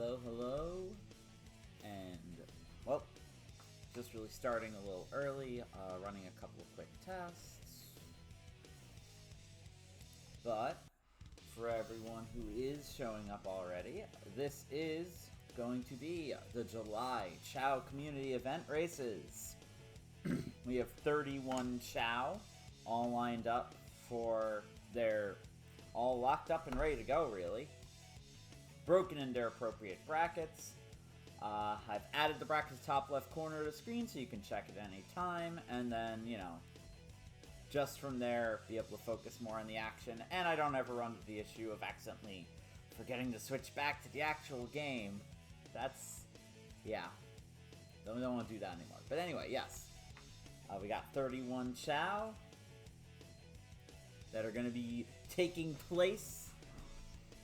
Hello, and, well, just really starting a little early, running a couple of quick tests. But, for everyone who is showing up already, this is going to be the July Chao Community Event Races. We have 31 Chao all lined up for their, all locked up and ready to go, really. Broken in their appropriate brackets. I've added the bracket to the top left corner of the screen so you can check it any time, and then, you know, just from there, be able to focus more on the action, and I don't ever run into the issue of accidentally forgetting to switch back to the actual game. That's, yeah, don't want to do that anymore. But anyway, yes, we got 31 Chao that are going to be taking place,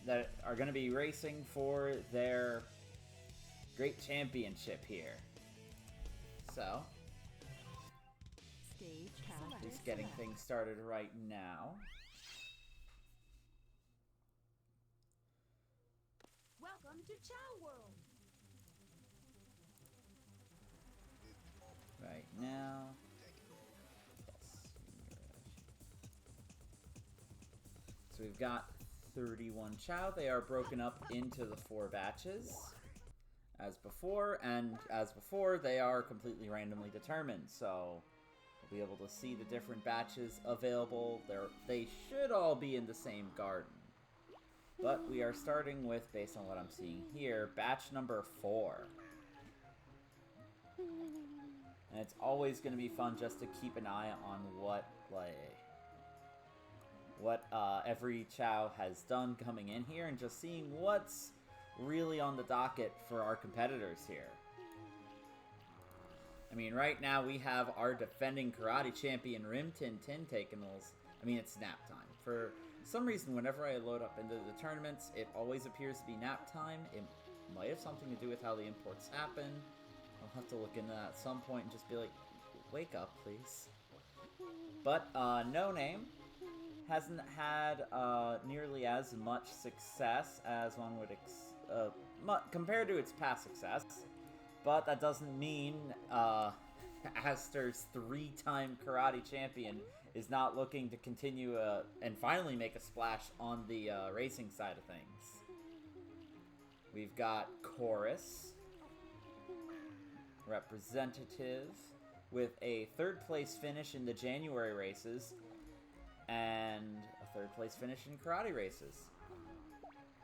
that are going to be racing for their great championship here. So, just getting things started right now. Welcome to Chao World. Right now. So we've got 31 Chao. They are broken up into the 4 batches. As before, and as before, they are completely randomly determined. So we'll be able to see the different batches available. They should all be in the same garden. But we are starting with, based on what I'm seeing here, batch number 4. And it's always going to be fun just to keep an eye on what every Chao has done coming in here, and just seeing what's really on the docket for our competitors here. I mean, right now we have our defending karate champion Rim Tin Tin taking those. I mean, it's nap time. For some reason, whenever I load up into the tournaments, it always appears to be nap time. It might have something to do with how the imports happen. I'll have to look into that at some point and just be like, wake up, please. But No Name hasn't had nearly as much success as one would compared to its past success. But that doesn't mean Aster's 3-time karate champion is not looking to continue and finally make a splash on the racing side of things. We've got Chorus, representative, with a 3rd place finish in the January races, and a 3rd place finish in karate races.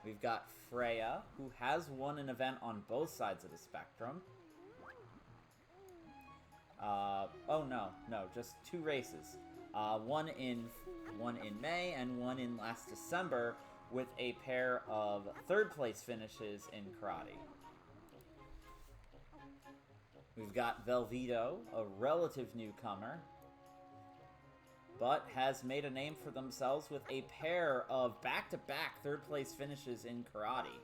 We've got Freya, who has won an event on both sides of the spectrum. Oh no, just 2 races. One in May and one in last December, with a pair of 3rd place finishes in karate. We've got Velveto, a relative newcomer, but has made a name for themselves with a pair of back-to-back 3rd place finishes in karate.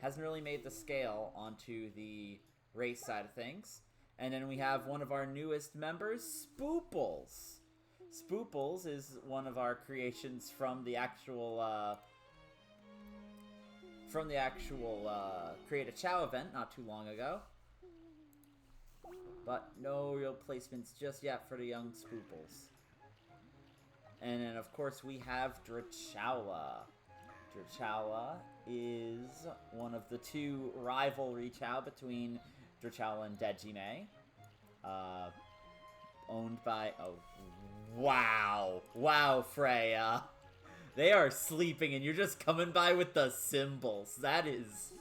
Hasn't really made the scale onto the race side of things. And then we have one of our newest members, Spooples. Spooples is one of our creations from the actual Create a Chao event not too long ago. But no real placements just yet for the young Spooples. And then, of course, we have Drachala. Drachala is one of the 2 rivalry Chao between Drachala and Dejime. Owned by... Oh, wow. Wow, Freya. They are sleeping and you're just coming by with the symbols. That is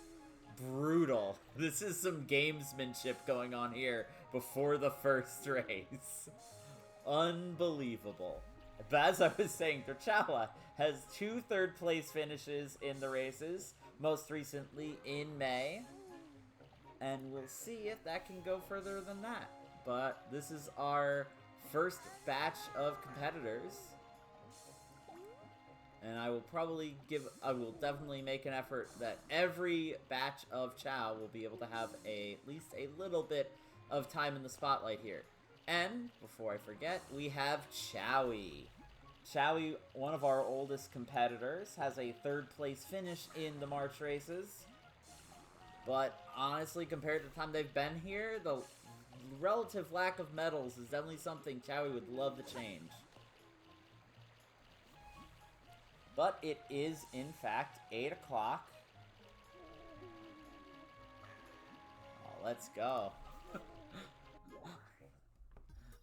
brutal. This is some gamesmanship going on here before the first race. Unbelievable. But as I was saying, Drachala has 2 3rd place finishes in the races, most recently in May. And we'll see if that can go further than that. But this is our first batch of competitors. And I will definitely make an effort that every batch of Chao will be able to have at least a little bit of time in the spotlight here. And, before I forget, we have Chowie. Chowie, one of our oldest competitors, has a 3rd place finish in the March races. But honestly, compared to the time they've been here, the relative lack of medals is definitely something Chao would love to change. But it is, in fact, 8 o'clock. Oh, let's go.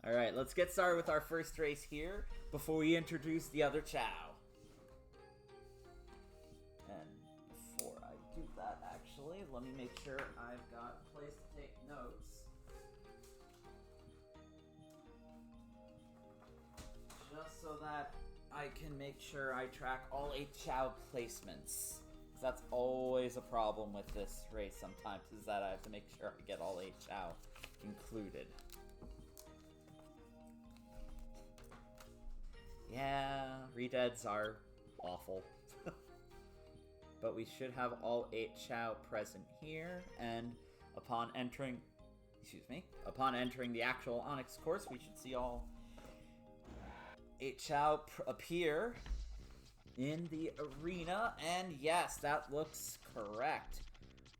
Alright, let's get started with our first race here before we introduce the other Chao. And before I do that, actually, let me make sure I've got a place to take notes. Just so that I can make sure I track all 8 Chao placements. Because that's always a problem with this race sometimes, is that I have to make sure I get all 8 Chao included. Yeah, redeads are awful. But we should have all 8 Chao present here, and upon entering the actual Onyx course, we should see all 8 Chao appear in the arena, and yes, that looks correct.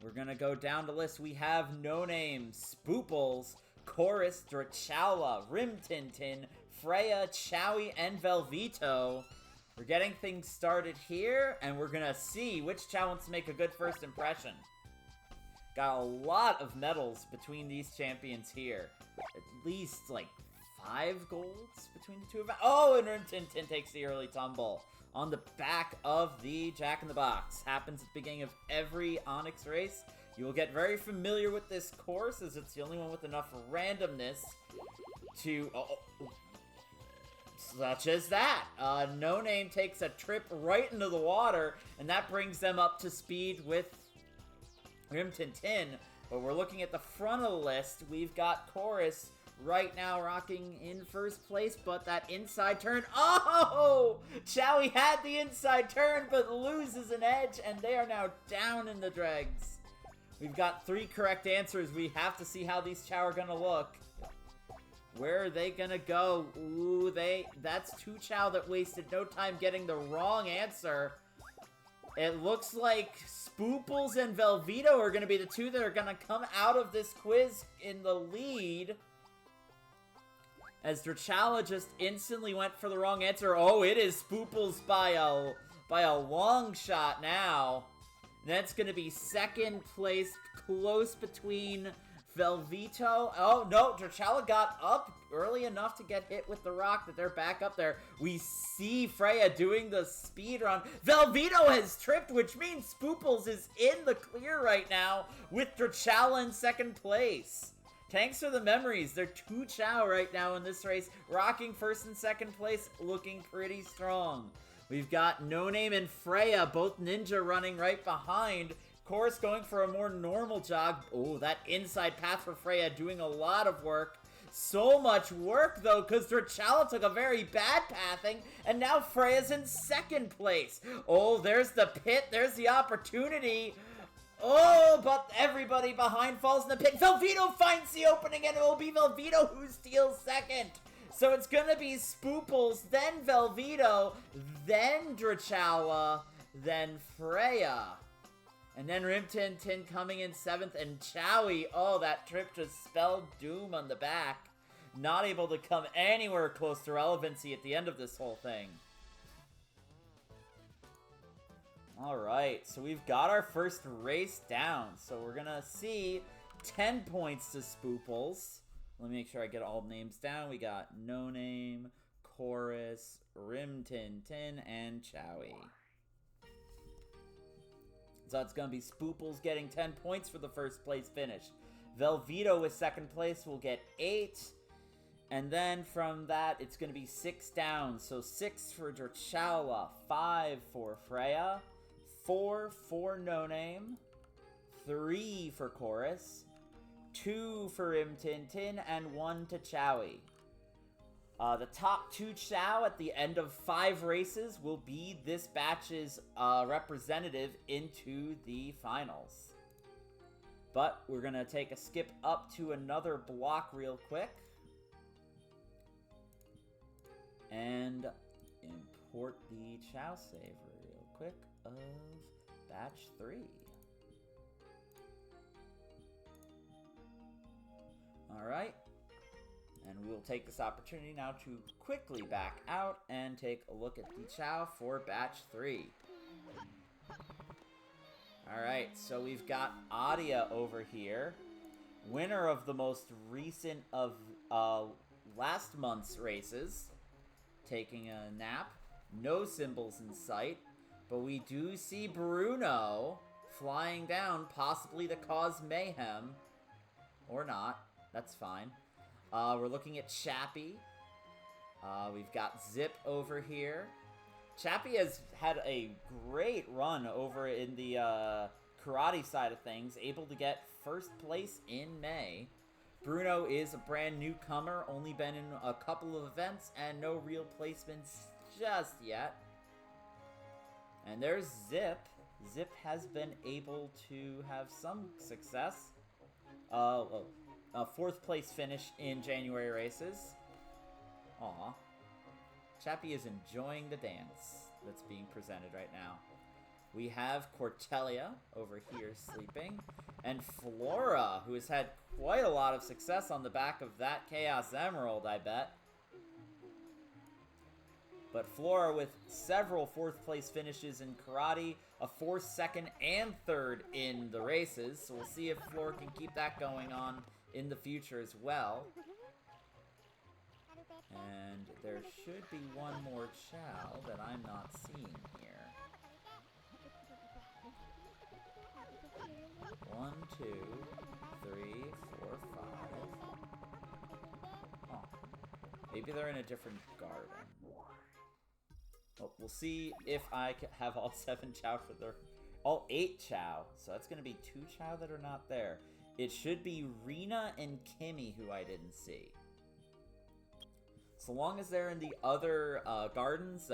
We're gonna go down the list. We have No Name, Spooples, Chorus, Drachala, Rim Tintin, Freya, Chowie, and Velveto. We're getting things started here, and we're gonna see which Chao wants to make a good first impression. Got a lot of medals between these champions here. At least, like, 5 golds between the two of them. Oh, and Rim Tintin takes the early tumble on the back of the Jack-in-the-Box. Happens at the beginning of every Onyx race. You will get very familiar with this course, as it's the only one with enough randomness to... such as that. No Name takes a trip right into the water, and that brings them up to speed with Rim Tintin. But we're looking at the front of the list. We've got Chorus right now rocking in first place, but that inside turn... Oh! Chowie had the inside turn, but loses an edge, and they are now down in the dregs. We've got 3 correct answers. We have to see how these Chao are gonna look. Where are they gonna go? Ooh, that's 2 Chao that wasted no time getting the wrong answer. It looks like Spooples and Velveto are gonna be the 2 that are gonna come out of this quiz in the lead. As Drachala just instantly went for the wrong answer. Oh, it is Spooples by a long shot now. That's gonna be second place, close between Velveto. Oh, no, Drachala got up early enough to get hit with the rock that they're back up there. We see Freya doing the speed run. Velveto has tripped, which means Spooples is in the clear right now with Drachala in second place. Thanks for the memories. They're 2 Chao right now in this race, rocking first and second place, looking pretty strong. We've got No Name and Freya, both ninja running right behind. Chorus going for a more normal jog. Oh, that inside path for Freya doing a lot of work. So much work, though, because Drachala took a very bad pathing, and now Freya's in second place. Oh, there's the pit. There's the opportunity. Oh, but everybody behind falls in the pit. Velveto finds the opening, and it will be Velveto who steals second. So it's going to be Spooples, then Velveto, then Drachala, then Freya. And then Rim Tintin coming in 7th, and Chowie, oh, that trip just spelled doom on the back. Not able to come anywhere close to relevancy at the end of this whole thing. Alright, so we've got our first race down. So we're gonna see 10 points to Spooples. Let me make sure I get all names down. We got No Name, Chorus, Rim Tintin, and Chowie. So it's going to be Spooples getting 10 points for the first place finish. Velveto with second place will get 8. And then from that, it's going to be 6 down. So 6 for Drachala, 5 for Freya, 4 for No Name, 3 for Chorus, 2 for Rim Tintin, and 1 to Chowie. The top 2 Chao at the end of 5 races will be this batch's representative into the finals. But we're going to take a skip up to another block real quick. And import the Chao save real quick of batch 3. Alright. And we will take this opportunity now to quickly back out and take a look at the Chao for Batch 3. Alright, so we've got Adia over here, winner of the most recent of last month's races, taking a nap. No symbols in sight, but we do see Bruno flying down, possibly to cause mayhem. Or not. That's fine. We're looking at Chappie. We've got Zip over here. Chappie has had a great run over in the karate side of things, able to get first place in May. Bruno is a brand newcomer, only been in a couple of events, and no real placements just yet. And there's Zip. Zip has been able to have some success. Fourth place finish in January races. Aw. Chappie is enjoying the dance that's being presented right now. We have Cortelia over here sleeping. And Flora, who has had quite a lot of success on the back of that Chaos Emerald, I bet. But Flora with several fourth place finishes in karate, a fourth, second, and third in the races. So we'll see if Flora can keep that going on in the future as well. And there should be one more Chao that I'm not seeing here. 1, 2, 3, 4, 5. Oh. Maybe they're in a different garden. Well, we'll see if I can have all 7 Chao for their... all 8 Chao. So that's going to be 2 Chao that are not there. It should be Rena and Kimmy who I didn't see. So long as they're in the other gardens,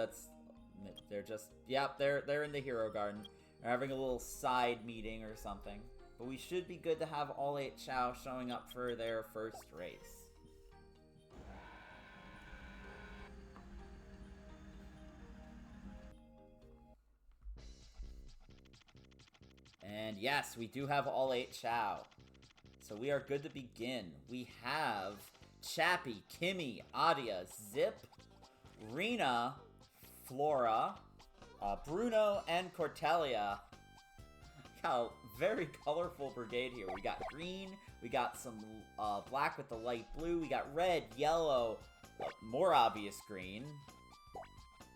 they're just... Yep, they're in the Hero Garden. They're having a little side meeting or something. But we should be good to have all 8 Chao showing up for their first race. And yes, we do have all 8 Chao. So we are good to begin. We have Chappie, Kimmy, Adia, Zip, Rena, Flora, Bruno, and Cortelia. Got a very colorful brigade here. We got green, we got some black with the light blue, we got red, yellow, more obvious green.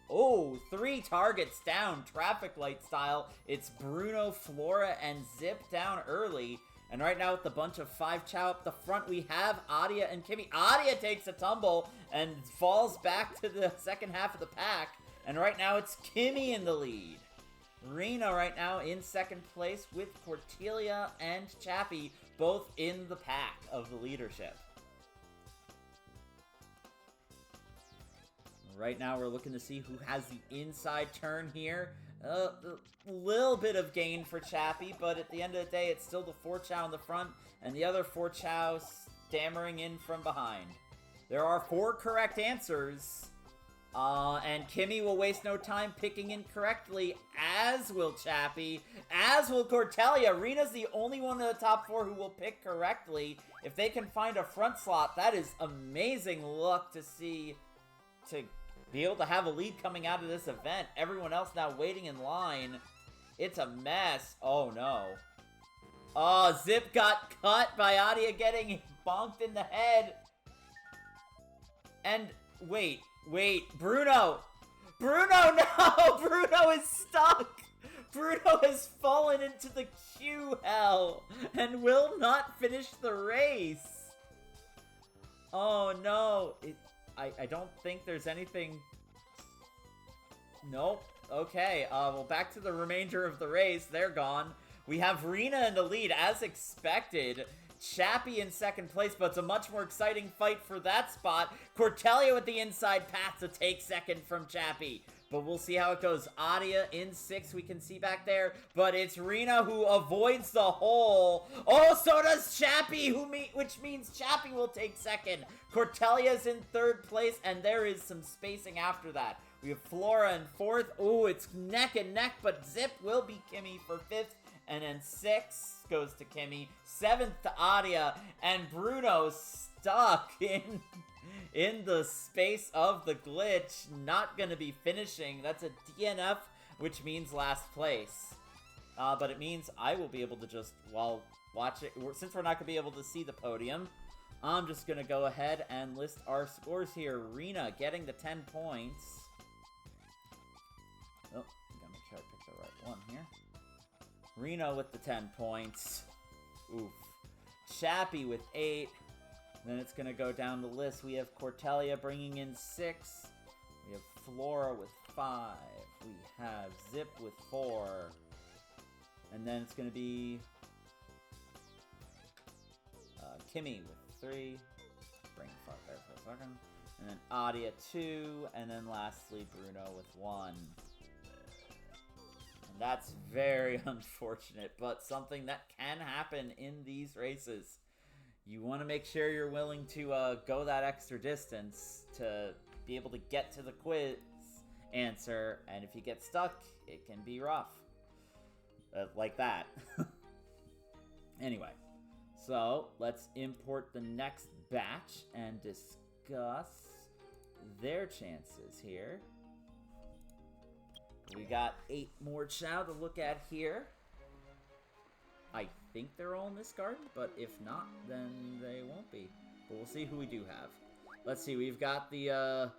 Oh, 3 targets down, traffic light style. It's Bruno, Flora, and Zip down early. And right now with the bunch of 5 Chao up the front, we have Adia and Kimmy. Adia takes a tumble and falls back to the second half of the pack. And right now it's Kimmy in the lead. Rena right now in second place with Cortelia and Chappie both in the pack of the leadership. Right now we're looking to see who has the inside turn here. A little bit of gain for Chappie, but at the end of the day, it's still the 4 Chao in the front, and the other 4 Chao stammering in from behind. There are 4 correct answers, and Kimmy will waste no time picking incorrectly, as will Chappie, as will Cortelia. Rena's the only one in the top 4 who will pick correctly. If they can find a front slot, that is amazing luck to see, to be able to have a lead coming out of this event. Everyone else now waiting in line. It's a mess. Oh, no. Oh, Zip got cut by Adia getting bonked in the head. And, wait. Bruno! Bruno, no! Bruno is stuck! Bruno has fallen into the queue hell and will not finish the race. Oh, no. I don't think there's anything... Nope. Okay, well, back to the remainder of the race. They're gone. We have Rena in the lead, as expected. Chappie in second place, but it's a much more exciting fight for that spot. Cortelia with the inside path to take second from Chappie. But we'll see how it goes. Adia in 6th, we can see back there. But it's Rena who avoids the hole. Oh, so does Chappie, which means Chappie will take second. Cortelia's in 3rd place, and there is some spacing after that. We have Flora in 4th. Oh, it's neck and neck, but Zip will beat Kimmy for 5th. and then 6 goes to Kimmy, 7th to Adia, and Bruno stuck in the space of the glitch, not gonna be finishing. That's a DNF, which means last place. But it means I will be able to just, while watch it, since we're not gonna be able to see the podium, I'm just gonna go ahead and list our scores here. Rena getting the 10 points. Oh, gotta make sure I pick the right one here. Reno with the 10 points. Oof. Chappie with 8. Then it's gonna go down the list. We have Cortelia bringing in 6. We have Flora with 5. We have Zip with 4. And then it's gonna be Kimmy with 3. Bring it up there for a second. And then Adia 2. And then lastly Bruno with 1. And that's very unfortunate, but something that can happen in these races. You want to make sure you're willing to go that extra distance to be able to get to the quiz answer, and if you get stuck, it can be rough. Like that. Anyway, so let's import the next batch and discuss their chances here. We got 8 more Chao to look at here. I think they're all in this garden, but if not, then they won't be. But we'll see who we do have. Let's see, we've got the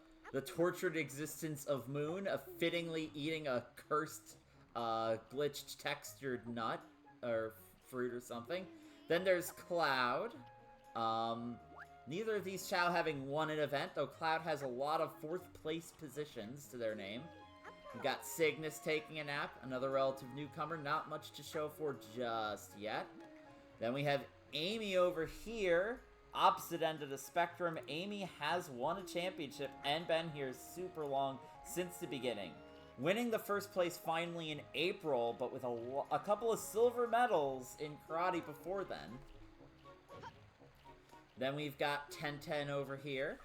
tortured existence of Moon, fittingly eating a cursed, glitched textured nut, or fruit or something. Then there's Cloud. Neither of these Chao having won an event, though Cloud has a lot of 4th place positions to their name. We've got Cygnus taking a nap, another relative newcomer, not much to show for just yet. Then we have Amy over here, opposite end of the spectrum. Amy has won a championship and been here super long since the beginning. Winning the first place finally in April, but with a couple of silver medals in karate before then. Then we've got 1010 over here.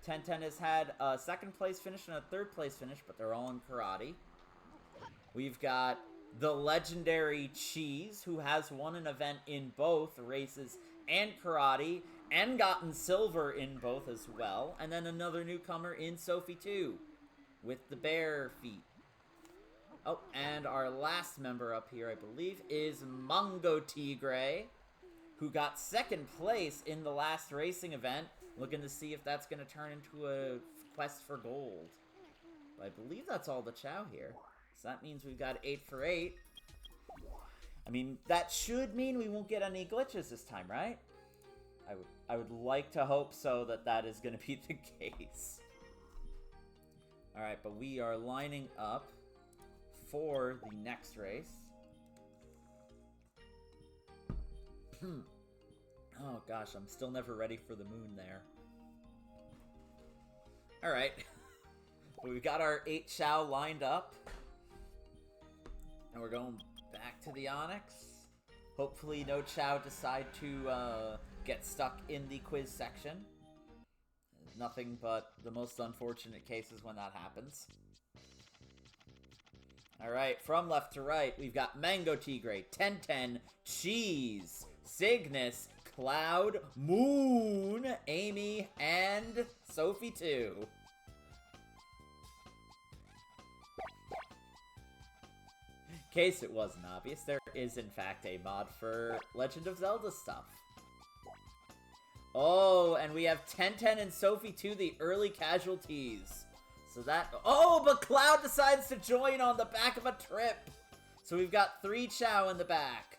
1010 has had a 2nd place finish and a 3rd place finish, but they're all in karate. We've got the legendary Cheese, who has won an event in both races and karate, and gotten silver in both as well. And then another newcomer in Sophie 2, with the bear feet. Oh, and our last member up here, I believe, is Mango Tigre, who got 2nd place in the last racing event. Looking to see if that's going to turn into a quest for gold. But I believe that's all the Chao here. So that means we've got 8 for 8. I mean, that should mean we won't get any glitches this time, right? I would like to hope so that is going to be the case. Alright, but we are lining up for the next race. Oh gosh, I'm still never ready for the moon there. Alright. Well, we've got our 8 Chao lined up. And we're going back to the Onyx. Hopefully no Chao decide to get stuck in the quiz section. Nothing but the most unfortunate cases when that happens. Alright, from left to right, we've got Mango Tigre, 1010, Cheese, Cygnus, Cloud, Moon, Amy, and Sophie 2. In case it wasn't obvious, there is in fact a mod for Legend of Zelda stuff. Oh, and we have 1010 and Sophie 2, the early casualties. So that... Oh, but Cloud decides to join on the back of a trip. So we've got 3 Chao in the back.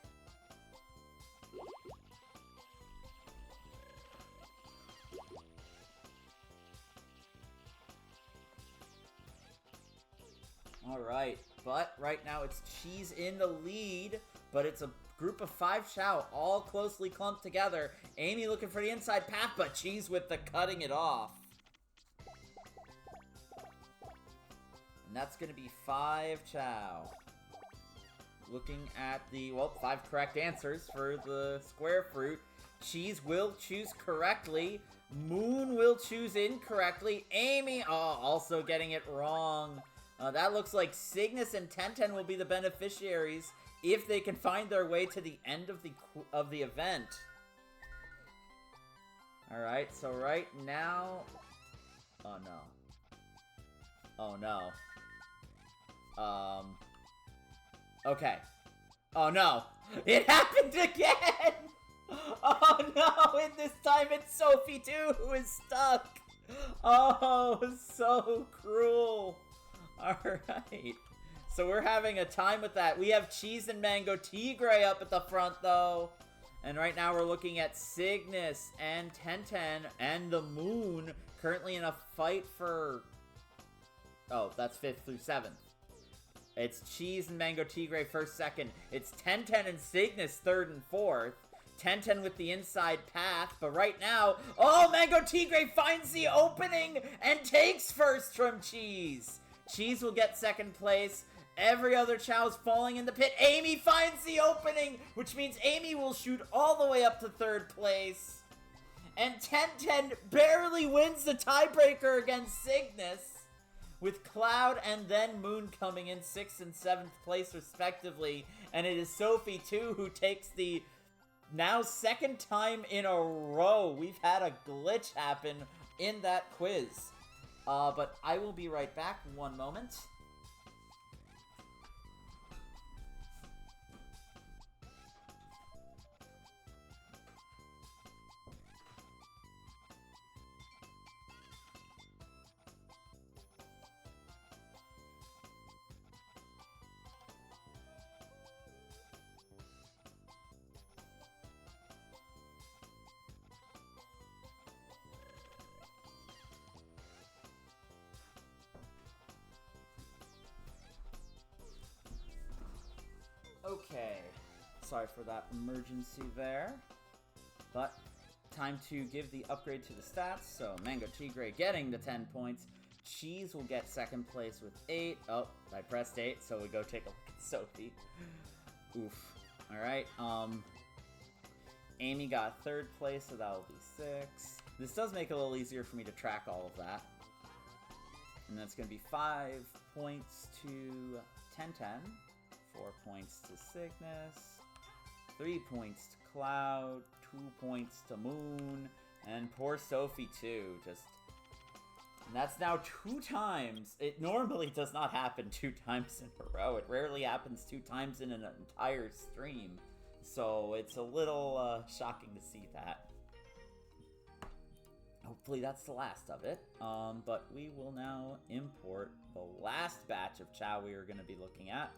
Alright, but right now it's Cheese in the lead, but it's a group of 5 Chao all closely clumped together. Amy looking for the inside path, but Cheese with the cutting it off. And that's going to be 5 Chao. Looking at the, well, 5 correct answers for the square fruit. Cheese will choose correctly. Moon will choose incorrectly. Amy, also getting it wrong. That looks like Cygnus and 1010 will be the beneficiaries. if they can find their way to the end of the event. All right, so right now, oh no, oh no, okay, oh no, it happened again. Oh no, and this time it's Sophie too who is stuck. Oh, so cruel. Alright. So we're having a time with that. We have Cheese and Mango Tigre up at the front though. And right now we're looking at Cygnus and Tenten and the Moon currently in a fight for... Oh, that's 5th through 7th. It's Cheese and Mango Tigre first, second. It's Tenten and Cygnus 3rd and 4th. Tenten with the inside path, but right now, oh, Mango Tigre finds the opening and takes first from Cheese. Cheese will get second place. Every other Chao's falling in the pit. Amy finds the opening, which means Amy will shoot all the way up to 3rd place. And Tenten barely wins the tiebreaker against Cygnus, with Cloud and then Moon coming in 6th and 7th place respectively. And it is Sophie too who takes the... Now, 2nd time in a row, we've had a glitch happen in that quiz. But I will be right back. One moment. Okay, sorry for that emergency there, but time to give the upgrade to the stats. So Mango Tigre getting the 10 points. Cheese will get 2nd place with 8. Oh, I pressed 8, so we go take a look at Sophie. Oof. Alright, Amy got 3rd place, so that'll be 6. This does make it a little easier for me to track all of that. And that's going to be 5 points to Tenten. 4 points to Cygnus, 3 points to Cloud, 2 points to Moon, and poor Sophie too, and that's now 2 times. It normally does not happen 2 times in a row. It rarely happens 2 times in an entire stream, so it's a little shocking to see that. Hopefully that's the last of it, but we will now import the last batch of Chao we are going to be looking at.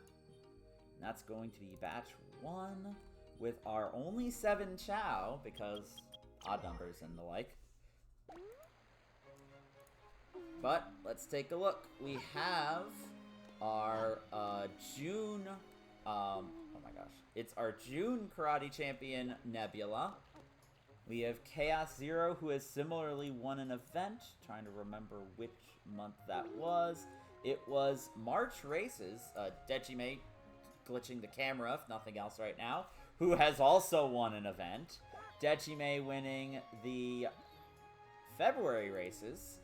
That's going to be batch 1 with our only 7 Chao, because odd numbers and the like. But let's take a look. We have our June, oh my gosh. It's our June Karate Champion, Nebula. We have Chaos Zero, who has similarly won an event. Trying to remember which month that was. It was March Races, Dejime glitching the camera, if nothing else right now, who has also won an event. Dejime winning the February races.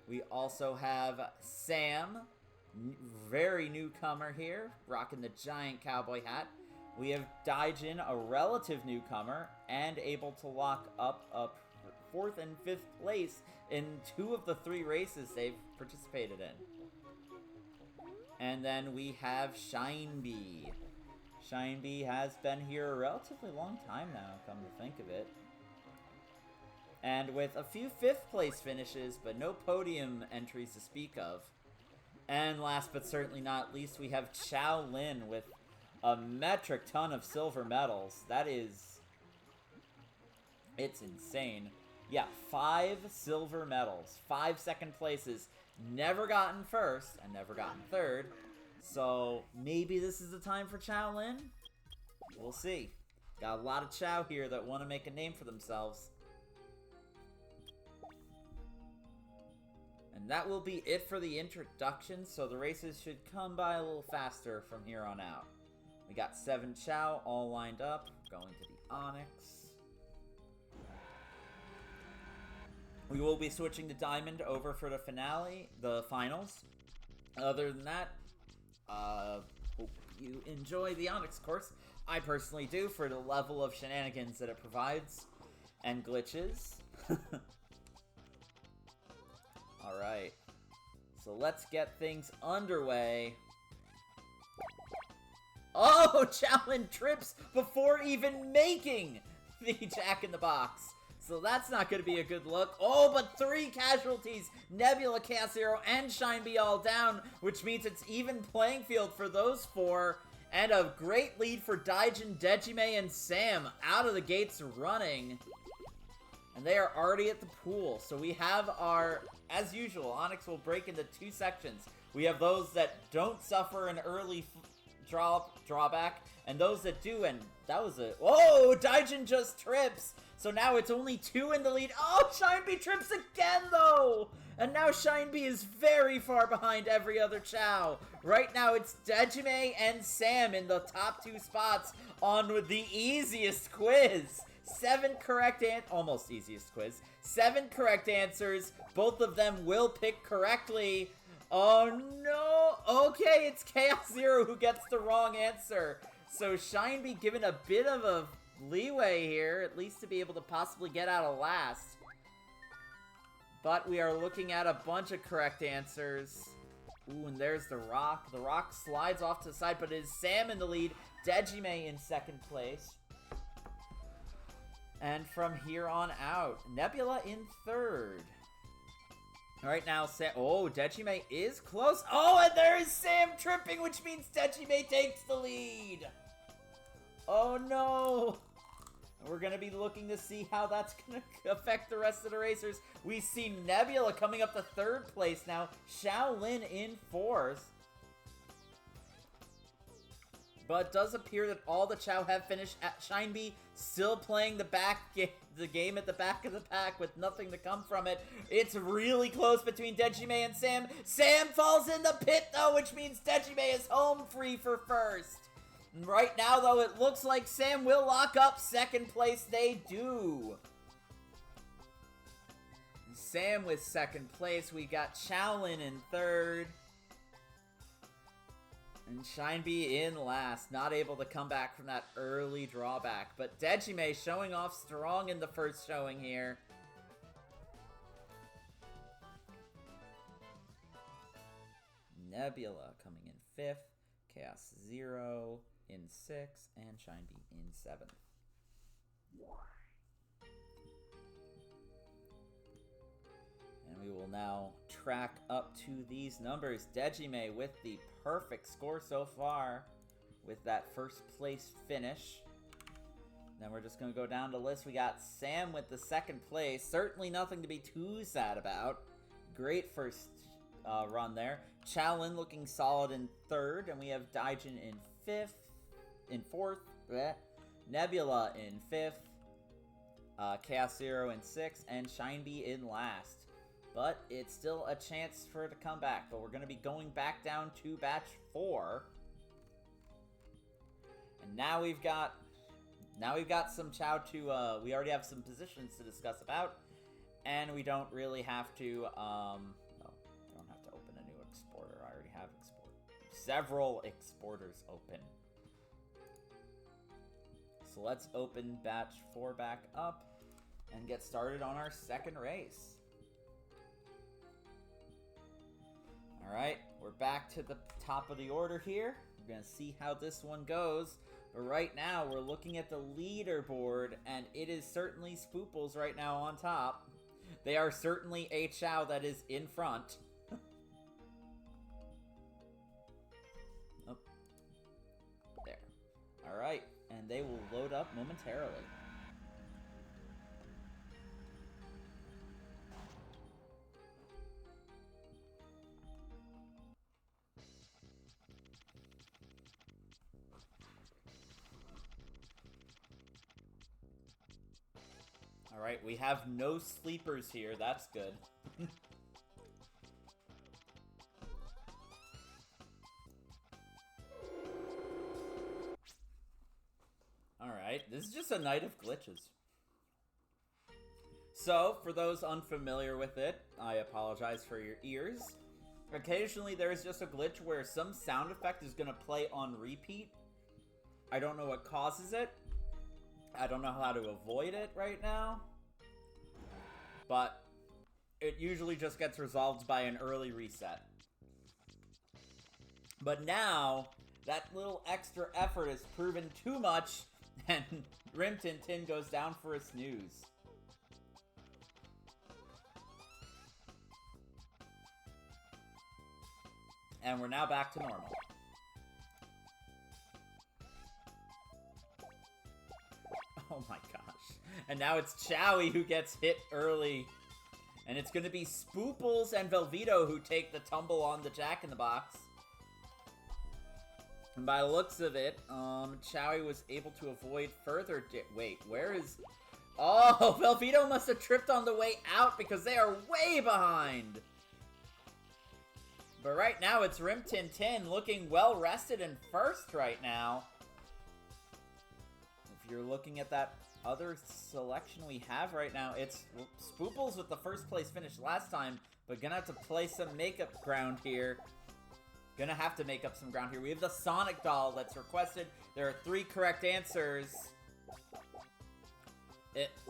We also have Sam, very newcomer here, rocking the giant cowboy hat. We have Daijin, a relative newcomer, and able to lock up a 4th and 5th place in 2 of the 3 races they've participated in. And then we have Shinebee. Shinebee has been here a relatively long time now, come to think of it. And with a few 5th place finishes, but no podium entries to speak of. And last but certainly not least, we have Chao Lin with a metric ton of silver medals. That is... it's insane. Yeah, 5 silver medals, 5 2nd places. Never gotten 1st and never gotten 3rd. So maybe this is the time for Chao Lin? We'll see. Got a lot of Chao here that want to make a name for themselves. And that will be it for the introduction, so the races should come by a little faster from here on out. We got 7 Chao all lined up, going to the Onyx. We will be switching the Diamond over for the finale, the finals. Other than that, Hope you enjoy the Onyx course. I personally do, for the level of shenanigans that it provides and glitches. Alright. So let's get things underway. Oh, Challenge trips before even making the Jack-in-the-Box. So that's not going to be a good look. Oh, but 3 casualties. Nebula, Chaos Zero, and Shineby all down, which means it's even playing field for those 4. And a great lead for Daijin, Dejime, and Sam out of the gates running. And they are already at the pool. So we have our, as usual, Onyx will break into 2 sections. We have those that don't suffer an early drawback, and those that do, and that was a... Whoa! Daijin just trips! So now it's only 2 in the lead. Oh, Shineby trips again, though! And now Shineby is very far behind every other Chao. Right now, it's Dejime and Sam in the top 2 spots on the easiest quiz. 7 correct almost easiest quiz. 7 correct answers. Both of them will pick correctly. Oh, no! Okay, it's Chaos Zero who gets the wrong answer. So Shineby given a bit of a leeway here, at least to be able to possibly get out of last. But we are looking at a bunch of correct answers. Ooh, and there's the rock. The rock slides off to the side, but it is Sam in the lead. Dejime in 2nd place. And from here on out, Nebula in 3rd. Right now, oh, Dejime is close. Oh, and there is Sam tripping, which means Dejime takes the lead. Oh, no. We're going to be looking to see how that's going to affect the rest of the racers. We see Nebula coming up to 3rd place now. Shaolin in 4th. But it does appear that all the Chao have finished. Shineby still playing the game at the back of the pack with nothing to come from it. It's really close between Dejime and Sam. Sam falls in the pit, though, which means Dejime is home free for 1st. Right now, though, it looks like Sam will lock up 2nd place. They do. Sam with 2nd place. We got Shaolin in 3rd. And Shineby in last, not able to come back from that early drawback. But Dejime showing off strong in the 1st showing here. Nebula coming in 5th. Chaos Zero in 6th. And Shineby in 7th. And we will now track up to these numbers. Dejime with the perfect score so far with that 1st place finish. Then we're just going to go down the list. We got Sam with the 2nd place. Certainly nothing to be too sad about. Great 1st run there. Shaolin looking solid in 3rd. And we have Daijin in 4th. Bleh. Nebula in 5th. Chaos Zero in 6th. And Shineby in last. But it's still a chance for it to come back. But we're going to be going back down to batch 4. And now we've got some Chao to, we already have some positions to discuss about. And we don't really have to, no, I don't have to open a new exporter. I already have several exporters open. So let's open batch 4 back up and get started on our 2nd race. Alright, we're back to the top of the order here. We're going to see how this one goes. But right now, we're looking at the leaderboard, and it is certainly Spooples right now on top. They are certainly a Chao that is in front. Oh. There. Alright, and they will load up momentarily. Alright, we have no sleepers here. That's good. Alright, this is just a night of glitches. So, for those unfamiliar with it, I apologize for your ears. Occasionally there is just a glitch where some sound effect is going to play on repeat. I don't know what causes it. I don't know how to avoid it right now. But it usually just gets resolved by an early reset. But now, that little extra effort has proven too much, and Rim Tin Tin goes down for a snooze. And we're now back to normal. Oh my gosh. And now it's Chowie who gets hit early. And it's going to be Spooples and Velveeta who take the tumble on the Jack-in-the-Box. And by the looks of it, Chowie was able to avoid further... Wait, where is... Oh, Velveeta must have tripped on the way out because they are way behind. But right now, it's Rim Tin Tin looking well-rested in first right now. If you're looking at that other selection we have right now, it's Spooples with the first place finish last time, but gonna have to play some makeup ground here. Gonna have to make up some ground here. We have the Sonic doll that's requested. There are 3 correct answers.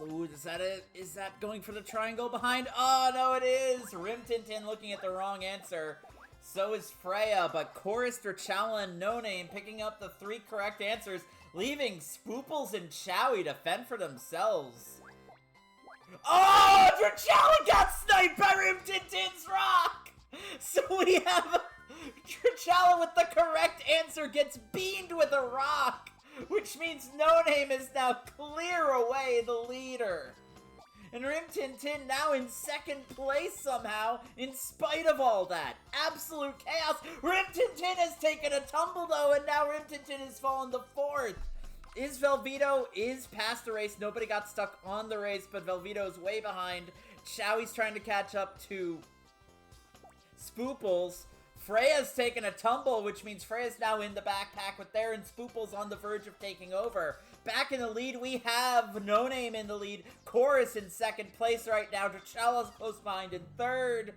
Ooh, is that it? Is that going for the triangle behind? Oh, no, it is! Rim Tin Tin looking at the wrong answer. So is Freya, but Chorus, Drachala, and No Name picking up the 3 correct answers, leaving Spooples and Chowie to fend for themselves. Oh, Drachala got sniped by Rim Tin Tin's rock! So we have Drachala with the correct answer gets beamed with a rock, which means No Name is now clear away the leader. And Rim Tin Tin now in second place somehow, in spite of all that. Absolute chaos. Rim Tin Tin has taken a tumble though, and now Rim Tin Tin has fallen to 4th. Velveeta is past the race. Nobody got stuck on the race, but Velveeta is way behind. Chowie's trying to catch up to Spooples. Freya's taken a tumble, which means Freya's now in the backpack with there, and Spooples on the verge of taking over. Back in the lead, we have No Name in the lead. Chorus in second place right now. Drachala's close behind in third.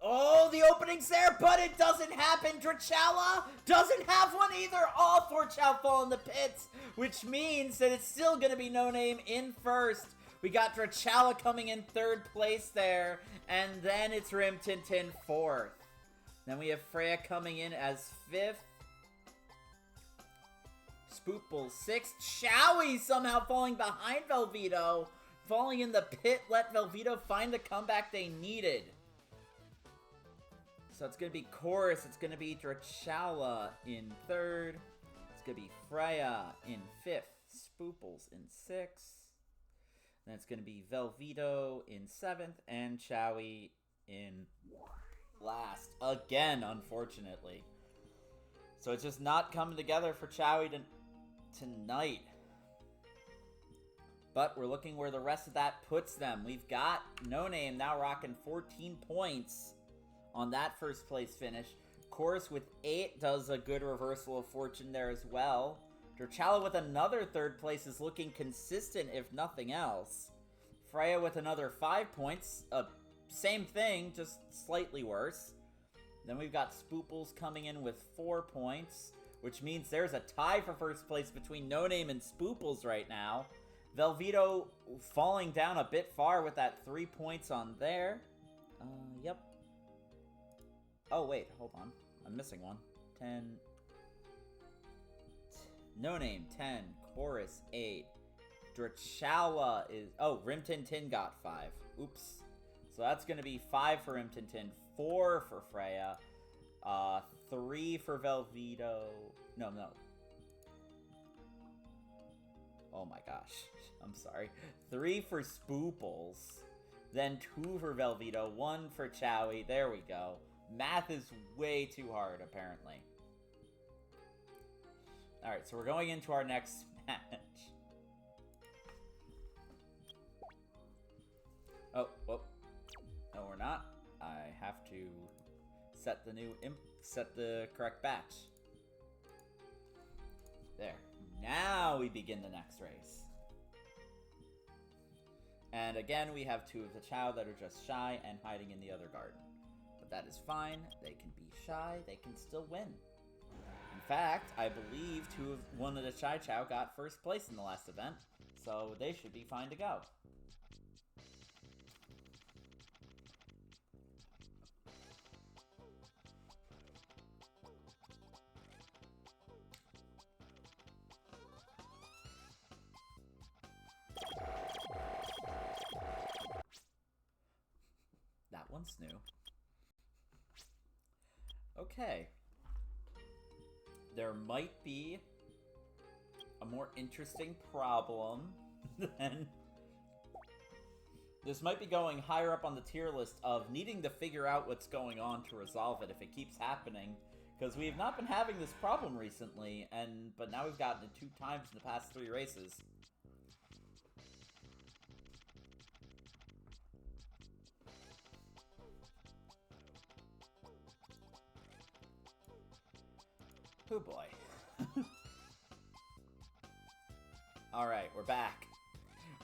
Oh, the opening's there, but it doesn't happen. Drachala doesn't have one either. All 4 Chao fall in the pits, which means that it's still going to be No Name in first. We got Drachala coming in third place there, and then it's Rim Tin Tin 4th. Then we have Freya coming in as 5th. Spooples 6th. Chowie somehow falling behind Velveeta. Falling in the pit, let Velveeta find the comeback they needed. So it's going to be Chorus. It's going to be Drachala in 3rd. It's going to be Freya in 5th. Spooples in 6th. Then it's going to be Velveeta in 7th. And Chowie in last. Again, unfortunately. So it's just not coming together for Chowie tonight. But we're looking where the rest of that puts them. We've got No Name now rocking 14 points on that first place finish. Chorus with 8 does a good reversal of fortune there as well. Drachala with another 3rd place is looking consistent if nothing else. Freya with another 5 points. Same thing, just slightly worse. Then we've got Spooples coming in with 4 points, which means there's a tie for first place between No Name and Spooples right now. Velveeta falling down a bit far with that 3 points on there. Yep. Oh, wait, hold on. I'm missing one. 10. No Name, 10. Chorus, 8. Drachala is... Oh, Rim Tin Tin got 5. Oops. So that's going to be 5 for Rim Tin Tin, 4 for Freya, 3 for Velveeta. No. Oh my gosh. I'm sorry. 3 for Spooples, then 2 for Velveeta, 1 for Chowie. There we go. Math is way too hard, apparently. Alright, so we're going into our next match. Oh. No, we're not. I have to set the correct batch. There. Now we begin the next race. And again, we have 2 of the Chao that are just shy and hiding in the other garden. But that is fine. They can be shy. They can still win. In fact, I believe one of the Shy Chao got first place in the last event, so they should be fine to go. That one's new. Okay. There might be a more interesting problem than... This might be going higher up on the tier list of needing to figure out what's going on to resolve it if it keeps happening. Because we have not been having this problem recently, but now we've gotten it 2 times in the past 3 races. Oh boy. Alright, we're back.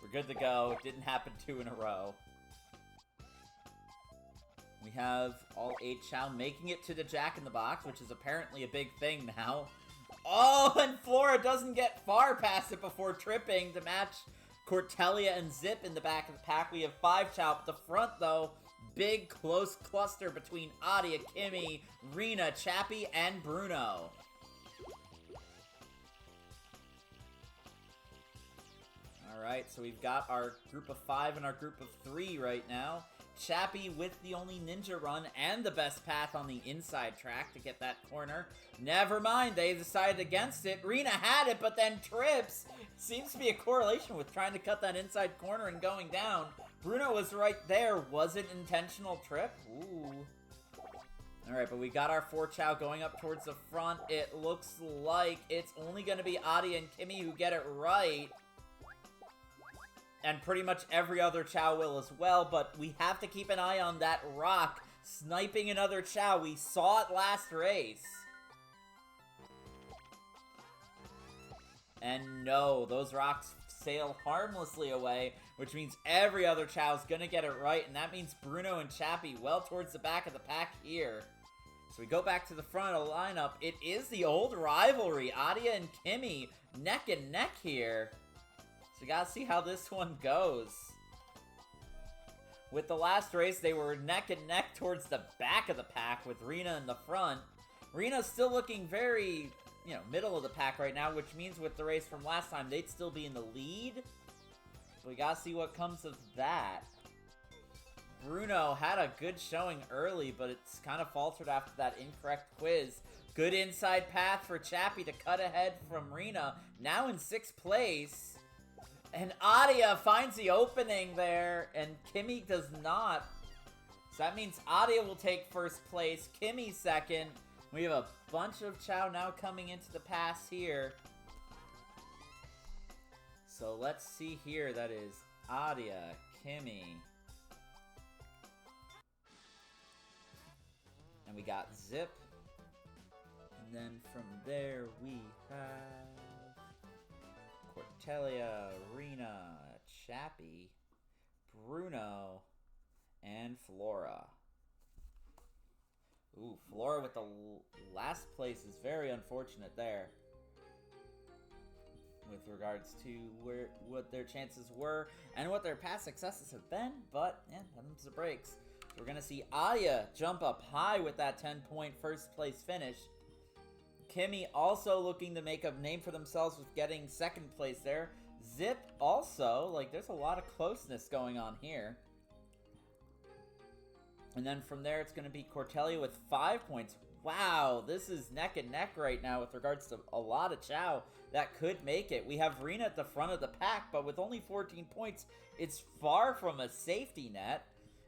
We're good to go. It didn't happen 2 in a row. We have all 8 Chao making it to the Jack in the Box, which is apparently a big thing now. Oh, and Flora doesn't get far past it before tripping to match Cortelia and Zip in the back of the pack. We have 5 Chao at the front, though. Big, close cluster between Adia, Kimmy, Rena, Chappie, and Bruno. Alright, so we've got our group of 5 and our group of 3 right now. Chappie with the only ninja run and the best path on the inside track to get that corner. Never mind, they decided against it. Rena had it, but then trips. Seems to be a correlation with trying to cut that inside corner and going down. Bruno was right there. Was it intentional trip? Ooh. Alright, but we got our 4 Chao going up towards the front. It looks like it's only going to be Adia and Kimmy who get it right. And pretty much every other Chao will as well, but we have to keep an eye on that rock sniping another Chao. We saw it last race. And no, those rocks sail harmlessly away, which means every other Chao's gonna get it right, and that means Bruno and Chappie well towards the back of the pack here. So we go back to the front of the lineup. It is the old rivalry, Adia and Kimmy neck and neck here. So you gotta see how this one goes. With the last race, they were neck and neck towards the back of the pack with Rena in the front. Rena's still looking very, middle of the pack right now, which means with the race from last time, they'd still be in the lead. But we gotta see what comes of that. Bruno had a good showing early, but it's kind of faltered after that incorrect quiz. Good inside path for Chappie to cut ahead from Rena, now in 6th place. And Adia finds the opening there, and Kimmy does not. So that means Adia will take 1st place, Kimmy 2nd. We have a bunch of Chao now coming into the pass here. So let's see here. That is Adia, Kimmy. And we got Zip. And then from there we have Cortelia, Rena, Chappie, Bruno, and Flora. Ooh, Flora with the last place is very unfortunate there. With regards to what their chances were and what their past successes have been, but yeah, them's the breaks. So we're gonna see Adia jump up high with that 10-point 1st place finish. Kimmy also looking to make a name for themselves with getting 2nd place there. Zip also, there's a lot of closeness going on here. And then from there, it's going to be Cortelia with 5 points. Wow, this is neck and neck right now with regards to a lot of Chao that could make it. We have Rena at the front of the pack, but with only 14 points, it's far from a safety net.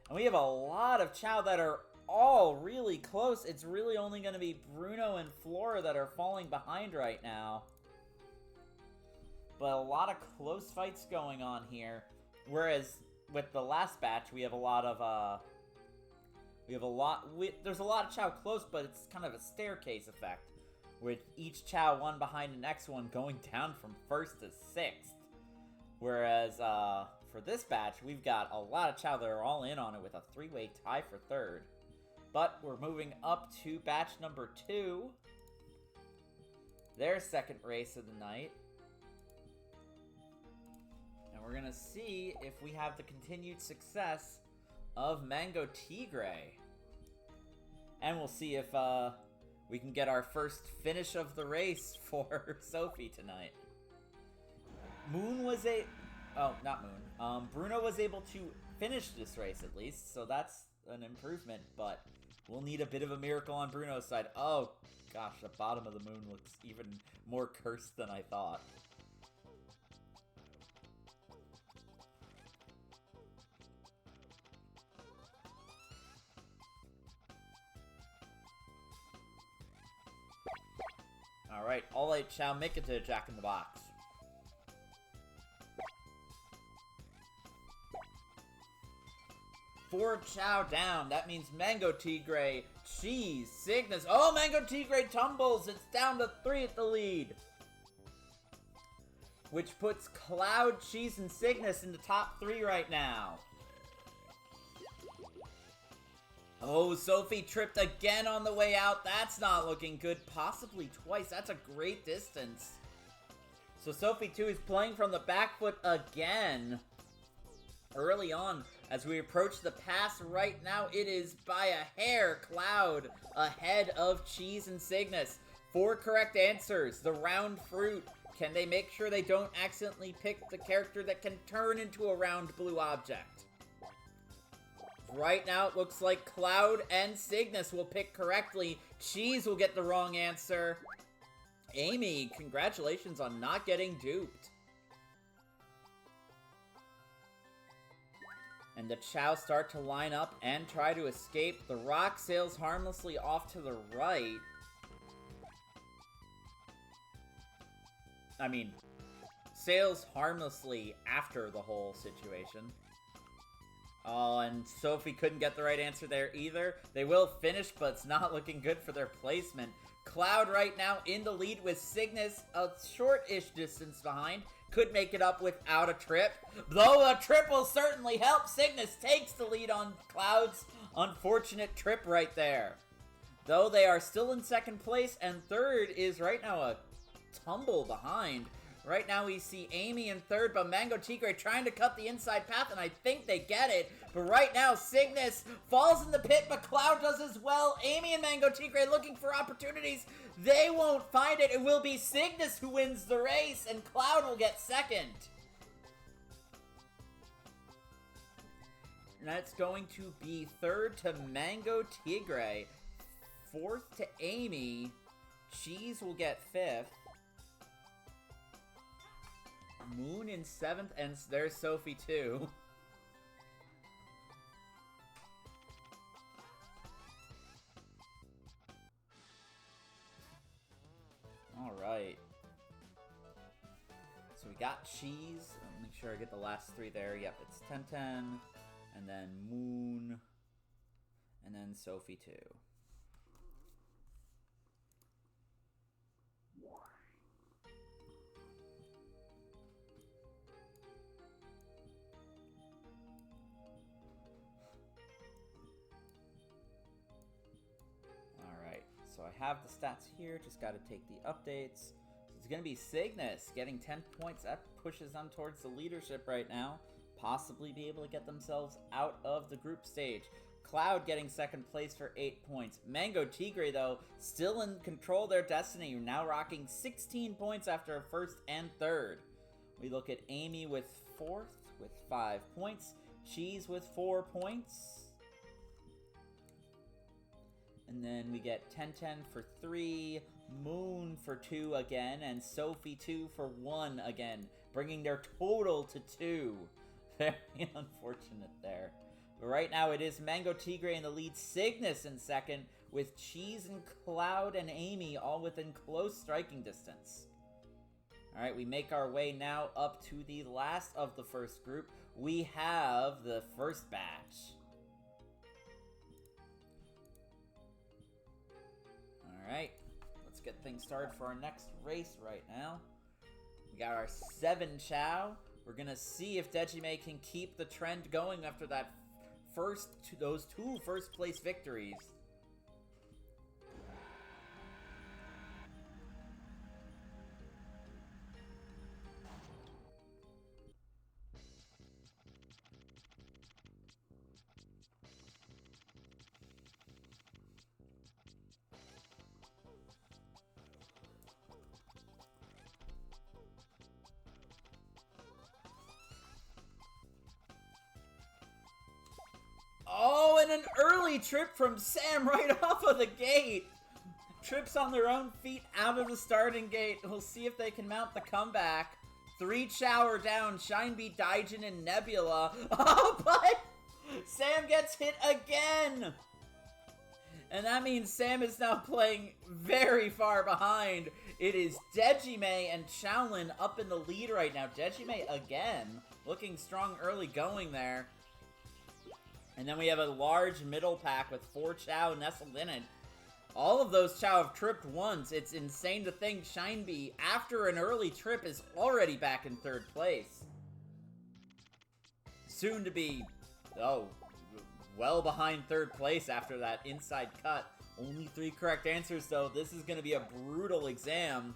And we have a lot of Chao that are all really close. It's really only going to be Bruno and Flora that are falling behind right now. But a lot of close fights going on here. Whereas with the last batch, we have a lot of there's a lot of Chao close, but it's kind of a staircase effect, with each Chao one behind the next one going down from 1st to 6th. Whereas for this batch, we've got a lot of Chao that are all in on it with a 3-way tie for 3rd. But we're moving up to batch number 2. Their second race of the night. And we're gonna see if we have the continued success of Mango Tigre. And we'll see if we can get our first finish of the race for Sophie tonight. Bruno was able to finish this race at least, so that's an improvement, but we'll need a bit of a miracle on Bruno's side. Oh gosh, the bottom of the moon looks even more cursed than I thought. Alright, alright, Chao, make it to Jack in the Box. For Chao down, that means Mango Tigre, Cheese, Cygnus. Oh, Mango Tigre tumbles! It's down to 3 at the lead. Which puts Cloud, Cheese, and Cygnus in the top 3 right now. Oh, Sophie tripped again on the way out. That's not looking good. Possibly twice. That's a great distance. So Sophie 2 is playing from the back foot again. Early on, as we approach the pass right now, it is by a hair. Cloud ahead of Cheese and Cygnus. 4 correct answers. The round fruit. Can they make sure they don't accidentally pick the character that can turn into a round blue object? Right now, it looks like Cloud and Cygnus will pick correctly. Cheese will get the wrong answer. Amy, congratulations on not getting duped. And the Chao start to line up and try to escape. The rock sails harmlessly off to the right. I mean, sails harmlessly after the whole situation. Oh, and Sophie couldn't get the right answer there either. They will finish, but it's not looking good for their placement. Cloud right now in the lead with Cygnus a short-ish distance behind. Could make it up without a trip. Though a trip will certainly help. Cygnus takes the lead on Cloud's unfortunate trip right there. Though they are still in second place, and third is right now a tumble behind. Right now we see Amy in third, but Mango Tigre trying to cut the inside path, and I think they get it. But right now, Cygnus falls in the pit, but Cloud does as well. Amy and Mango Tigre looking for opportunities. They won't find it. It will be Cygnus who wins the race, and Cloud will get second. And that's going to be third to Mango Tigre. Fourth to Amy. Cheese will get fifth. Moon in 7th, and there's Sophie too. Alright. So we got Cheese. I'll make sure I get the last 3 there. Yep, it's 10-10, and then Moon, and then Sophie too. So I have the stats here, just got to take the updates. It's going to be Cygnus getting 10 points. That pushes them towards the leadership right now. Possibly be able to get themselves out of the group stage. Cloud getting second place for 8 points. Mango Tigre, though, still in control of their destiny. Now rocking 16 points after first and third. We look at Amy with 4th with 5 points. Cheese with 4 points. And then we get 10-10 for 3, Moon for 2 again, and Sophie 2 for 1 again, bringing their total to 2. Very unfortunate there. But right now it is Mango Tigre in the lead, Cygnus in second, with Cheese and Cloud and Amy all within close striking distance. Alright, we make our way now up to the last of the first group. We have the first batch. Alright, let's get things started for our next race right now. We got our 7 Chao. We're gonna see if Dejime can keep the trend going after that those two first place victories. then an early trip from Sam right off of the gate. Trips on their own feet out of the starting gate. We'll see if they can mount the comeback. 3 Chao are down. Shinebee, Daijin, and Nebula. Oh, but Sam gets hit again. And that means Sam is now playing very far behind. It is Dejime and Shaolin up in the lead right now. Dejime again, looking strong early going there. And then we have a large middle pack with 4 Chao nestled in it. All of those Chao have tripped once. It's insane to think Shinebee, after an early trip, is already back in 3rd place. Soon to be, well behind 3rd place after that inside cut. Only 3 correct answers, though. This is going to be a brutal exam.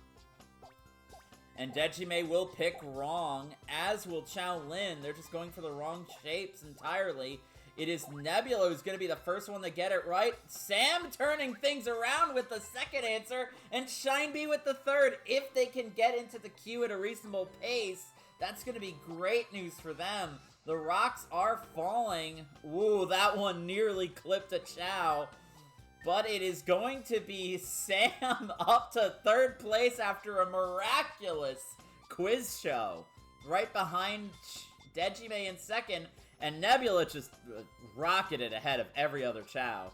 And Dejime will pick wrong, as will Shaolin. They're just going for the wrong shapes entirely. It is Nebula who's going to be the first one to get it right. Sam turning things around with the 2nd answer, and Shinebee with the 3rd. If they can get into the queue at a reasonable pace, that's going to be great news for them. The rocks are falling. Ooh, that one nearly clipped a Chao. But it is going to be Sam up to 3rd place after a miraculous quiz show. Right behind Dejime in 2nd. And Nebula just rocketed ahead of every other Chao.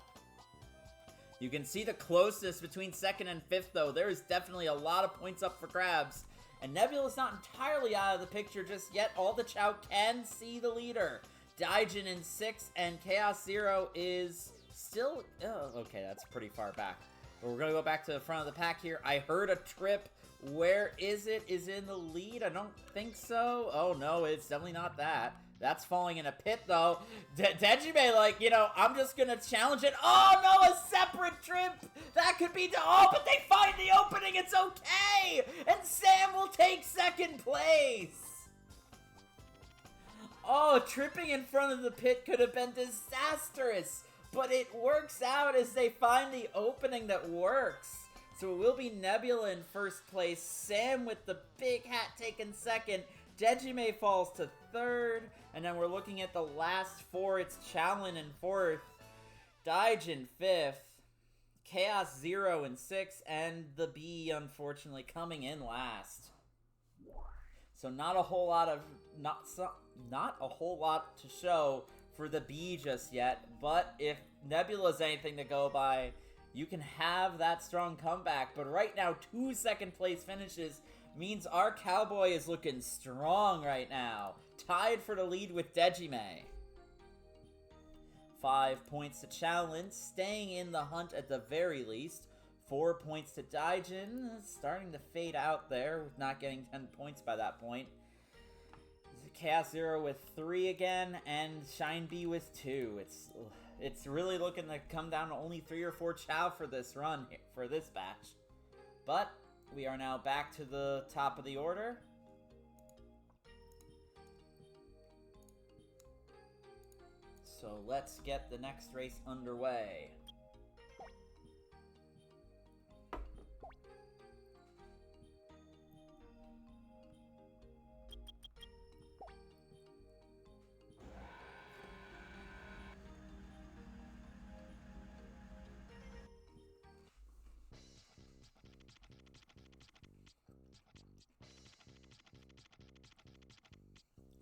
You can see the closeness between 2nd and 5th, though. There is definitely a lot of points up for grabs. And Nebula's not entirely out of the picture just yet. All the Chao can see the leader. Daijin in 6th, and Chaos Zero is still... Oh, okay, that's pretty far back. But we're going to go back to the front of the pack here. I heard a trip. Where is it? Is it in the lead? I don't think so. Oh, no, it's definitely not that. That's falling in a pit, though. Dejime, like, you know, I'm just gonna challenge it. Oh, no, a separate trip! That could be... Oh, but they find the opening! It's okay! And Sam will take 2nd place! Oh, tripping in front of the pit could have been disastrous! But it works out as they find the opening that works. So it will be Nebula in 1st place. Sam with the big hat taking 2nd. Dejime falls to 3rd, and then we're looking at the last 4. It's Shaolin in 4th, Daijin 5th, Chaos Zero in 6th, and the Bee, unfortunately, coming in last. So not a whole lot to show for the Bee just yet, but if Nebula's anything to go by, you can have that strong comeback. But right now, 2 2nd place finishes means our Cowboy is looking strong right now. Tied for the lead with Dejime. 5 points to Shaolin, staying in the hunt at the very least. 4 points to Daijin, starting to fade out there, with not getting 10 points by that point. Chaos Zero with 3 again, and Shinebee with 2. It's really looking to come down to only 3 or 4 Chao for this run, for this batch. But we are now back to the top of the order. So let's get the next race underway.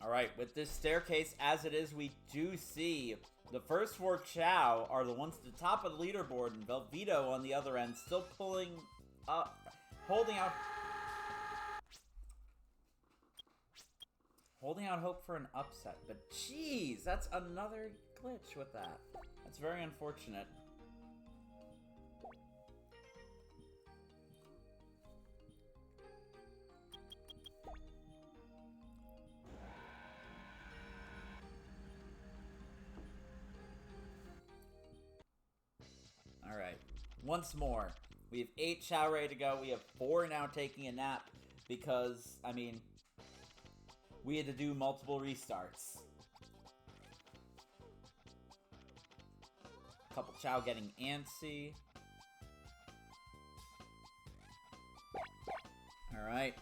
Alright, with this staircase as it is, we do see the first 4 Chao are the ones at the top of the leaderboard, and Velveto on the other end still pulling up, holding out hope for an upset. But jeez, that's another glitch with that. That's very unfortunate. Alright, once more. We have 8 Chao ready to go. We have 4 now taking a nap because, I mean, we had to do multiple restarts. A couple Chao getting antsy. Alright.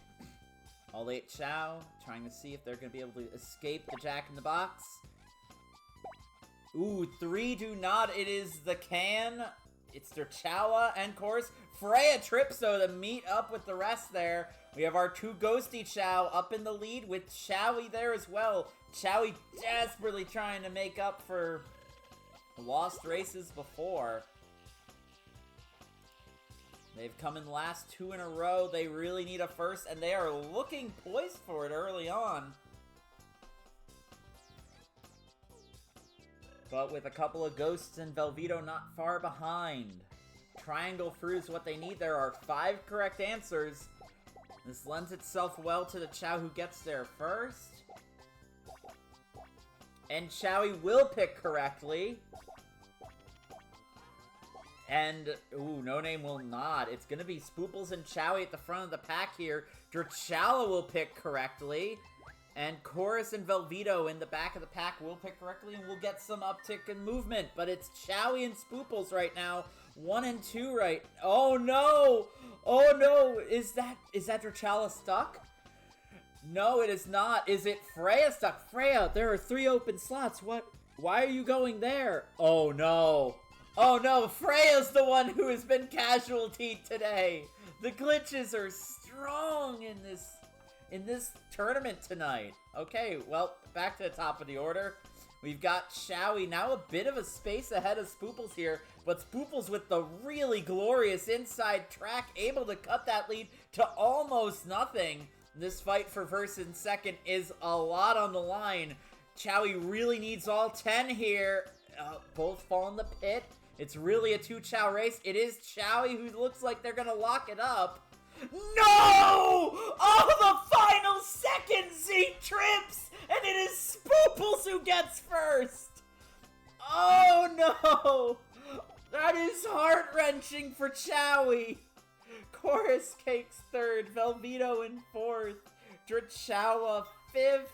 All 8 Chao, trying to see if they're going to be able to escape the Jack in the Box. Ooh, 3 do not. It is the can. It's their Chao and Chorus. Freya trips, though, to meet up with the rest there. We have our 2 Ghosty Chao up in the lead with Chowie there as well. Chowie desperately trying to make up for lost races before. They've come in last 2 in a row. They really need a first, and they are looking poised for it early on. But with a couple of Ghosts and Velveto not far behind. Triangle through is what they need. There are 5 correct answers. This lends itself well to the Chao who gets there first. And Chowie will pick correctly. And, ooh, No Name will not. It's going to be Spooples and Chowie at the front of the pack here. Drachala will pick correctly. And Chorus and Velveto in the back of the pack will pick correctly, and we'll get some uptick in movement. But it's Chowie and Spooples right now. 1 and 2 right. Oh no! Oh no! Is that Drachala stuck? No, it is not. Is it Freya stuck? Freya, there are 3 open slots. What? Why are you going there? Oh no! Oh no! Freya's the one who has been casualty today. The glitches are strong in this tournament tonight. Okay, well, back to the top of the order. We've got Chowie, now a bit of a space ahead of Spooples here, but Spooples with the really glorious inside track, able to cut that lead to almost nothing. This fight for first and second is a lot on the line. Chowie really needs all 10 here. Both fall in the pit. It's really a 2 Chao race. It is Chowie who looks like they're gonna lock it up. No! Oh, the final second Z trips! And it is Spooples who gets first! Oh no! That is heart-wrenching for Chowie! Chorus Cakes 3rd, Velveto in 4th, Drachala 5th,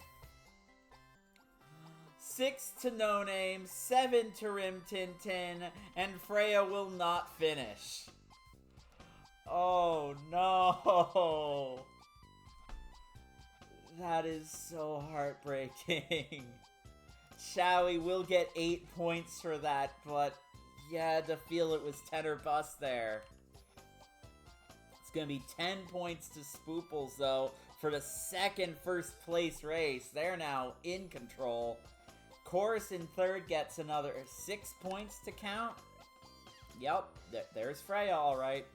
6 to No Name, 7 to Rim Tin Tin, and Freya will not finish. Oh no! That is so heartbreaking. Chowie will get 8 points for that, but you had to feel it was 10 or bust there. It's gonna be 10 points to Spooples, though, for the second first place race. They're now in control. Chorus in 3rd gets another 6 points to count. Yep, there's Freya, alright.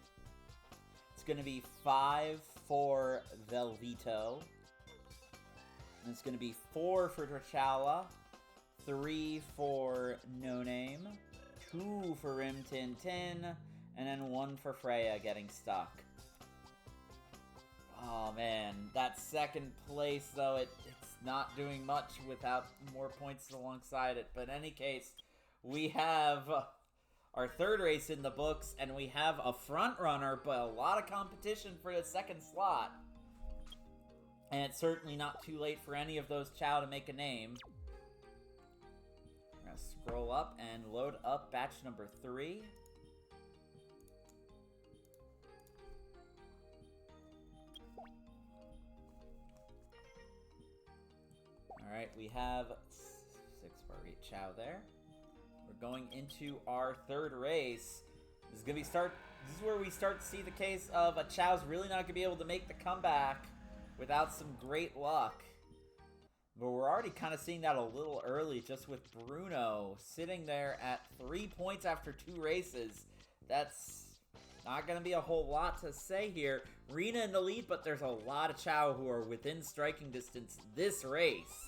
It's going to be 5 for Velveto. And it's going to be 4 for Drachala. 3 for No Name. 2 for Rim Tin Tin. And then 1 for Freya getting stuck. Oh man, that second place though, it's not doing much without more points alongside it. But in any case, we have our 3rd race in the books, and we have a front runner, but a lot of competition for the 2nd slot. And it's certainly not too late for any of those Chao to make a name. We're gonna scroll up and load up batch number 3. Alright, we have 6 for each Chao there. We're going into our 3rd race. This is where we start to see the case of a Chao's really not gonna be able to make the comeback without some great luck. But we're already kind of seeing that a little early, just with Bruno sitting there at 3 points after 2 races. That's not gonna be a whole lot to say here. Rena in the lead, but there's a lot of Chao who are within striking distance this race.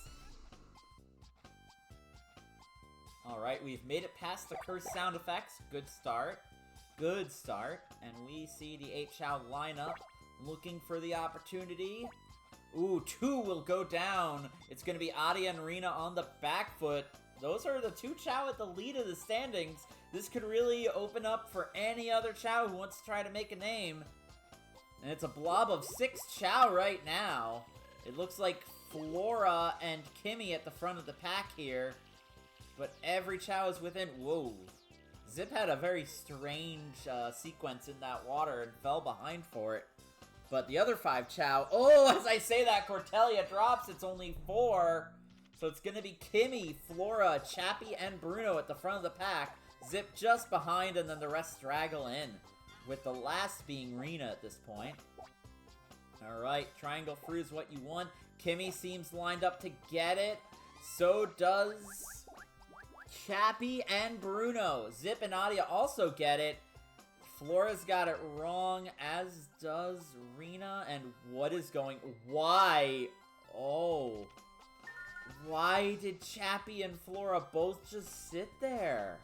Alright, we've made it past the cursed sound effects. Good start. Good start. And we see the 8 Chao lineup looking for the opportunity. Ooh, 2 will go down. It's going to be Adi and Rena on the back foot. Those are the 2 Chao at the lead of the standings. This could really open up for any other Chao who wants to try to make a name. And it's a blob of 6 Chao right now. It looks like Flora and Kimmy at the front of the pack here. But every Chao is within... Whoa. Zip had a very strange sequence in that water and fell behind for it. But the other 5 Chao... Oh, as I say that, Cortelia drops. It's only 4. So it's going to be Kimmy, Flora, Chappie, and Bruno at the front of the pack. Zip just behind, and then the rest straggle in, with the last being Rena at this point. Alright, triangle free is what you want. Kimmy seems lined up to get it. So does Chappie and Bruno. Zip and Adia also get it. Flora's got it wrong, as does Rena. And what is going... Why? Oh. Why did Chappie and Flora both just sit there?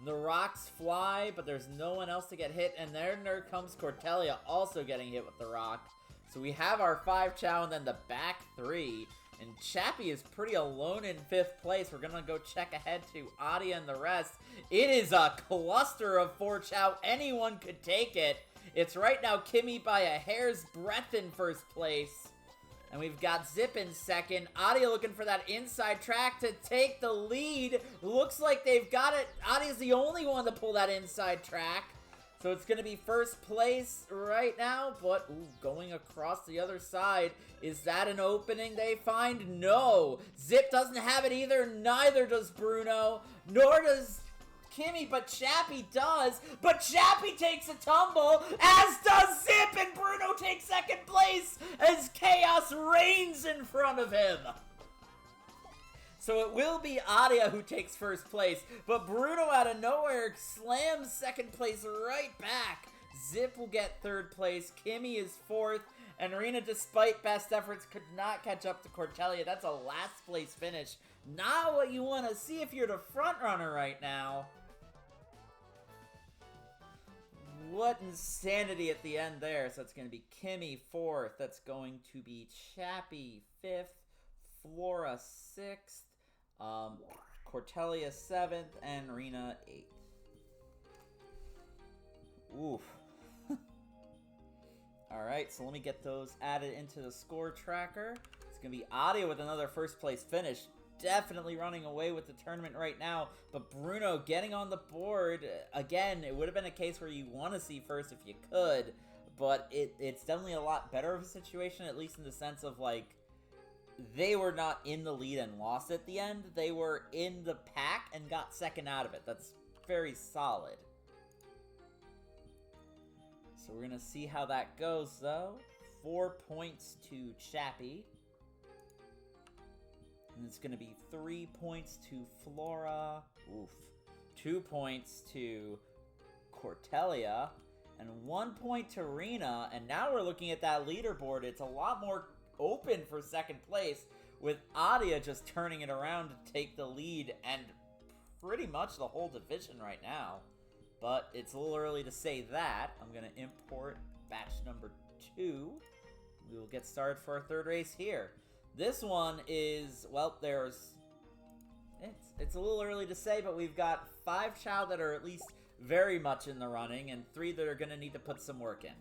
The rocks fly, but there's no one else to get hit. And there comes Cordelia also getting hit with the rock. So we have our 5 Chao and then the back 3. And Chappie is pretty alone in 5th place. We're gonna go check ahead to Adia and the rest. It is a cluster of 4 Chao. Anyone could take it. It's right now Kimmy by a hair's breadth in 1st place. And we've got Zip in 2nd. Adia looking for that inside track to take the lead. Looks like they've got it. Adia's the only one to pull that inside track. So it's going to be 1st place right now, but ooh, going across the other side. Is that an opening they find? No. Zip doesn't have it either. Neither does Bruno. Nor does Kimmy, but Chappie does. But Chappie takes a tumble, as does Zip, and Bruno takes 2nd place as chaos reigns in front of him. So it will be Adia who takes 1st place, but Bruno out of nowhere slams 2nd place right back. Zip will get 3rd place, Kimmy is 4th, and Rena, despite best efforts, could not catch up to Cordelia. That's a last place finish. Not what you want to see if you're the front runner right now. What insanity at the end there. So it's going to be Kimmy 4th, that's going to be Chappie 5th, Flora 6th, Cordelia 7th, and Rena 8th. Oof. Alright, so let me get those added into the score tracker. It's going to be Adia with another 1st place finish. Definitely running away with the tournament right now. But Bruno getting on the board. Again, it would have been a case where you want to see 1st if you could. But it's definitely a lot better of a situation, at least in the sense of, like, they were not in the lead and lost at the end. They were in the pack and got 2nd out of it. That's very solid. So we're going to see how that goes, though. 4 points to Chappie. And it's going to be 3 points to Flora. Oof. 2 points to Cordelia. And 1 point to Rena. And now we're looking at that leaderboard. It's a lot more open for 2nd place, with Adia just turning it around to take the lead and pretty much the whole division right now. But it's a little early to say that. I'm going to import batch number 2. We will get started for our 3rd race here. This one is, well, it's a little early to say, but we've got 5 Chao that are at least very much in the running, and 3 that are going to need to put some work in.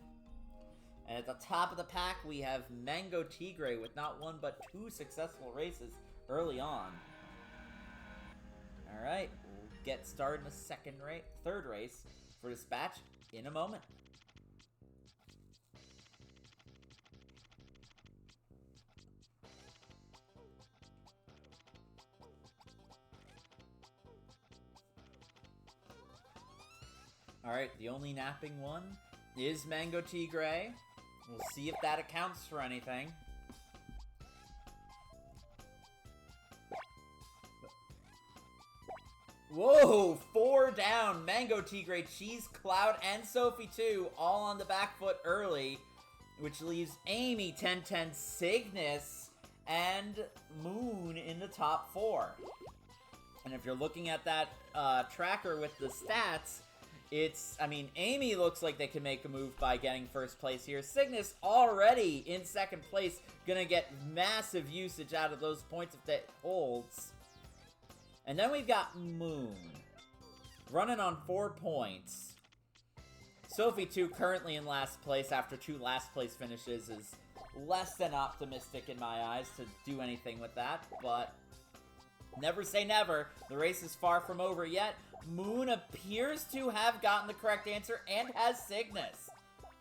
And at the top of the pack, we have Mango Tigre with not 1 but 2 successful races early on. Alright, we'll get started in the 3rd race for this batch in a moment. Alright, the only napping one is Mango Tigre. We'll see if that accounts for anything. Whoa, 4 down. Mango Tigre, Cheese Cloud, and Sophie too, all on the back foot early, which leaves Amy, 1010, Cygnus, and Moon in the top 4. And if you're looking at that tracker with the stats, Amy looks like they can make a move by getting 1st place here. Cygnus already in 2nd place, gonna get massive usage out of those points if that holds. And then we've got Moon, running on 4 points. Sophie 2 currently in last place after 2 last place finishes is less than optimistic in my eyes to do anything with that, but never say never. The race is far from over yet. Moon appears to have gotten the correct answer and has Cygnus.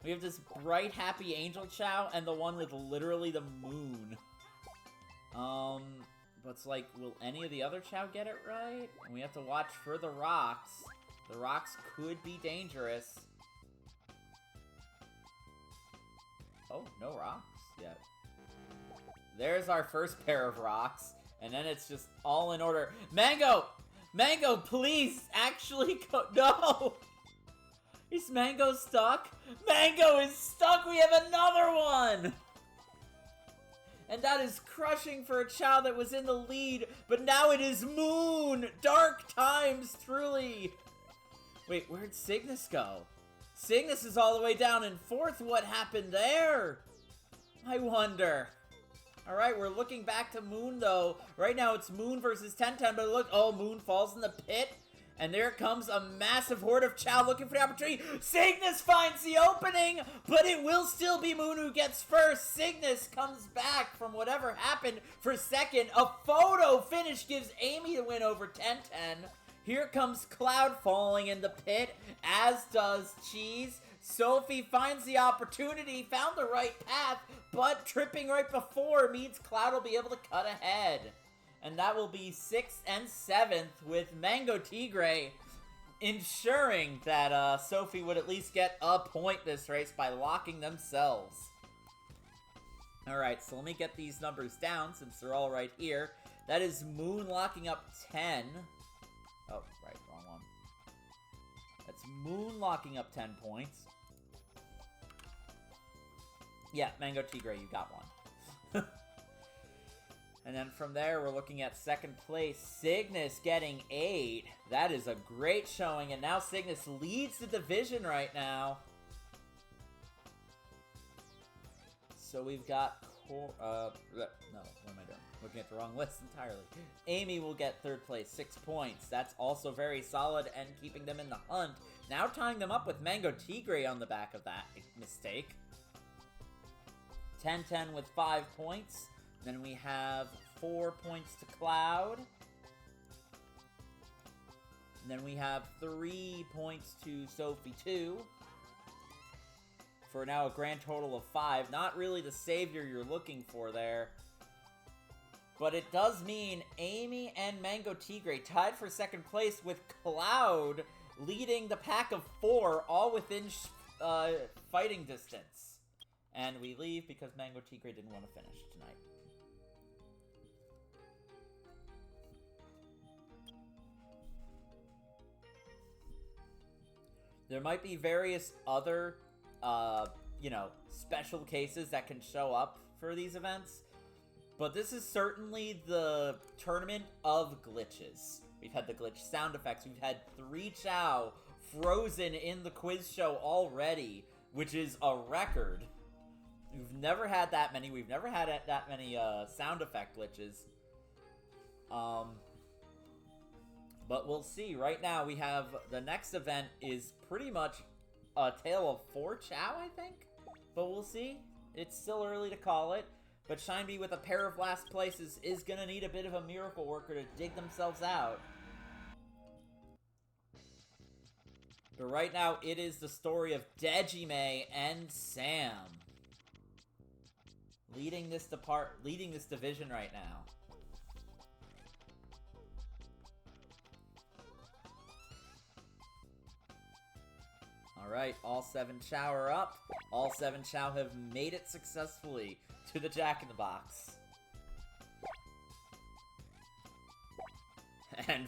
We have this bright, happy Angel Chao and the one with literally the moon. But it's like, will any of the other Chao get it right? And we have to watch for the rocks. The rocks could be dangerous. Oh, no rocks yet. There's our first pair of rocks. And then it's just all in order. Mango! Mango, please! Actually go— No! Is Mango stuck? Mango is stuck! We have another one! And that is crushing for a Chao that was in the lead. But now it is Moon! Dark times, truly! Wait, where'd Cygnus go? Cygnus is all the way down in 4th. What happened there? I wonder. Alright, we're looking back to Moon, though. Right now, it's Moon versus 1010, but look, oh, Moon falls in the pit. And there comes a massive horde of Chao looking for the opportunity. Cygnus finds the opening, but it will still be Moon who gets first. Cygnus comes back from whatever happened for second. A photo finish gives Amy the win over 1010. Here comes Cloud falling in the pit, as does Cheese. Sophie finds the opportunity, found the right path, but tripping right before means Cloud will be able to cut ahead. And that will be 6th and 7th with Mango Tigre ensuring that Sophie would at least get a point this race by locking themselves. Alright, so let me get these numbers down since they're all right here. That is Moon locking up 10. Oh, right, wrong one. That's Moon locking up 10 points. Yeah, Mango Tigre, you got one. And then from there, we're looking at 2nd place. Cygnus getting 8. That is a great showing, and now Cygnus leads the division right now. So we've got... no, what am I doing? Looking at the wrong list entirely. Amy will get 3rd place, 6 points. That's also very solid and keeping them in the hunt. Now tying them up with Mango Tigre on the back of that mistake. 1010 with 5 points. Then we have 4 points to Cloud. And then we have 3 points to Sophie 2. For now a grand total of 5. Not really the savior you're looking for there. But it does mean Amy and Mango Tigre tied for 2nd place with Cloud leading the pack of 4, all within fighting distance. And we leave because Mango Tigre didn't want to finish tonight. There might be various other, special cases that can show up for these events. But this is certainly the tournament of glitches. We've had the glitch sound effects. We've had 3 Chao frozen in the quiz show already, which is a record. We've never had that many. We've never had that many sound effect glitches. But we'll see. Right now, we have the next event is pretty much a tale of 4 Chao, I think? But we'll see. It's still early to call it. But Shinebee with a pair of last places is going to need a bit of a miracle worker to dig themselves out. But right now, it is the story of Dejime and Sam. Leading this division right now. Alright, all 7 Chao are up. All 7 Chao have made it successfully to the Jack-in-the-Box. And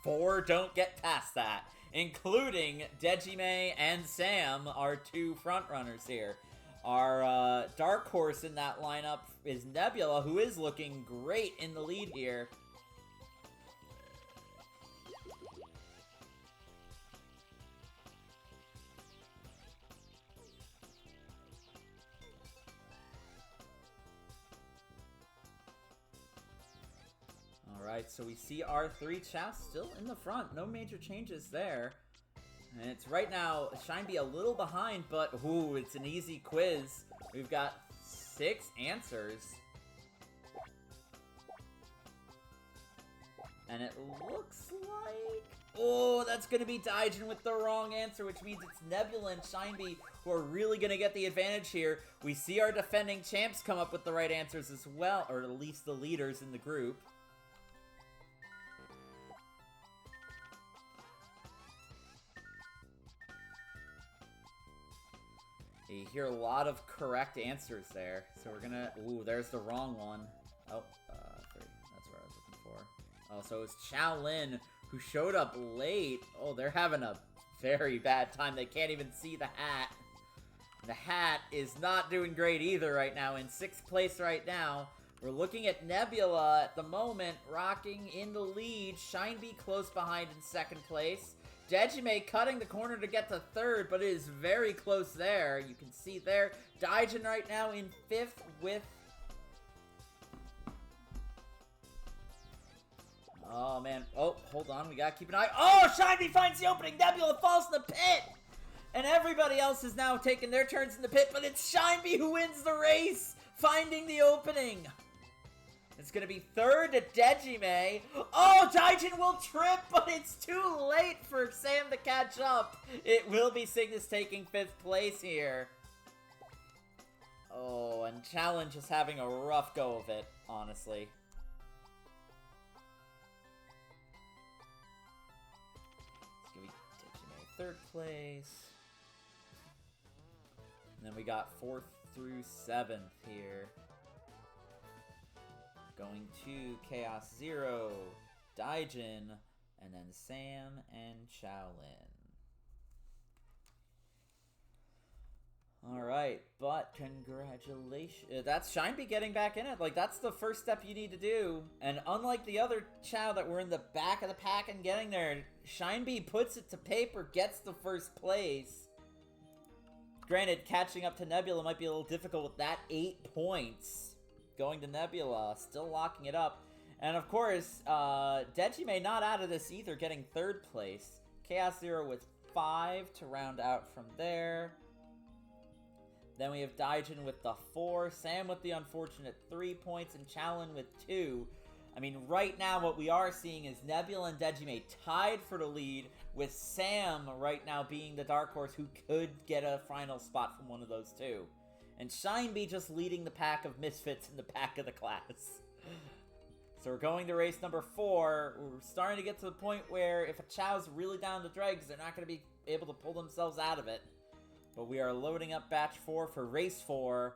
4 don't get past that, including Dejime and Sam, our 2 frontrunners here. Our dark horse in that lineup is Nebula, who is looking great in the lead here. Alright, so we see our 3 Chao still in the front. No major changes there. And it's right now, Shinebee a little behind, but ooh, it's an easy quiz. We've got 6 answers. And it looks like Oh, that's going to be Daijin with the wrong answer, which means it's Nebula and Shineby who are really going to get the advantage here. We see our defending champs come up with the right answers as well, or at least the leaders in the group. You hear a lot of correct answers there, so we're gonna... Ooh, there's the wrong one. Oh, 3. That's what I was looking for. Oh, so it's Chao Lin who showed up late. Oh, they're having a very bad time. They can't even see the hat. The hat is not doing great either right now. In 6th place right now. We're looking at Nebula at the moment, rocking in the lead. Shineby close behind in 2nd place. Dejime cutting the corner to get to 3rd, but it is very close there. You can see there. Daijin right now in 5th with... Oh, man. Oh, hold on. We gotta keep an eye. Oh, Shineby finds the opening. Nebula falls in the pit. And everybody else is now taking their turns in the pit, but it's Shineby who wins the race, finding the opening. It's going to be 3rd to Dejime. Oh, Daijin will trip, but it's too late for Sam to catch up. It will be Cygnus taking 5th place here. Oh, and Challenge is having a rough go of it, honestly. It's going to be Dejime 3rd place. And then we got 4th through 7th here. Going to Chaos Zero, Daijin, and then Sam and Shaolin. Alright, but congratulations. That's Shineby getting back in it. Like, that's the first step you need to do. And unlike the other Chao that were in the back of the pack and getting there, Shineby puts it to paper, gets the 1st place. Granted, catching up to Nebula might be a little difficult with that 8 points. Going to Nebula, still locking it up. And of course, Dejime not out of this either, getting 3rd place. Chaos Zero with 5 to round out from there. Then we have Daijin with the 4, Sam with the unfortunate 3 points, and Challin with 2. I mean, right now what we are seeing is Nebula and Dejime tied for the lead, with Sam right now being the dark horse who could get a final spot from one of those two. And Shineby just leading the pack of misfits in the back of the class. So we're going to race number 4. We're starting to get to the point where if a Chao's really down the dregs, they're not going to be able to pull themselves out of it. But we are loading up batch 4 for race 4.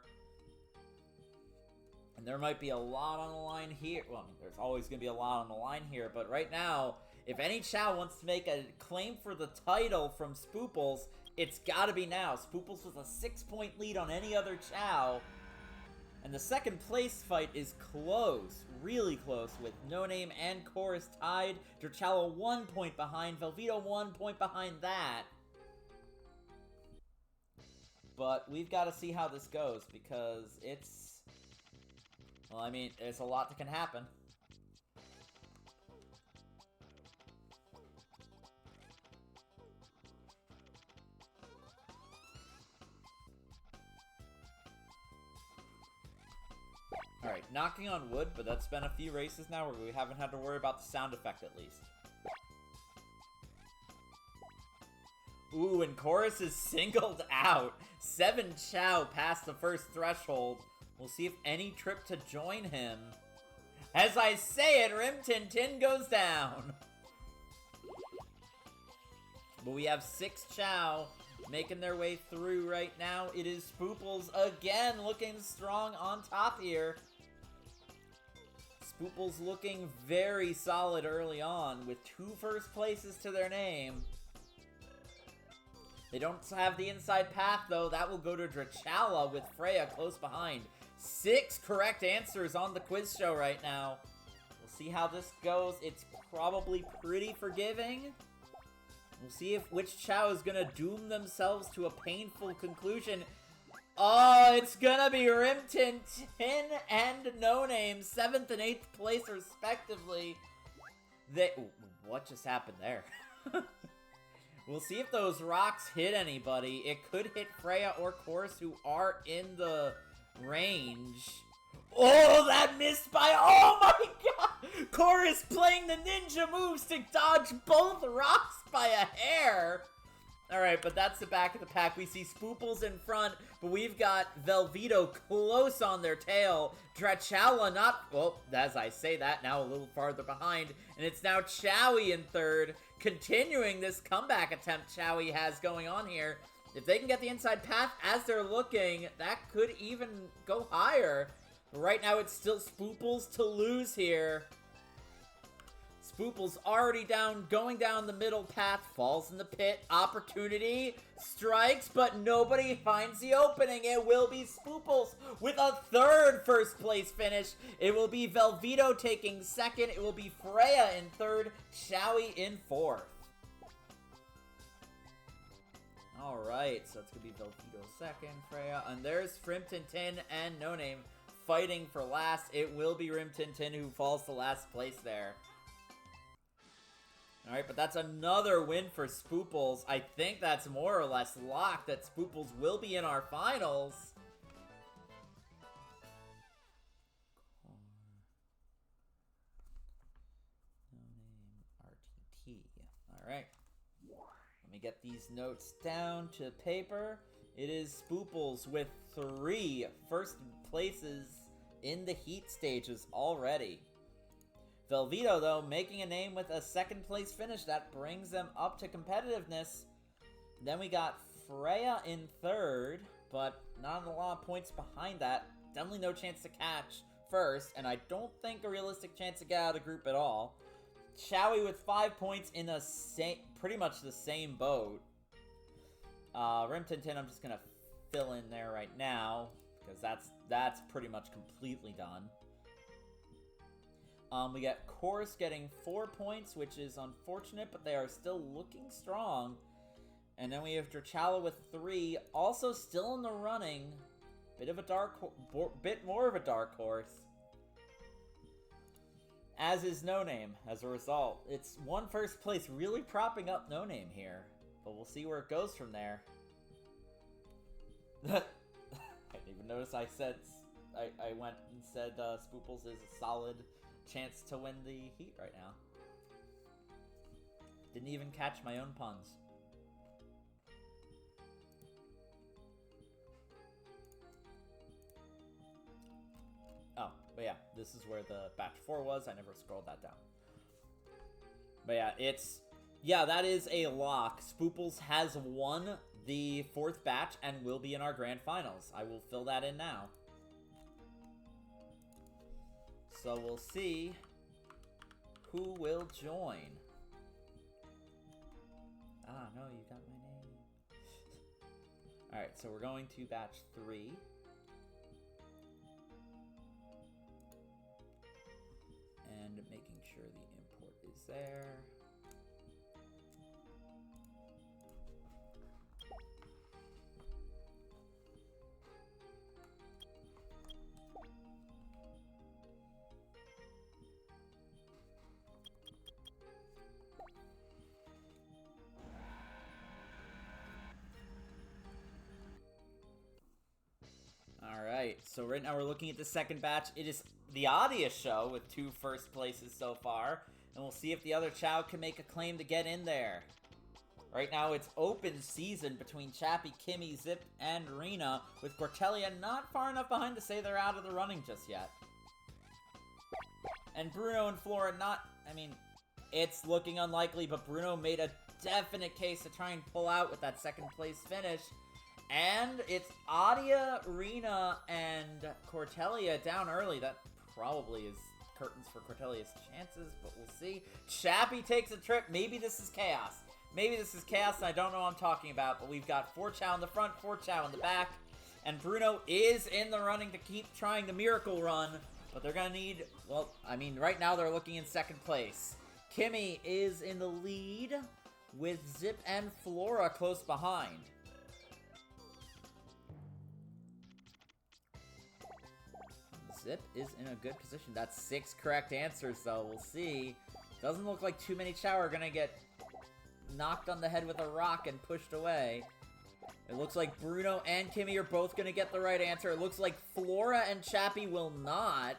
And there might be a lot on the line here. Well, I mean, there's always going to be a lot on the line here. But right now, if any Chao wants to make a claim for the title from Spooples, it's gotta be now. Spooples with a 6-point lead on any other Chao. And the 2nd place fight is close. Really close, with No Name and Chorus tied. Drachala 1 point behind. Velveeta 1 point behind that. But we've got to see how this goes, because it's... Well, I mean, there's a lot that can happen. Alright, knocking on wood, but that's been a few races now where we haven't had to worry about the sound effect at least. Ooh, and Chorus is singled out. 7 Chao past the 1st threshold. We'll see if any trip to join him. As I say it, Rim Tin Tin goes down. But we have 6 Chao making their way through right now. It is Spooples again looking strong on top here. Spooples looking very solid early on with 2 first places to their name. They don't have the inside path though. That will go to Drachala with Freya close behind. 6 correct answers on the quiz show right now. We'll see how this goes. It's probably pretty forgiving. We'll see if which Chao is gonna doom themselves to a painful conclusion. Oh, it's gonna be Rim Tin Tin and No Name, 7th and 8th place respectively. What just happened there? We'll see if those rocks hit anybody. It could hit Freya or Chorus, who are in the range. Oh, that missed by... Oh my god! Chorus playing the ninja moves to dodge both rocks by a hair. Alright, but that's the back of the pack. We see Spooples in front, but we've got Velveto close on their tail. Drachala not... Well, as I say that, now a little farther behind. And it's now Chowie in third, continuing this comeback attempt Chowie has going on here. If they can get the inside path as they're looking, that could even go higher. But right now, it's still Spooples to lose here. Spooples already down, going down the middle path, falls in the pit, opportunity, strikes, but nobody finds the opening. It will be Spooples with a third first place finish. It will be Velveto taking second. It will be Freya in third, Chowie in fourth. Alright, so it's going to be Velveto second, Freya, and there's Rimtintin and No Name fighting for last. It will be Rimtintin who falls to last place there. Alright, but that's another win for Spooples. I think that's more or less locked that Spooples will be in our finals. No name RTT. Alright. Let me get these notes down to paper. It is Spooples with 3 first places in the heat stages already. Velveto, though, making a name with a second place finish. That brings them up to competitiveness. Then we got Freya in third, but not a lot of points behind that. Definitely no chance to catch first, and I don't think a realistic chance to get out of the group at all. Chowie with 5 points in a pretty much the same boat. Rimtintin, I'm just gonna fill in there right now, because that's pretty much completely done. We got Chorus getting 4 points, which is unfortunate, but they are still looking strong. And then we have Drachala with 3, also still in the running. Bit more of a dark horse. As is No Name, as a result. It's one first place really propping up No Name here. But we'll see where it goes from there. I didn't even notice I went and said Spooples is a solid chance to win the heat right now. Didn't even catch my own puns. Oh, but yeah, this is where the batch 4 was. I never scrolled that down. But yeah, that is a lock. Spooples has won the 4th batch and will be in our grand finals. I will fill that in now. So we'll see who will join. Ah, no, you got my name. Alright, so we're going to batch 3. And making sure the import is there. Alright, so right now we're looking at the second batch. It is the Audius show with 2 first places so far. And we'll see if the other Chao can make a claim to get in there. Right now it's open season between Chappie, Kimmy, Zip, and Rena, with Cortelia not far enough behind to say they're out of the running just yet. And Bruno and Flora it's looking unlikely, but Bruno made a definite case to try and pull out with that second place finish. And it's Adia, Rena, and Cortelia down early. That probably is curtains for Cortelia's chances, but we'll see. Chappie takes a trip. Maybe this is chaos. Maybe this is chaos, and I don't know what I'm talking about, but we've got 4 Chao in the front, 4 Chao in the back, and Bruno is in the running to keep trying the miracle run, but they're gonna need, right now they're looking in second place. Kimmy is in the lead, with Zip and Flora close behind. Zip is in a good position. That's 6 correct answers, though. We'll see. Doesn't look like too many Chao are gonna get knocked on the head with a rock and pushed away. It looks like Bruno and Kimmy are both going to get the right answer. It looks like Flora and Chappie will not.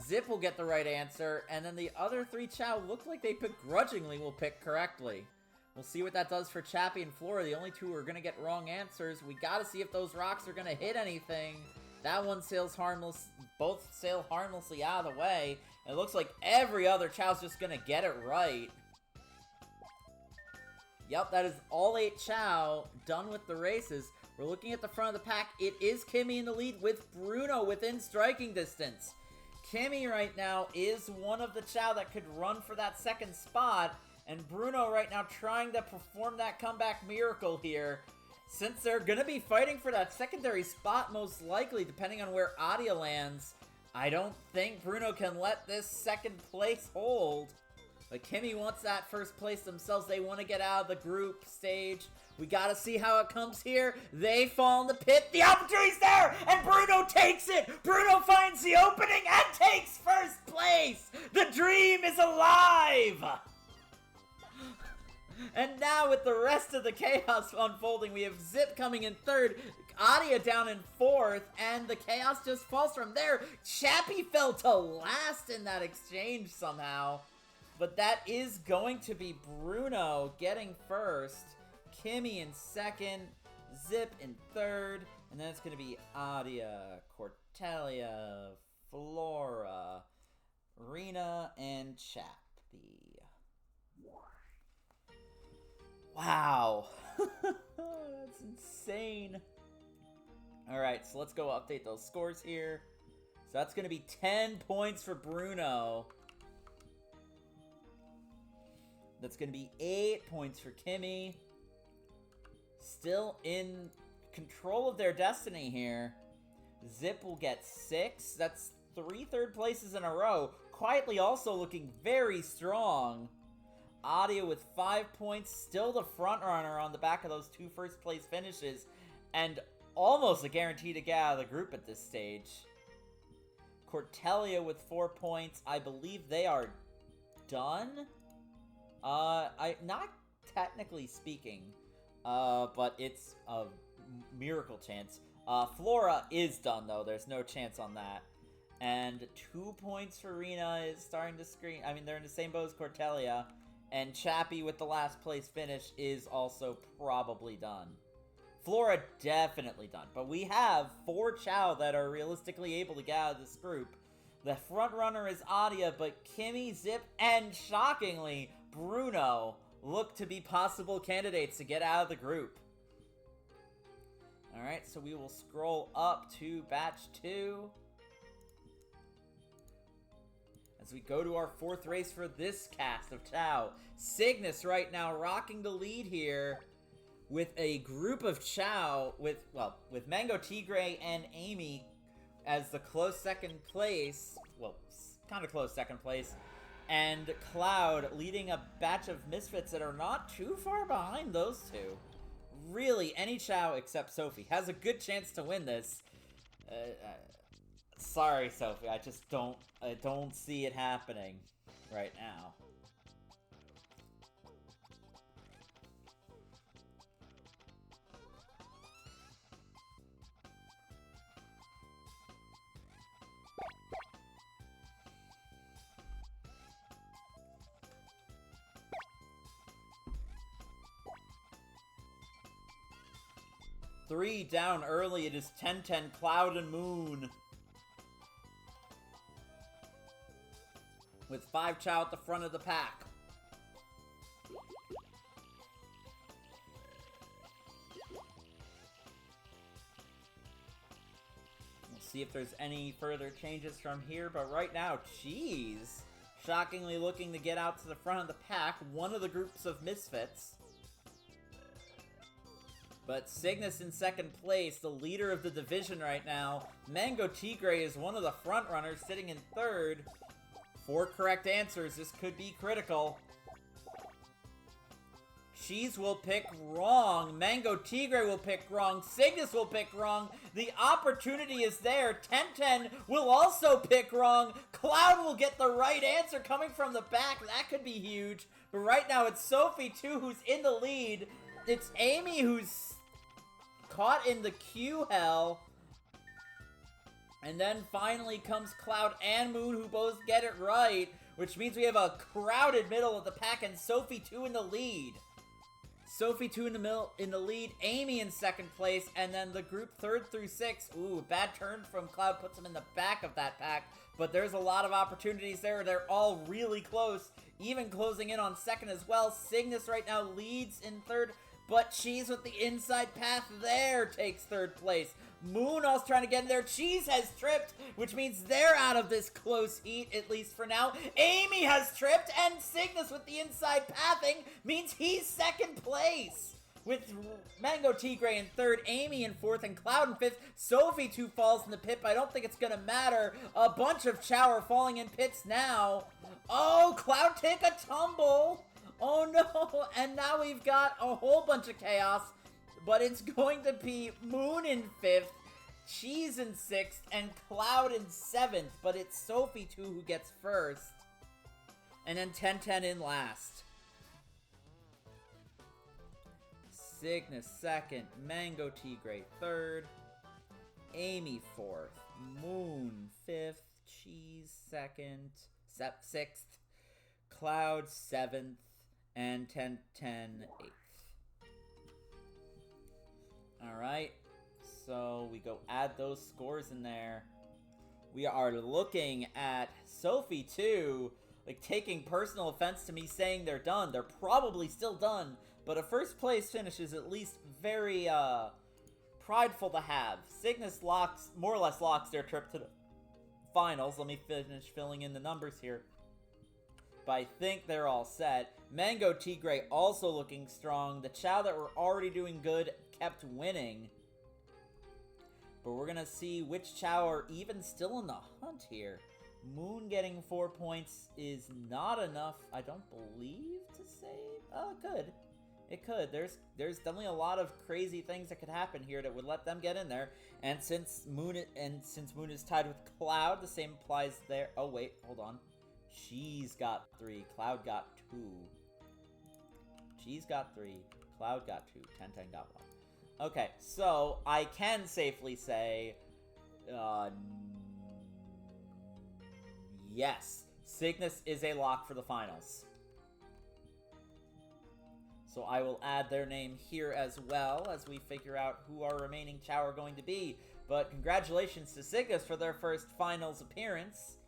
Zip will get the right answer, and then the other three Chao look like they begrudgingly will pick correctly. We'll see what that does for Chappie and Flora, the only two who are going to get wrong answers. We got to see if those rocks are going to hit anything. That one sails harmless, both sail harmlessly out of the way. It looks like every other Chao's just going to get it right. Yep, that is all 8 Chao done with the races. We're looking at the front of the pack. It is Kimmy in the lead with Bruno within striking distance. Kimmy right now is one of the Chao that could run for that second spot, and Bruno right now trying to perform that comeback miracle here. Since they're going to be fighting for that secondary spot most likely, depending on where Adia lands, I don't think Bruno can let this second place hold. But Kimmy wants that first place themselves. They want to get out of the group stage. We got to see how it comes here. They fall in the pit. The opportunity's there, and Bruno takes it. Bruno finds the opening and takes first place. The dream is alive. And now with the rest of the chaos unfolding, we have Zip coming in third, Adia down in fourth, and the chaos just falls from there. Chappie fell to last in that exchange somehow. But that is going to be Bruno getting first, Kimmy in second, Zip in third, and then it's going to be Adia, Cortelia, Flora, Rena, and Chappie. Wow. That's insane. Alright, so let's go update those scores here. So that's going to be 10 points for Bruno. That's going to be 8 points for Kimmy. Still in control of their destiny here. Zip will get 6. That's 3 third places in a row. Quietly also looking very strong. Adia with 5 points. Still the front runner on the back of those 2 first place finishes. And almost a guarantee to get out of the group at this stage. Cortelia with 4 points. I believe they are done. Not technically speaking, but it's a miracle chance. Flora is done, though. There's no chance on that. And 2 points for Rena is starting to scream. I mean, they're in the same boat as Cortelia. And Chappie with the last place finish is also probably done. Flora definitely done. But we have 4 Chao that are realistically able to get out of this group. The front runner is Adia, but Kimmy, Zip, and shockingly, Bruno look to be possible candidates to get out of the group. Alright, so we will scroll up to batch 2. As we go to our 4th race for this cast of Chao. Cygnus right now rocking the lead here with a group of Chao with Mango Tigre and Amy as the close second place. Well, kind of close second place. And Cloud leading a batch of misfits that are not too far behind those two. Really, any Chao except Sophie has a good chance to win this. Sorry, Sophie, I just don't see it happening right now. Three down early, it is 10-10, Cloud and Moon. With 5 Chao at the front of the pack. We'll see if there's any further changes from here, but right now, Cheese, shockingly looking to get out to the front of the pack, one of the groups of misfits. But Cygnus in second place, the leader of the division right now. Mango Tigre is one of the front runners, sitting in third. 4 correct answers, this could be critical. Cheese will pick wrong. Mango Tigre will pick wrong. Cygnus will pick wrong. The opportunity is there. 10-10 will also pick wrong. Cloud will get the right answer coming from the back. That could be huge. But right now it's Sophie, too, who's in the lead. It's Amy who's caught in the Q hell. And then finally comes Cloud and Moon, who both get it right, which means we have a crowded middle of the pack and Sophie 2 in the lead. Sophie 2 in the lead, Amy in second place, and then the group 3rd through 6th. Ooh, bad turn from Cloud puts them in the back of that pack, but there's a lot of opportunities there. They're all really close, even closing in on second as well. Cygnus right now leads in 3rd, but Cheese with the inside path there takes 3rd place. Moon also trying to get in there. Cheese has tripped, which means they're out of this close heat, at least for now. Amy has tripped, and Cygnus with the inside pathing means he's 2nd place. With Mango Tigre in 3rd, Amy in 4th, and Cloud in 5th. Sophie 2 falls in the pit, but I don't think it's gonna matter. A bunch of Chao are falling in pits now. Oh, Cloud take a tumble. Oh no, and now we've got a whole bunch of chaos. But it's going to be Moon in 5th, Cheese in 6th, and Cloud in 7th. But it's Sophie 2 who gets 1st. And then 10-10 in last. Cygnus 2nd, Mango Tigre 3rd, Amy 4th, Moon 5th, Cheese 2nd, 6th, Cloud 7th, and 10-10 8th. Alright, so we go add those scores in there. We are looking at Sophie 2, like, taking personal offense to me saying they're done. They're probably still done, but a first place finish is at least very, prideful to have. Cygnus more or less locks their trip to the finals. Let me finish filling in the numbers here. But I think they're all set. Mango Tigre also looking strong. The Chao that were already doing good kept winning. But we're gonna see which Chao are even still in the hunt here. Moon getting 4 points is not enough, I don't believe, to save. Oh, it could. It could. There's definitely a lot of crazy things that could happen here that would let them get in there. And since Moon is tied with Cloud, the same applies there. Oh wait, hold on. Cheese got 3, Cloud got 2. Cheese got 3, Cloud got 2, 10-10 got 1. Okay, so I can safely say, yes, Cygnus is a lock for the finals. So I will add their name here as well as we figure out who our remaining Chao are going to be. But congratulations to Cygnus for their first finals appearance.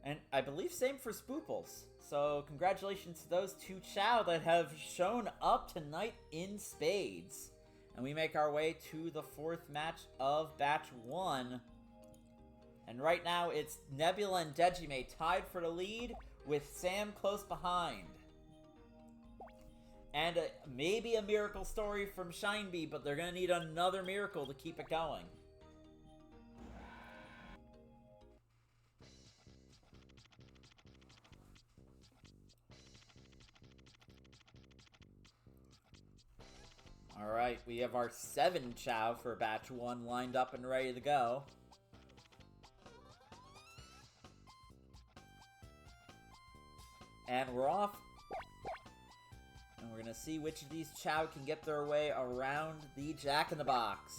And I believe same for Spooples. So congratulations to those two Chao that have shown up tonight in spades. And we make our way to the 4th match of Batch 1. And right now it's Nebula and Dejime tied for the lead with Sam close behind. And maybe a miracle story from Shinebee, but they're going to need another miracle to keep it going. Alright, we have our 7 Chao for Batch 1 lined up and ready to go. And we're off. And we're gonna see which of these Chao can get their way around the Jack-in-the-Box.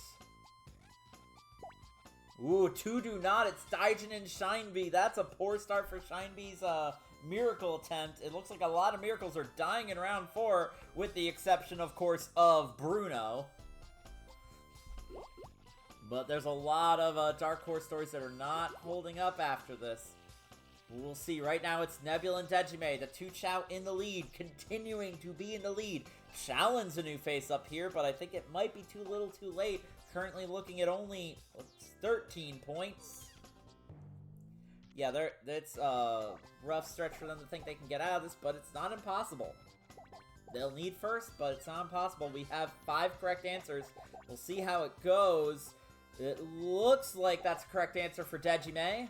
Ooh, 2 do not. It's Daijin and Shinebee. That's a poor start for Shinebee's miracle attempt. It looks like a lot of miracles are dying in round 4, with the exception, of course, of Bruno. But there's a lot of Dark Horse stories that are not holding up after this. We'll see. Right now, it's Nebula and Dejime, the 2 Chao in the lead, continuing to be in the lead. Shaolin's a new face up here, but I think it might be too little too late. Currently looking at only 13 points. Yeah, it's a rough stretch for them to think they can get out of this, but it's not impossible. They'll need first, but it's not impossible. We have 5 correct answers. We'll see how it goes. It looks like that's a correct answer for Dejime.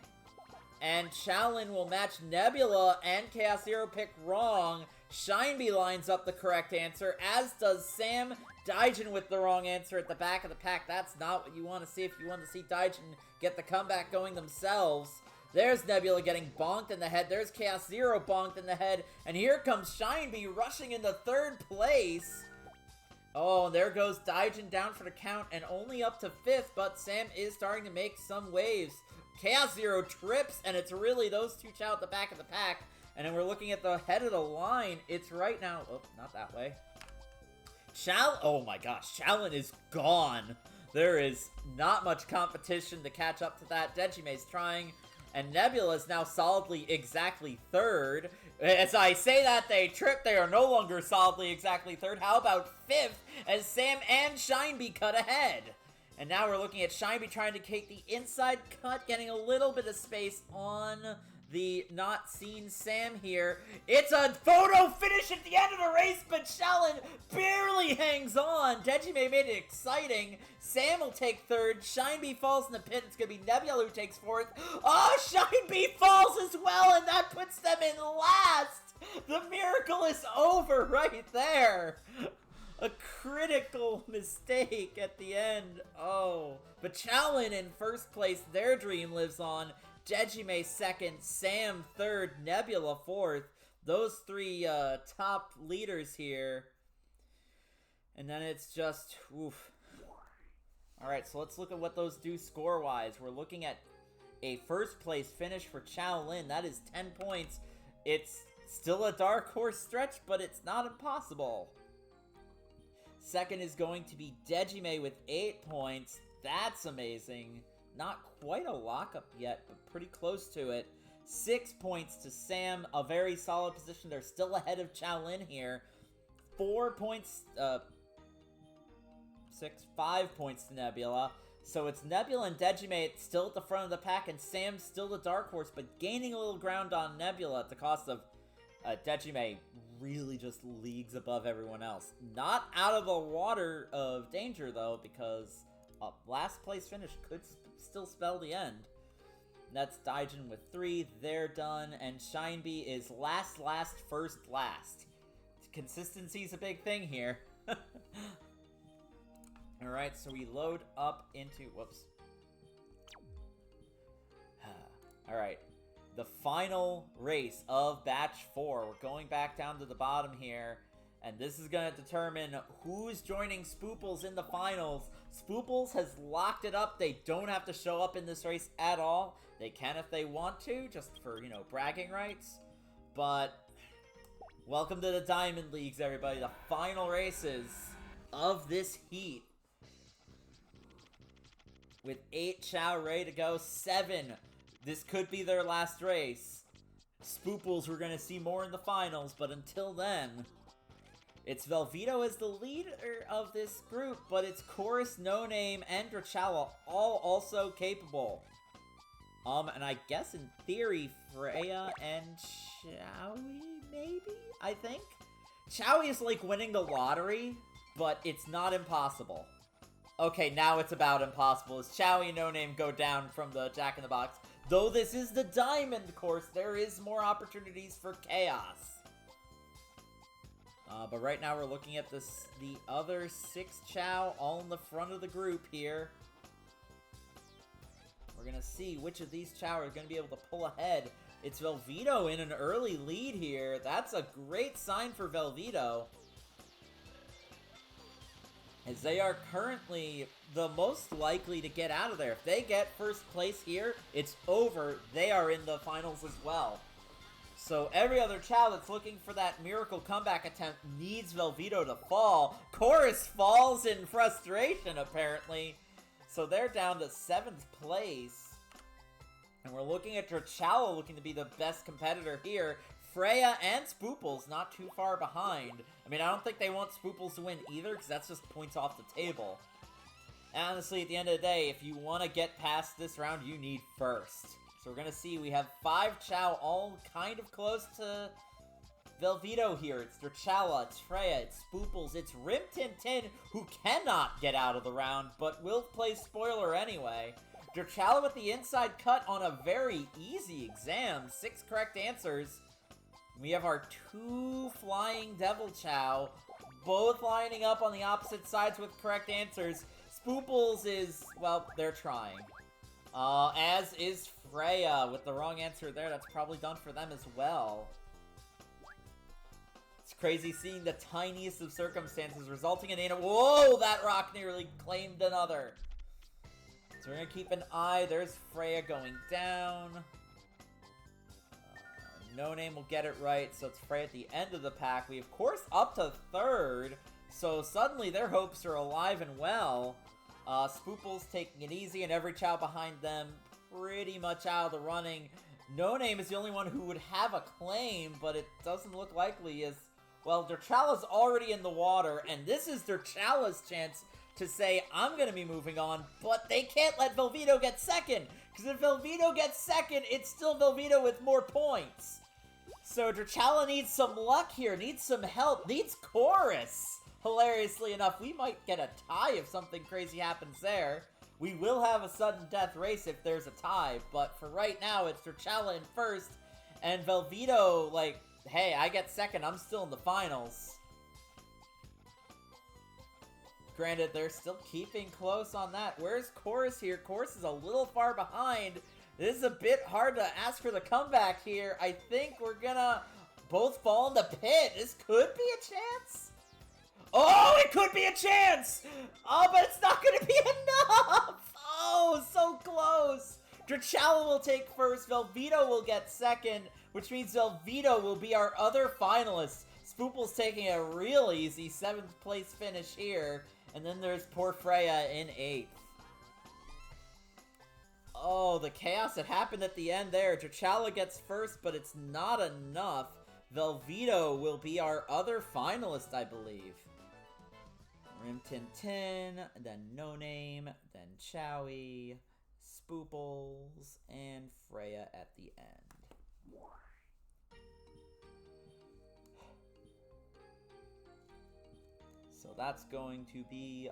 And Shaolin will match Nebula and Chaos Zero pick wrong. Shinebee lines up the correct answer, as does Sam. Daijin with the wrong answer at the back of the pack. That's not what you want to see if you want to see Daijin get the comeback going themselves. There's Nebula getting bonked in the head. There's Chaos Zero bonked in the head. And here comes Shinebee rushing into 3rd place. Oh, there goes Daijin down for the count and only up to 5th, but Sam is starting to make some waves. Chaos Zero trips, and it's really those two Chao at the back of the pack. And then we're looking at the head of the line. It's right now... Oh, not that way. Oh my gosh, Shaolin is gone. There is not much competition to catch up to that. Dejime's trying, and Nebula is now solidly exactly 3rd. As I say that, they trip. They are no longer solidly exactly 3rd. How about 5th, as Sam and Shineby cut ahead? And now we're looking at Shineby trying to take the inside cut, getting a little bit of space on the not seen Sam here. It's a photo finish at the end of the race, but Shaolin barely hangs on. Dejime made it exciting. Sam will take 3rd. Shineby falls in the pit. It's going to be Nebula who takes 4th. Oh, Shineby falls as well, and that puts them in last. The miracle is over right there. A critical mistake at the end. Oh. But Shaolin in 1st place. Their dream lives on. Dejime 2nd, Sam 3rd, Nebula 4th. Those 3 top leaders here. And then it's just, oof. Alright, so let's look at what those do score-wise. We're looking at a 1st place finish for Shaolin. That is 10 points. It's still a dark horse stretch, but it's not impossible. 2nd is going to be Dejime with 8 points. That's amazing. Not quite a lockup yet, but pretty close to it. 6 points to Sam, a very solid position. They're still ahead of Shaolin here. 4 points, 5 points to Nebula. So it's Nebula and Dejime still at the front of the pack, and Sam's still the dark horse, but gaining a little ground on Nebula at the cost of Dejime really just leagues above everyone else. Not out of the water of danger, though, because last place finish could still spell the end. That's Daijin with 3. They're done. And Shineby is last, first, last. Consistency's a big thing here. Alright, so we load up into... Whoops. Alright. The final race of Batch 4. We're going back down to the bottom here. And this is going to determine who's joining Spooples in the finals. Spooples has locked it up. They don't have to show up in this race at all. They can if they want to, just for, you know, bragging rights. But welcome to the Diamond Leagues, everybody. The final races of this heat. With 8 Chao ready to go. 7. This could be their last race. Spooples, we're going to see more in the finals, but until then... It's Velveeta as the leader of this group, but it's Chorus, No Name, and Drachala all also capable. And I guess in theory, Freya and Chowie, maybe? I think? Chowie is like winning the lottery, but it's not impossible. Okay, now it's about impossible. As Chowie and No Name go down from the Jack-in-the-Box. Though this is the Diamond course, there is more opportunities for chaos. But right now we're looking at the other 6 Chao all in the front of the group here. We're going to see which of these Chao are going to be able to pull ahead. It's Velveeta in an early lead here. That's a great sign for Velveeta, as they are currently the most likely to get out of there. If they get first place here, it's over. They are in the finals as well. So every other Chao that's looking for that miracle comeback attempt needs Velveeta to fall. Chorus falls in frustration, apparently. So they're down to 7th place. And we're looking at Drachala looking to be the best competitor here. Freya and Spooples not too far behind. I mean, I don't think they want Spooples to win either, because that's just points off the table. And honestly, at the end of the day, if you want to get past this round, you need first. So we're going to see, we have 5 Chao all kind of close to Velveeta here. It's Drachala, it's Freya, it's Spooples, it's Rim Tin Tin, who cannot get out of the round, but will play spoiler anyway. Drachala with the inside cut on a very easy exam. 6 correct answers. We have our 2 Flying Devil Chao, both lining up on the opposite sides with correct answers. Spooples is, well, they're trying. As is Freya with the wrong answer there. That's probably done for them as well. It's crazy seeing the tiniest of circumstances resulting in whoa, that rock nearly claimed another. So we're gonna keep an eye. There's Freya going down. No Name will get it right, so it's Freya at the end of the pack. We, of course, up to third, so suddenly their hopes are alive and well. Spoople's taking it easy, and every Chao behind them pretty much out of the running. No Name is the only one who would have a claim, but it doesn't look likely as... Well, Derchala's already in the water, and this is Derchala's chance to say, I'm going to be moving on, but they can't let Velveeta get second, because if Velveeta gets second, it's still Velveeta with more points. So Derchala needs some luck here, needs some help, needs Chorus. Hilariously enough, we might get a tie if something crazy happens there. We will have a sudden death race if there's a tie, but for right now, it's Derchala in first, and Velveeta, like, hey, I get second, I'm still in the finals. Granted, they're still keeping close on that. Where's Chorus here? Chorus is a little far behind. This is a bit hard to ask for the comeback here. I think we're gonna both fall in the pit. This could be a chance. Oh, it could be a chance! Oh, but it's not gonna be enough! Oh, so close! Derchala will take first, Velveeta will get second, which means Velveeta will be our other finalist. Spoople's taking a real easy 7th place finish here, and then there's poor Freya in 8th. Oh, the chaos that happened at the end there. Derchala gets first, but it's not enough. Velveeta will be our other finalist, I believe. Rim Tin Tin, then No Name, then Chowie, Spooples, and Freya at the end. So that's going to be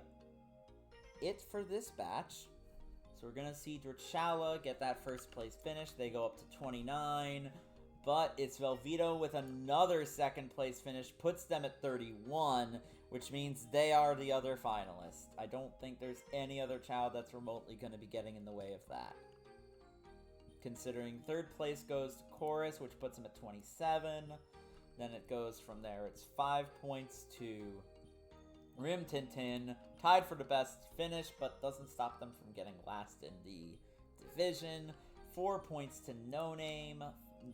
it for this batch. So we're going to see Derchala get that first place finish. They go up to 29. But it's Velveeta with another second place finish. Puts them at 31. Which means they are the other finalist. I don't think there's any other Chao that's remotely going to be getting in the way of that. Considering third place goes to Chorus, which puts him at 27. Then it goes from there. It's 5 points to Rim Tin Tin. Tied for the best finish, but doesn't stop them from getting last in the division. 4 points to No Name.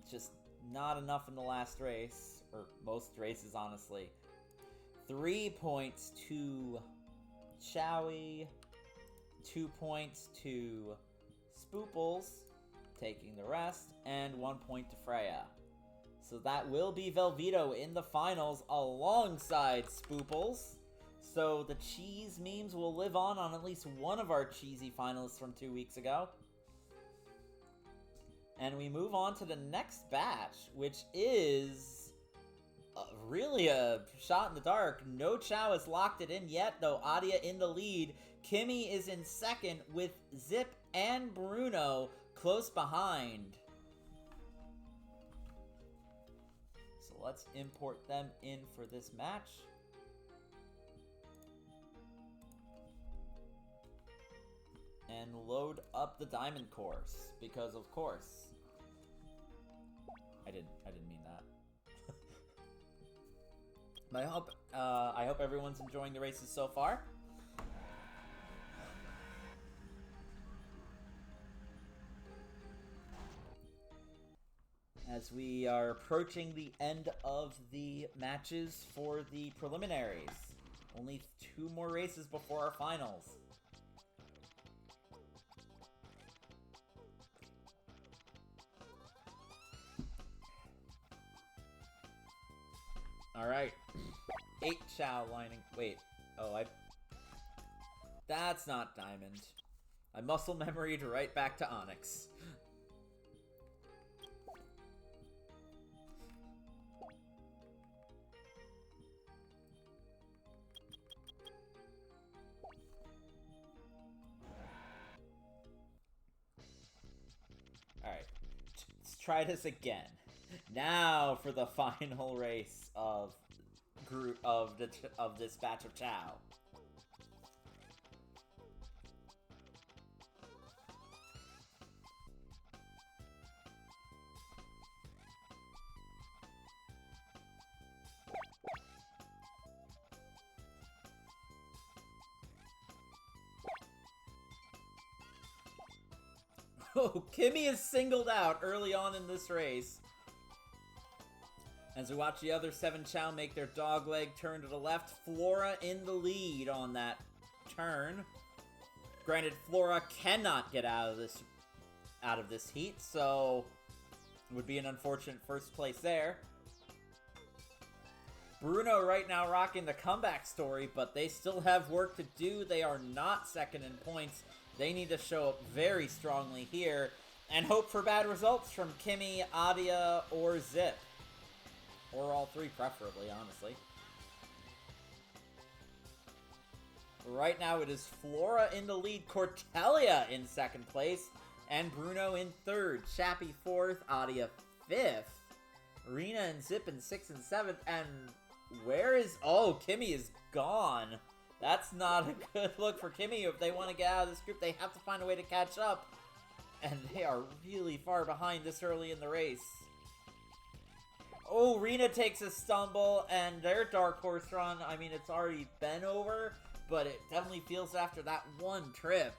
Just not enough in the last race. Or most races, honestly. 3 points to Chowie, 2 points to Spooples, taking the rest, and 1 point to Freya. So that will be Velveeta in the finals alongside Spooples. So the cheese memes will live on at least one of our cheesy finalists from 2 weeks ago. And we move on to the next batch, which is... really a shot in the dark. No Chao has locked it in yet, though. Adia in the lead. Kimmy is in second with Zip and Bruno close behind. So let's import them in for this match. And load up the diamond course, because of course. I didn't mean that. I hope everyone's enjoying the races so far. As we are approaching the end of the matches for the preliminaries. Only 2 more races before our finals. Alright. 8 Chao lining. Wait. Oh, that's not Diamond. I muscle memoried right back to Onyx. Alright. Let's try this again. Now for the final race of this batch of Chao. Oh, Kimmy is singled out early on in this race. As we watch the other 7 Chao make their dogleg turn to the left, Flora in the lead on that turn. Granted, Flora cannot get out of this heat, so it would be an unfortunate first place there. Bruno right now rocking the comeback story, but they still have work to do. They are not second in points. They need to show up very strongly here and hope for bad results from Kimmy, Adia, or Zip. Or all 3, preferably, honestly. Right now it is Flora in the lead, Cortelia in second place, and Bruno in third, Chappie 4th, Adia 5th, Rena and Zip in 6th and 7th, and where is... Oh, Kimmy is gone. That's not a good look for Kimmy. If they want to get out of this group, they have to find a way to catch up. And they are really far behind this early in the race. Oh, Rena takes a stumble, and their Dark Horse run, I mean, it's already been over, but it definitely feels after that one trip.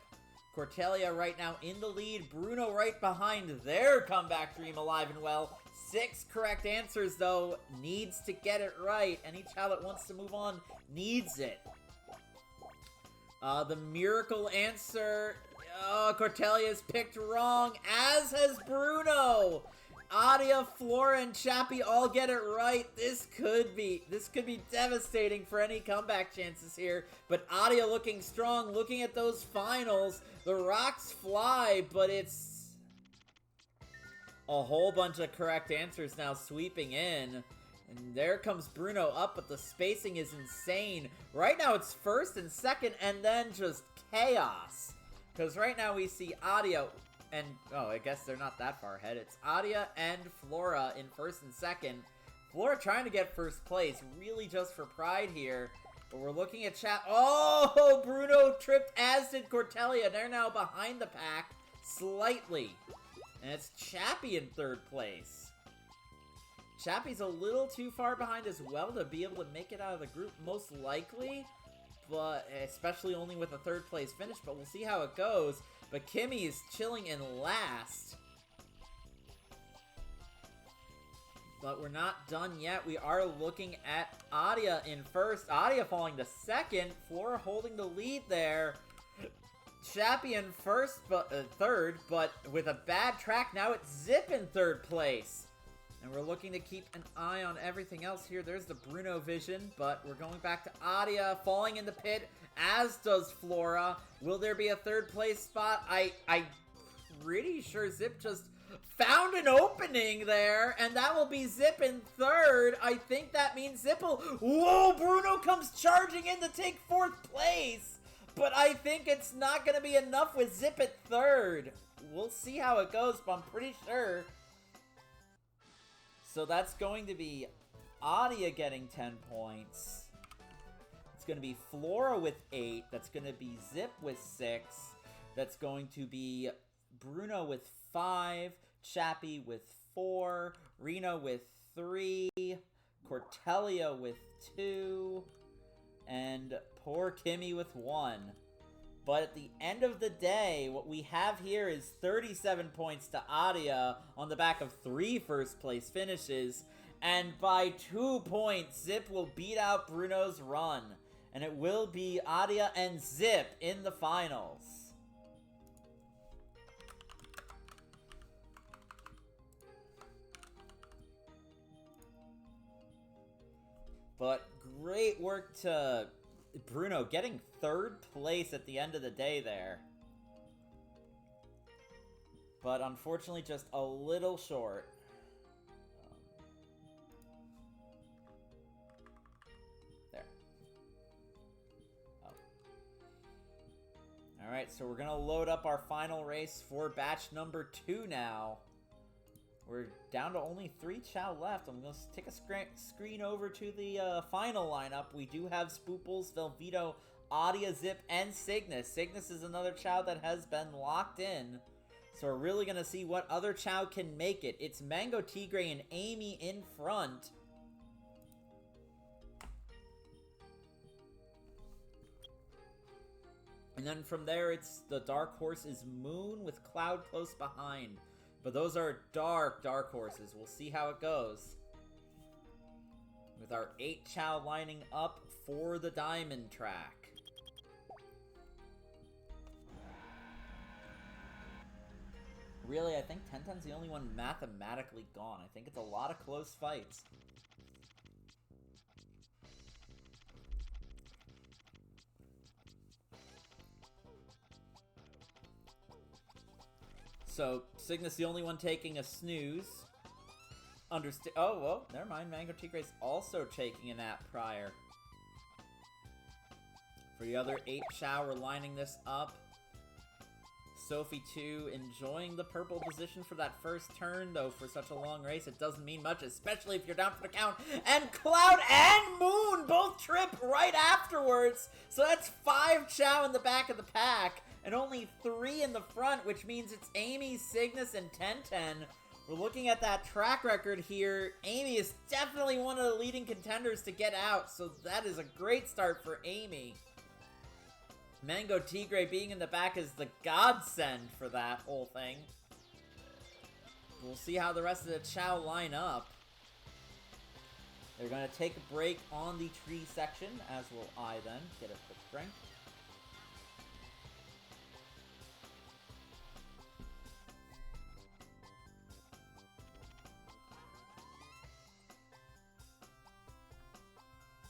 Cortelia right now in the lead, Bruno right behind their comeback dream alive and well. 6 correct answers, though, needs to get it right. Any child that wants to move on needs it. The miracle answer, Cortelia's picked wrong, as has Bruno. Adia, Flora, and Chappie all get it right. This could be devastating for any comeback chances here. But Adia looking strong, looking at those finals. The rocks fly, but it's a whole bunch of correct answers now sweeping in. And there comes Bruno up, but the spacing is insane. Right now it's first and second, and then just chaos. Because right now we see Adia... And, oh, I guess they're not that far ahead. It's Adia and Flora in first and second. Flora trying to get first place, really just for pride here. But we're looking at chat. Oh, Bruno tripped, as did Cortelia. They're now behind the pack slightly. And it's Chappie in third place. Chappie's a little too far behind as well to be able to make it out of the group, most likely. But especially only with a third place finish, but we'll see how it goes. But Kimmy is chilling in last. But we're not done yet. We are looking at Adia in first. Adia falling to second. Flora holding the lead there. Chappie in first, but third, but with a bad track, now it's Zip in third place. And we're looking to keep an eye on everything else here. There's the Bruno vision, but we're going back to Adia, falling in the pit, as does Flora. Will there be a third place spot? I'm pretty sure Zip just found an opening there, and that will be Zip in third. I think that means Zip will... Whoa, Bruno comes charging in to take fourth place. But I think it's not going to be enough with Zip at third. We'll see how it goes, but I'm pretty sure... So that's going to be Adia getting 10 points. It's going to be Flora with 8. That's going to be Zip with 6. That's going to be Bruno with 5. Chappie with 4. Rena with 3. Cortelia with 2. And poor Kimmy with 1. But at the end of the day, what we have here is 37 points to Adia on the back of 3 first place finishes. And by 2 points, Zip will beat out Bruno's run. And it will be Adia and Zip in the finals. But great work to... Bruno getting third place at the end of the day there. But unfortunately just a little short. There. Oh. Alright, so we're going to load up our final race for batch number 2 now. We're down to only 3 Chao left. I'm going to take a screen over to the final lineup. We do have Spooples, Velveto, Adia, Zip, and Cygnus. Cygnus is another Chao that has been locked in. So we're really going to see what other Chao can make it. It's Mango, Tigre, and Amy in front. And then from there, it's the dark horse is Moon with Cloud close behind. But those are dark horses. We'll see how it goes. With our 8 Chao lining up for the diamond track. Really, I think Tenten's the only one mathematically gone. I think it's a lot of close fights. So, Cygnus the only one taking a snooze. Oh, well, never mind. Mango Tigre's also taking a nap prior. For the other 8 Chao, we're lining this up. Sophie 2 enjoying the purple position for that first turn, though for such a long race, it doesn't mean much, especially if you're down for the count. And Cloud and Moon both trip right afterwards. So that's 5 Chao in the back of the pack, and only 3 in the front, which means it's Amy, Cygnus, and Tenten. We're looking at that track record here. Amy is definitely one of the leading contenders to get out, so that is a great start for Amy. Mango Tigre being in the back is the godsend for that whole thing. We'll see how the rest of the Chao line up. They're going to take a break on the tree section, as will I then. Get a quick drink.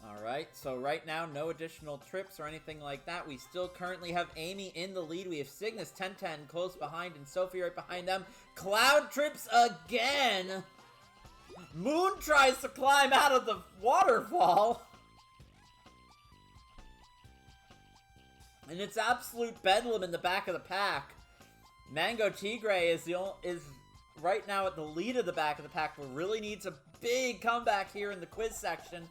Alright, so right now, no additional trips or anything like that. We still currently have Amy in the lead. We have Cygnus, Tenten close behind, and Sophie right behind them. Cloud trips again! Moon tries to climb out of the waterfall! And it's absolute bedlam in the back of the pack. Mango Tigre is right now at the lead of the back of the pack, but really needs a big comeback here in the quiz section.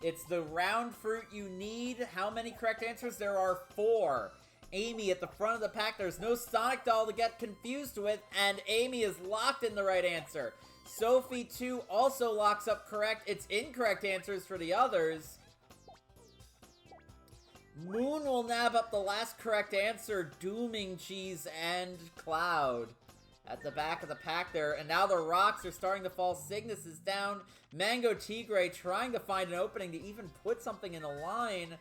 It's the round fruit you need. How many correct answers? There are 4. Amy at the front of the pack. There's no Sonic doll to get confused with, and Amy is locked in the right answer. Sophie 2 also locks up correct. It's incorrect answers for the others. Moon will nab up the last correct answer, dooming Cheese and Cloud at the back of the pack there. And now the rocks are starting to fall. Cygnus is down. Mango Tigre trying to find an opening to even put something in a line.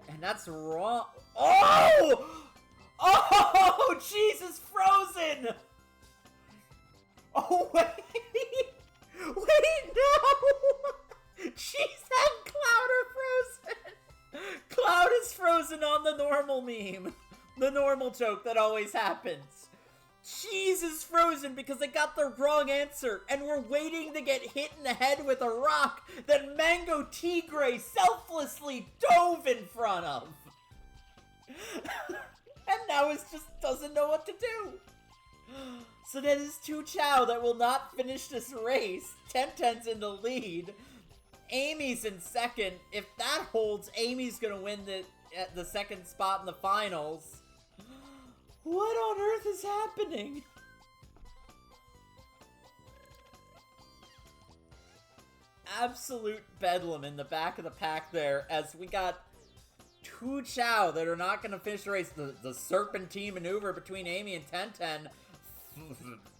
And that's wrong. Oh! Oh! Jesus, frozen! Oh, wait! Wait, no! Cheese and Cloud are frozen! Cloud is frozen on the normal meme. The normal joke that always happens. Cheese is frozen because they got the wrong answer, and we're waiting to get hit in the head with a rock that Mango Tigre selflessly dove in front of. And now it just doesn't know what to do. So that is 2 Chao that will not finish this race. Tenten's in the lead. Amy's in second. If that holds, Amy's gonna win the second spot in the finals. What on earth is happening? Absolute bedlam in the back of the pack there, as we got 2 Chao that are not going to finish the race. The serpentine maneuver between Amy and Tenten.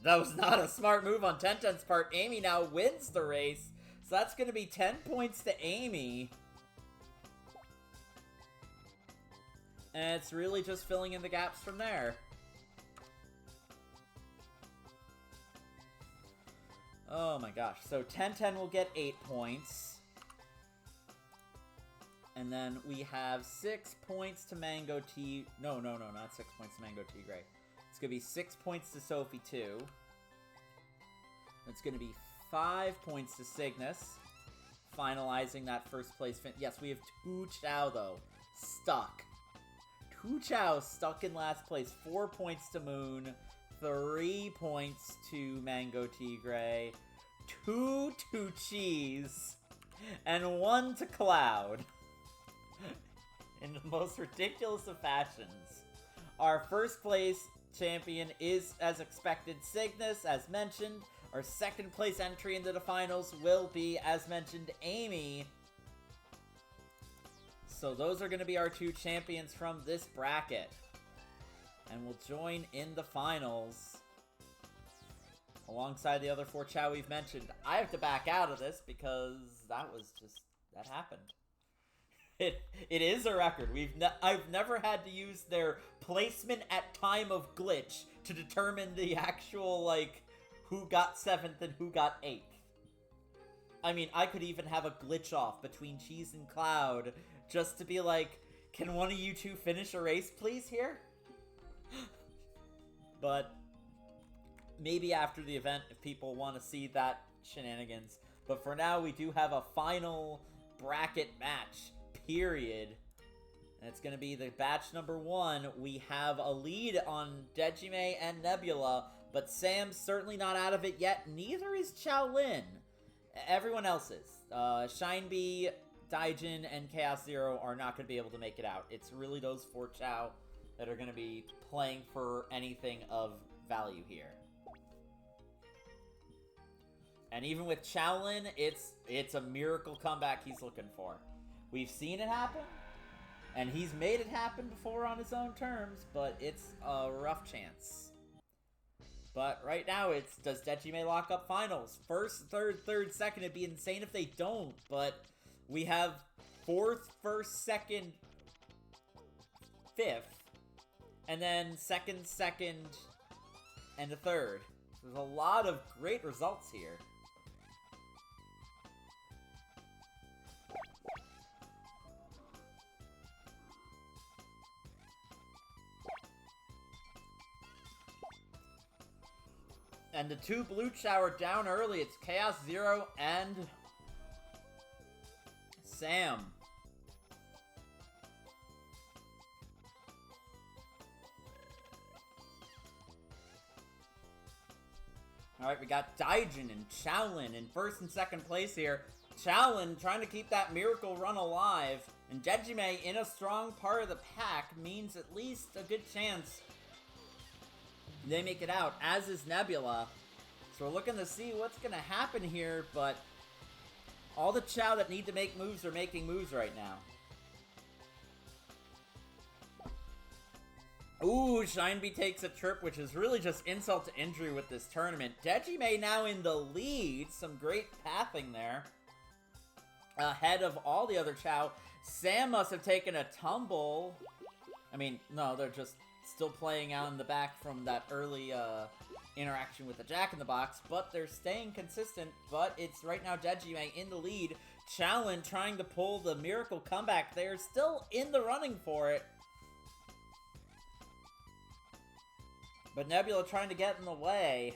That was not a smart move on Tenten's part. Amy now wins the race, so that's going to be 10 points to Amy. And it's really just filling in the gaps from there. Oh my gosh. So Tenten will get 8 points. And then we have 6 points to Mango T. No, not 6 points to Mango Tigre. It's going to be 6 points to Sophie 2. It's going to be 5 points to Cygnus. Finalizing that first place. Yes, we have 2 Chao though. Stuck. 2 Chao stuck in last place. 4 points to Moon. 3 points to Mango Tigre. 2 to Cheese. And 1 to Cloud. In the most ridiculous of fashions. Our first place champion is, as expected, Cygnus, as mentioned. Our second place entry into the finals will be, as mentioned, Amy. So those are going to be our two champions from this bracket. And will join in the finals alongside the other 4 Chao we've mentioned. I have to back out of this because that happened. It is a record. I've never had to use their placement at time of glitch to determine the actual, like, who got 7th and who got 8th. I mean, I could even have a glitch off between Cheese and Cloud just to be like, can one of you two finish a race, please, here? But maybe after the event, if people want to see that shenanigans. But for now, we do have a final bracket match, period. And it's going to be the batch number 1. We have a lead on Dejime and Nebula, but Sam's certainly not out of it yet. Neither is Shaolin. Everyone else is. Shinebee, Daijin, and Chaos Zero are not going to be able to make it out. It's really those 4 Chao that are going to be playing for anything of value here. And even with Shaolin, it's a miracle comeback he's looking for. We've seen it happen, and he's made it happen before on his own terms, but it's a rough chance. But right now, it's, does Dejime lock up finals? First, third, second, it'd be insane if they don't, but we have 4th, 1st, 2nd, 5th, and then 2nd, and a 3rd. There's a lot of great results here. And the 2 blue Chao are down early. It's Chaos Zero and Sam. Alright, we got Daijin and Shaolin in 1st and 2nd place here. Shaolin trying to keep that miracle run alive. And Dejime in a strong part of the pack means at least a good chance they make it out, as is Nebula. So we're looking to see what's going to happen here, but all the Chao that need to make moves are making moves right now. Ooh, Shinebee takes a trip, which is really just insult to injury with this tournament. Dejime now in the lead. Some great pathing there. Ahead of all the other Chao. Sam must have taken a tumble. I mean, no, they're just still playing out in the back from that early interaction with the Jack-in-the-Box, but they're staying consistent. But it's right now Dejime in the lead. Shaolin trying to pull the miracle comeback. They're still in the running for it. But Nebula trying to get in the way.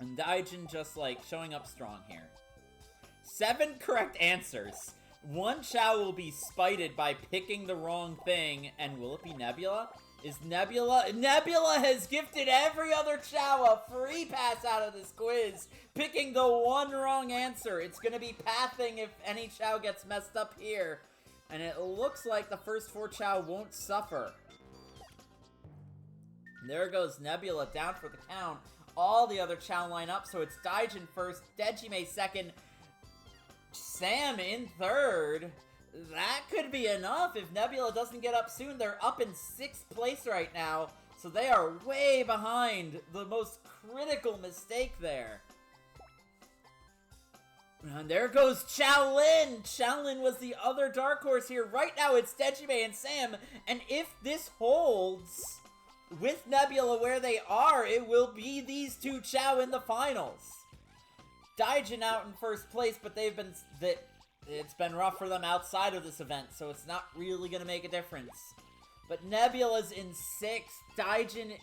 And Daijin just, like, showing up strong here. 7 correct answers. 1 Chao will be spited by picking the wrong thing. And will it be Nebula? Is Nebula... Nebula has gifted every other Chao a free pass out of this quiz. Picking the 1 wrong answer. It's going to be pathing if any Chao gets messed up here. And it looks like the first 4 Chao won't suffer. There goes Nebula down for the count. All the other Chao line up, so it's Daijin first, Dejime second, Sam in third. That could be enough if Nebula doesn't get up soon. They're up in 6th place right now, so they are way behind the most critical mistake there. And there goes Shaolin. Shaolin was the other dark horse here. Right now it's Dejime and Sam, and if this holds... with Nebula where they are, it will be these 2 Chao in the finals. Daijin out in 1st place, but it's been rough for them outside of this event, so it's not really going to make a difference. But Nebula's in 6th, Daijin,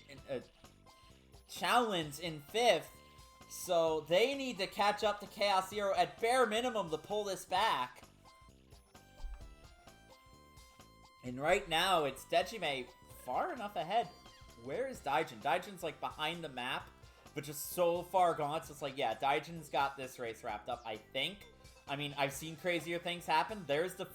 Shaolin's in 5th, so they need to catch up to Chaos Zero at bare minimum to pull this back. And right now, it's Dejime far enough ahead. Where is Daijin? Daijin's, like, behind the map, but just so far gone. So it's like, yeah, Daijin's got this race wrapped up, I think. I mean, I've seen crazier things happen. There's the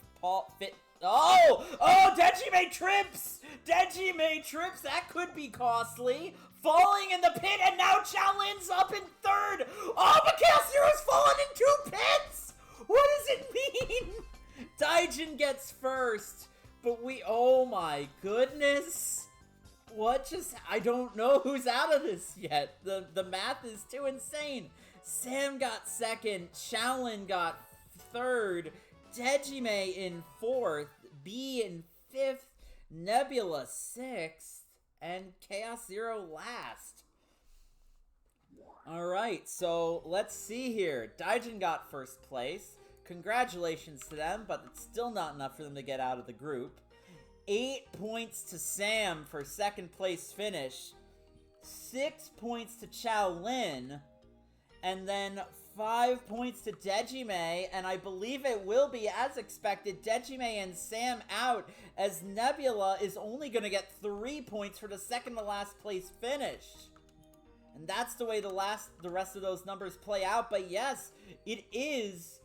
fit. Oh! Oh, Dejime trips! Dejime trips! That could be costly. Falling in the pit, and now Shaolin's up in 3rd! Oh, but Chaos Zero's fallen in 2 pits! What does it mean? Daijin gets first, but oh my goodness. I don't know who's out of this yet. The math is too insane. Sam got second, Shaolin got third, Dejime in fourth, B in fifth, Nebula sixth, and Chaos Zero last. Alright, so let's see here. Daijin got first place. Congratulations to them, but it's still not enough for them to get out of the group. 8 points to Sam for second place finish. 6 points to Chao Lin. And then 5 points to Dejime, and I believe it will be, as expected, Dejime and Sam out, as Nebula is only going to get 3 points for the second to last place finish. And that's the way the rest of those numbers play out, but yes, it is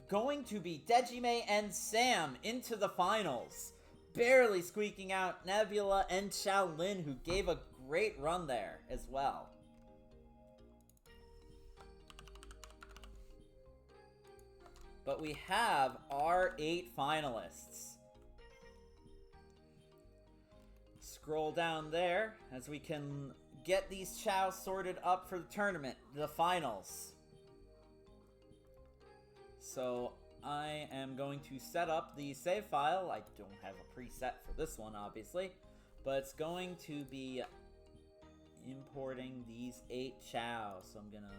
going to be Dejime and Sam into the finals. Barely squeaking out Nebula and Chao Lin, who gave a great run there as well. But we have our 8 finalists. Scroll down there as we can get these Chao sorted up for the tournament, the finals. So I am going to set up the save file. I don't have a preset for this one, obviously, but it's going to be importing these 8 Chao. So I'm gonna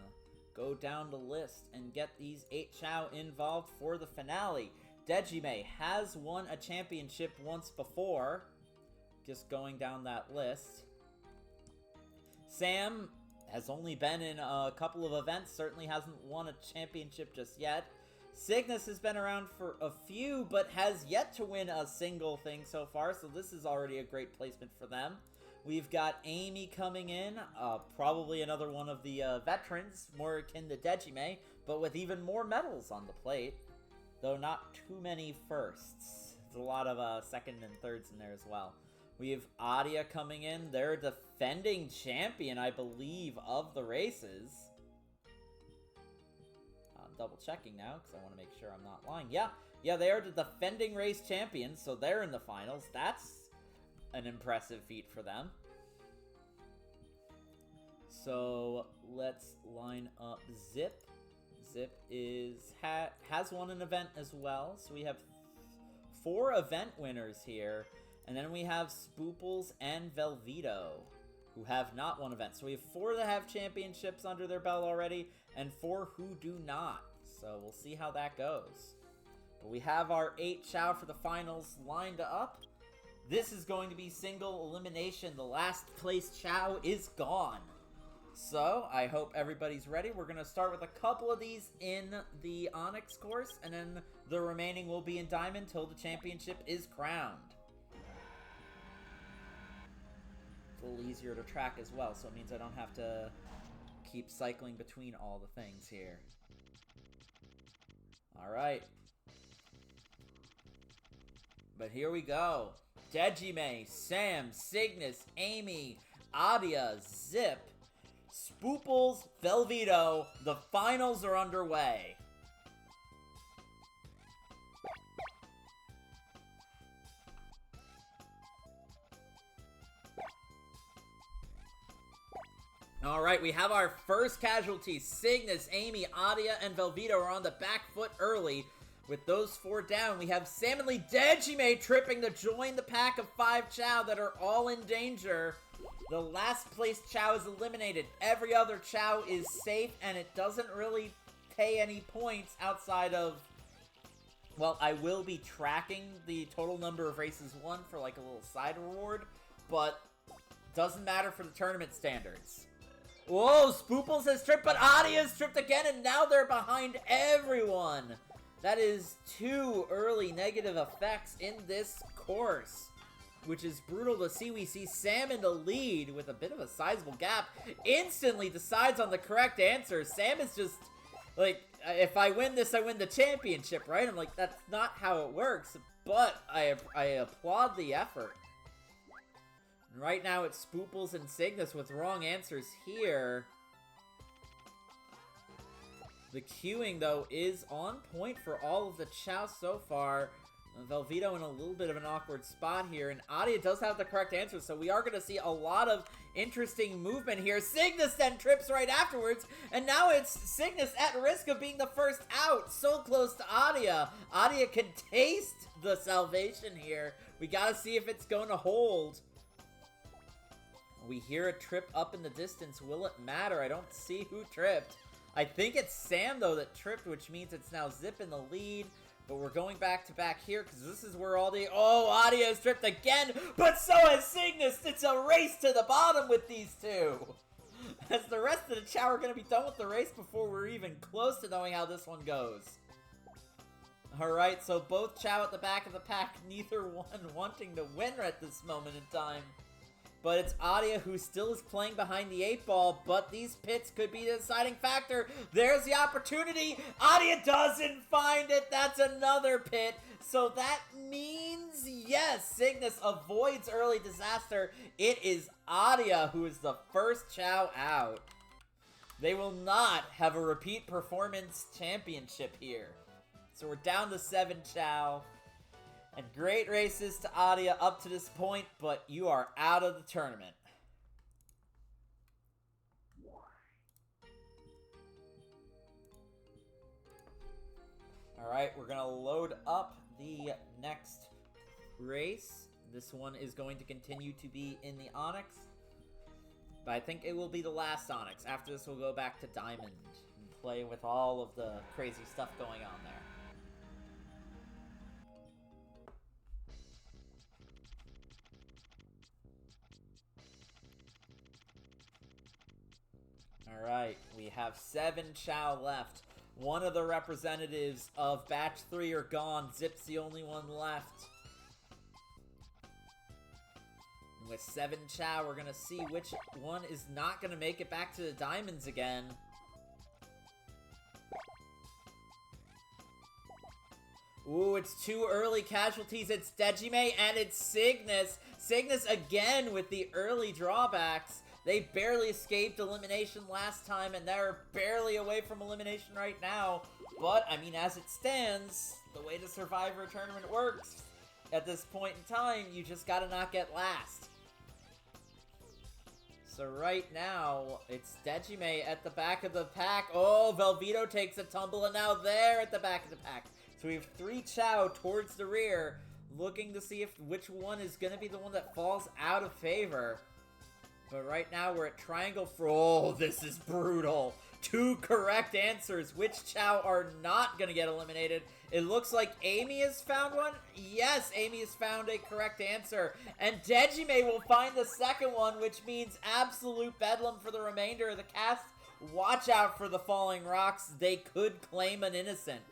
go down the list and get these 8 Chao involved for the finale. Dejime has won a championship once before. Just going down that list. Sam has only been in a couple of events, certainly hasn't won a championship just yet. Cygnus has been around for a few, but has yet to win a single thing so far, so this is already a great placement for them. We've got Amy coming in, probably another one of the veterans, more akin to Dejime, but with even more medals on the plate, though not too many firsts. There's a lot of second and thirds in there as well. We have Adia coming in. They're defending champion, I believe, of the races. I'm double checking now because I want to make sure I'm not lying. Yeah, they are the defending race champions, so they're in the finals. That's an impressive feat for them. So let's line up Zip. Zip has won an event as well. So we have 4 event winners here. And then we have Spooples and Velveto, who have not won events. So we have 4 that have championships under their belt already, and 4 who do not. So we'll see how that goes. But we have our 8 Chao for the finals lined up. This is going to be single elimination. The last place Chao is gone. So I hope everybody's ready. We're going to start with a couple of these in the Onyx course, and then the remaining will be in Diamond till the championship is crowned. A little easier to track as well, so it means I don't have to keep cycling between all the things here. Alright. But here we go. Dejime, Sam, Cygnus, Amy, Adia, Zip, Spooples, Velveto. The finals are underway. Alright, we have our first casualty. Cygnus, Amy, Adia, and Velveto are on the back foot early. With those 4 down, we have Sam and Lee Dejime tripping to join the pack of 5 Chao that are all in danger. The last place Chao is eliminated. Every other Chao is safe, and it doesn't really pay any points outside of... Well, I will be tracking the total number of races won for like a little side reward, but doesn't matter for the tournament standards. Whoa, Spooples has tripped, but Adia's tripped again, and now they're behind everyone. That is 2 early negative effects in this course, which is brutal to see. We see Sam in the lead with a bit of a sizable gap. Instantly decides on the correct answer. Sam is just like, if I win this, I win the championship, right? I'm like, that's not how it works, but I applaud the effort. And right now it's Spooples and Cygnus with wrong answers here. The queuing, though, is on point for all of the Chao so far. Velveto in a little bit of an awkward spot here, and Adia does have the correct answer, so we are going to see a lot of interesting movement here. Cygnus then trips right afterwards, and now it's Cygnus at risk of being the first out. So close to Adia. Adia can taste the salvation here. We got to see if it's going to hold. We hear a trip up in the distance. Will it matter? I don't see who tripped. I think it's Sam, though, that tripped, which means it's now Zip in the lead. But we're going back to back here, because this is where all the... Oh, Adia has tripped again, but so has Cygnus! It's a race to the bottom with these two! As the rest of the Chao are going to be done with the race before we're even close to knowing how this one goes. Alright, so both Chao at the back of the pack, neither one wanting to win at this moment in time. But it's Adia who still is playing behind the 8-ball, but these pits could be the deciding factor. There's the opportunity. Adia doesn't find it. That's another pit. So that means, yes, Cygnus avoids early disaster. It is Adia who is the first Chao out. They will not have a repeat performance championship here. So we're down to 7 Chao. And great races to Adia up to this point, but you are out of the tournament. Alright, we're going to load up the next race. This one is going to continue to be in the Onyx. But I think it will be the last Onyx. After this, we'll go back to Diamond and play with all of the crazy stuff going on there. Alright, we have 7 Chao left. One of the representatives of Batch 3 are gone. Zip's the only one left. And with 7 Chao, we're going to see which one is not going to make it back to the Diamonds again. Ooh, it's 2 early casualties. It's Dejime and it's Cygnus. Cygnus again with the early drawbacks. They barely escaped elimination last time, and they're barely away from elimination right now. But, I mean, as it stands, the way the Survivor tournament works, at this point in time, you just gotta not get last. So right now, it's Dejime at the back of the pack. Oh, Velveto takes a tumble, and now they're at the back of the pack. So we have 3 Chao towards the rear, looking to see if which one is gonna be the one that falls out of favor. But right now, we're at Triangle for... Oh, this is brutal. 2 correct answers. Which Chao are not going to get eliminated? It looks like Amy has found one. Yes, Amy has found a correct answer. And Dejime will find the second one, which means absolute bedlam for the remainder of the cast. Watch out for the falling rocks. They could claim an innocent.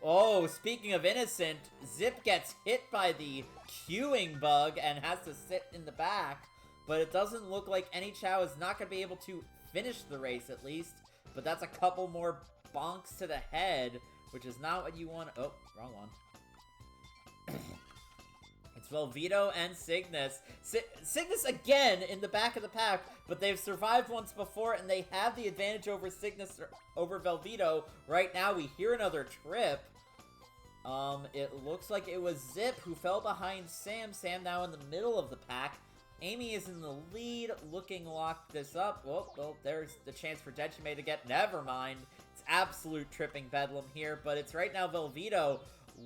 Oh, speaking of innocent, Zip gets hit by the queuing bug and has to sit in the back. But it doesn't look like any Chao is not going to be able to finish the race, at least. But that's a couple more bonks to the head, which is not what you want. Oh, wrong one. It's Velveto and Cygnus. Cygnus again in the back of the pack, but they've survived once before, and they have the advantage over Cygnus, over Velveto. Right now, we hear another trip. It looks like it was Zip who fell behind Sam. Sam now in the middle of the pack. Amy is in the lead, looking to lock this up. Well, there's the chance for Dejime to get... Never mind. It's absolute tripping bedlam here, but it's right now Velveto.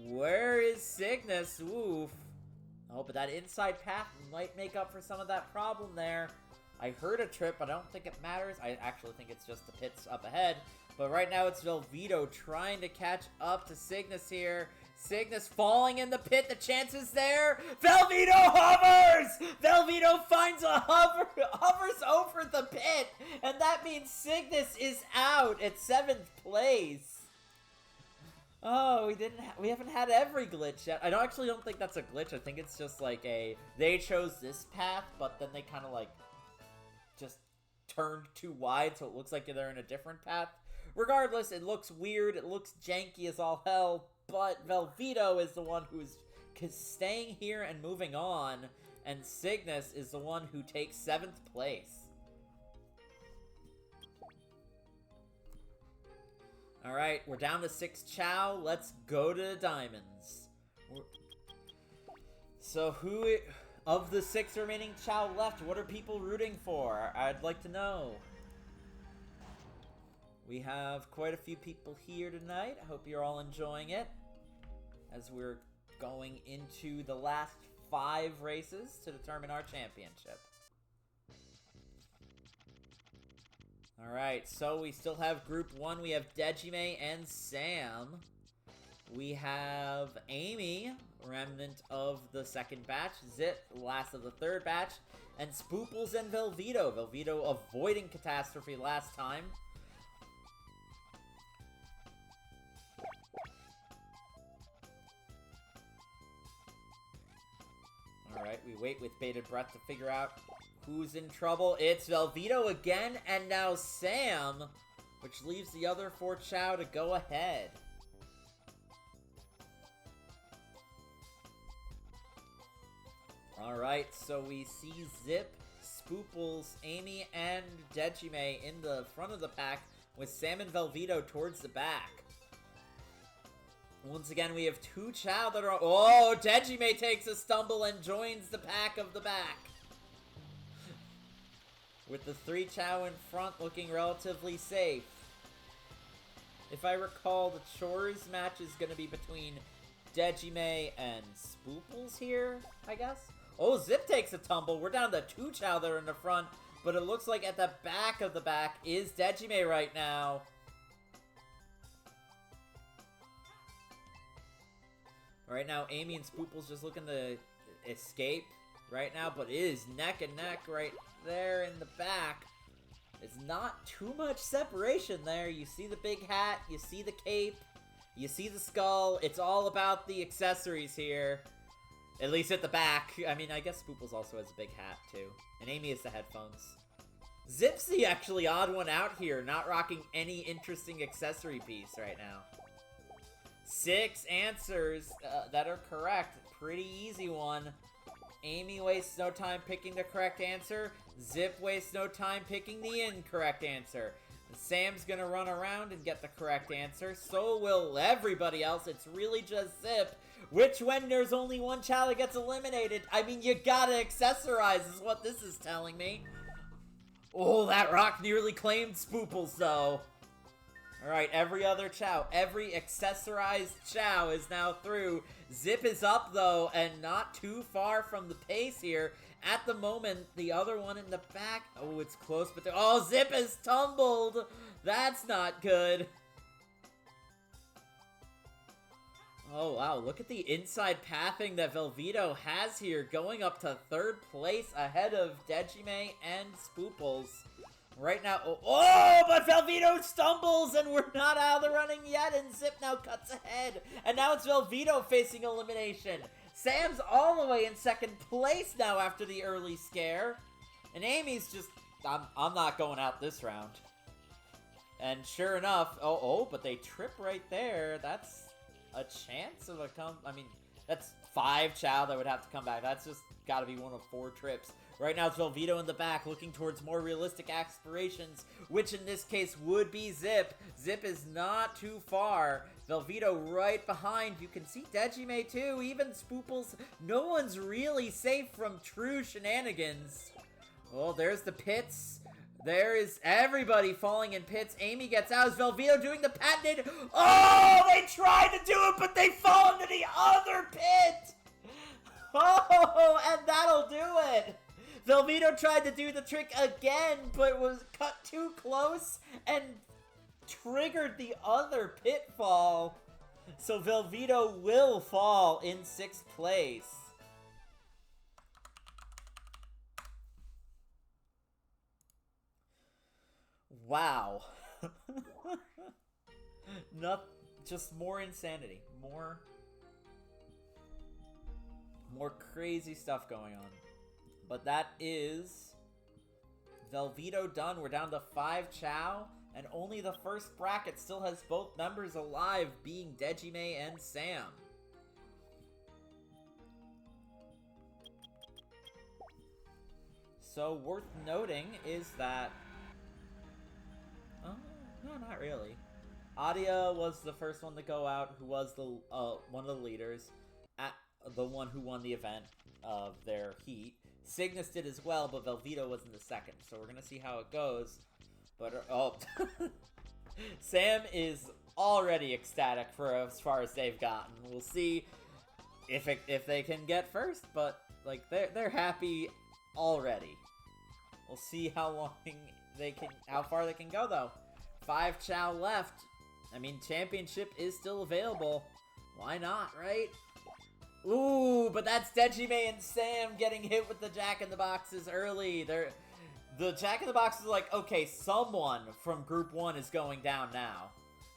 Where is Cygnus? Oof. Oh, but that inside path might make up for some of that problem there. I heard a trip, but I don't think it matters. I actually think it's just the pits up ahead. But right now it's Velveto trying to catch up to Cygnus here. Cygnus falling in the pit. The chance is there. Velveto hovers! Velveto finds a hovers over the pit. And that means Cygnus is out at 7th place. Oh, we haven't had every glitch yet. I actually don't think that's a glitch. I think it's just like they chose this path, but then they kind of like just turned too wide, so it looks like they're in a different path. Regardless, it looks weird. It looks janky as all hell. But Velveto is the one who's staying here and moving on, and Cygnus is the one who takes 7th place. Alright, we're down to 6 Chao. Let's go to the diamonds. So who... Of the 6 remaining Chao left, what are people rooting for? I'd like to know. We have quite a few people here tonight. I hope you're all enjoying it. As we're going into the last 5 races to determine our championship. Alright, so we still have Group 1. We have Dejime and Sam. We have Amy, remnant of the second batch. Zip, last of the third batch. And Spooples and Velveto. Velveto avoiding catastrophe last time. Alright, we wait with bated breath to figure out who's in trouble. It's Velveto again, and now Sam, which leaves the other 4 Chao to go ahead. Alright, so we see Zip, Spooples, Amy, and Dejime in the front of the pack, with Sam and Velveto towards the back. Once again, we have 2 Chao that are... Oh, Dejime takes a stumble and joins the pack of the back. With the 3 Chao in front looking relatively safe. If I recall, the chores match is going to be between Dejime and Spooples here, I guess? Oh, Zip takes a tumble. We're down to 2 Chao that are in the front, but it looks like at the back of the back is Dejime right now. Right now, Amy and Spooples just looking to escape right now, but it is neck and neck right there in the back. It's not too much separation there. You see the big hat, you see the cape, you see the skull. It's all about the accessories here. At least at the back. I mean, I guess Spooples also has a big hat, too. And Amy has the headphones. Zip's the actually odd one out here, not rocking any interesting accessory piece right now. 6 answers that are correct. Pretty easy one. Amy wastes no time picking the correct answer. Zip wastes no time picking the incorrect answer. Sam's gonna run around and get the correct answer. So will everybody else. It's really just Zip. Which, when there's only 1 Chao that gets eliminated, I mean, you gotta accessorize is what this is telling me. Oh, that rock nearly claimed Spooples, though. Alright, every other Chao, every accessorized Chao is now through. Zip is up, though, and not too far from the pace here. At the moment, the other one in the back... Oh, it's close, but... Oh, Zip has tumbled! That's not good. Oh, wow, look at the inside pathing that Velveto has here, going up to 3rd place ahead of Dejime and Spooples. Right now, oh, but Velveto stumbles, and we're not out of the running yet, and Zip now cuts ahead. And now it's Velveto facing elimination. Sam's all the way in 2nd place now after the early scare. And Amy's just, I'm not going out this round. And sure enough, but they trip right there. That's a chance of a I mean, that's 5 Chao that would have to come back. That's just gotta be one of 4 trips. Right now, it's Velveto in the back, looking towards more realistic aspirations, which in this case would be Zip. Zip is not too far. Velveto right behind. You can see Dejime too, even Spooples. No one's really safe from true shenanigans. Oh, there's the pits. There is everybody falling in pits. Amy gets out. Is Velveto doing the patented? Oh, they tried to do it, but they fall into the other pit. Oh, and that'll do it. Velveto tried to do the trick again, but was cut too close and triggered the other pitfall. So Velveto will fall in 6th place. Wow. Not just more insanity. More crazy stuff going on. But that is Velveto done. We're down to 5 Chao, and only the first bracket still has both members alive, being Dejime and Sam. So worth noting is that... Oh, no, not really. Adia was the first one to go out, who was the one of the leaders, at the one who won the event of their heat. Cygnus did as well, but Velveeta was in the second. So we're gonna see how it goes. But oh, Sam is already ecstatic for as far as they've gotten. We'll see if they can get first, but like they're happy already. We'll see how far they can go though. 5 Chao left. I mean, championship is still available. Why not, right? Ooh, but that's Dejime and Sam getting hit with the Jack-in-the-Boxes early. The Jack-in-the-Box is like, okay, someone from Group 1 is going down now.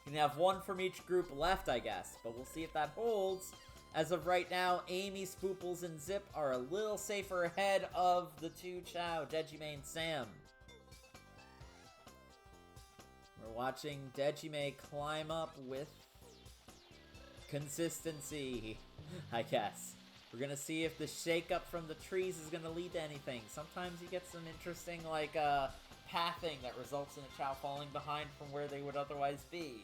You can have one from each group left, I guess. But we'll see if that holds. As of right now, Amy, Spooples, and Zip are a little safer ahead of the 2 Chao, Dejime and Sam. We're watching Dejime climb up with consistency, I guess. We're gonna see if the shake-up from the trees is gonna lead to anything. Sometimes you get some interesting, like, pathing that results in a Chao falling behind from where they would otherwise be.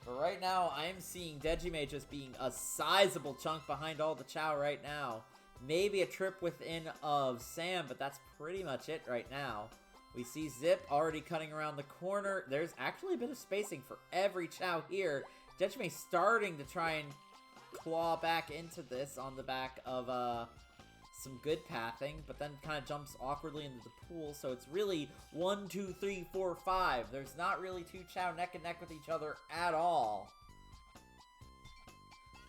But right now, I'm seeing Dejime just being a sizable chunk behind all the Chao right now. Maybe a trip within of Sam, but that's pretty much it right now. We see Zip already cutting around the corner. There's actually a bit of spacing for every Chao here. Dejime starting to try and claw back into this on the back of some good pathing, but then kind of jumps awkwardly into the pool. So it's really 1, 2, 3, 4, 5. There's not really 2 Chao neck and neck with each other at all.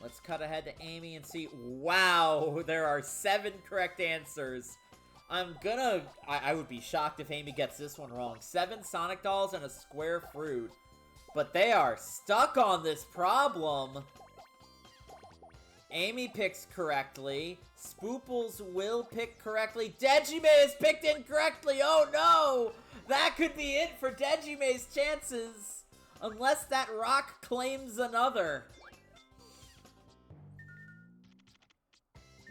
Let's cut ahead to Amy and see. Wow, there are 7 correct answers. I would be shocked if Amy gets this one wrong. 7 Sonic dolls and a square fruit. But they are stuck on this problem. Amy picks correctly. Spooples will pick correctly. Dejime is picked incorrectly. Oh no! That could be it for Dejime's chances. Unless that rock claims another.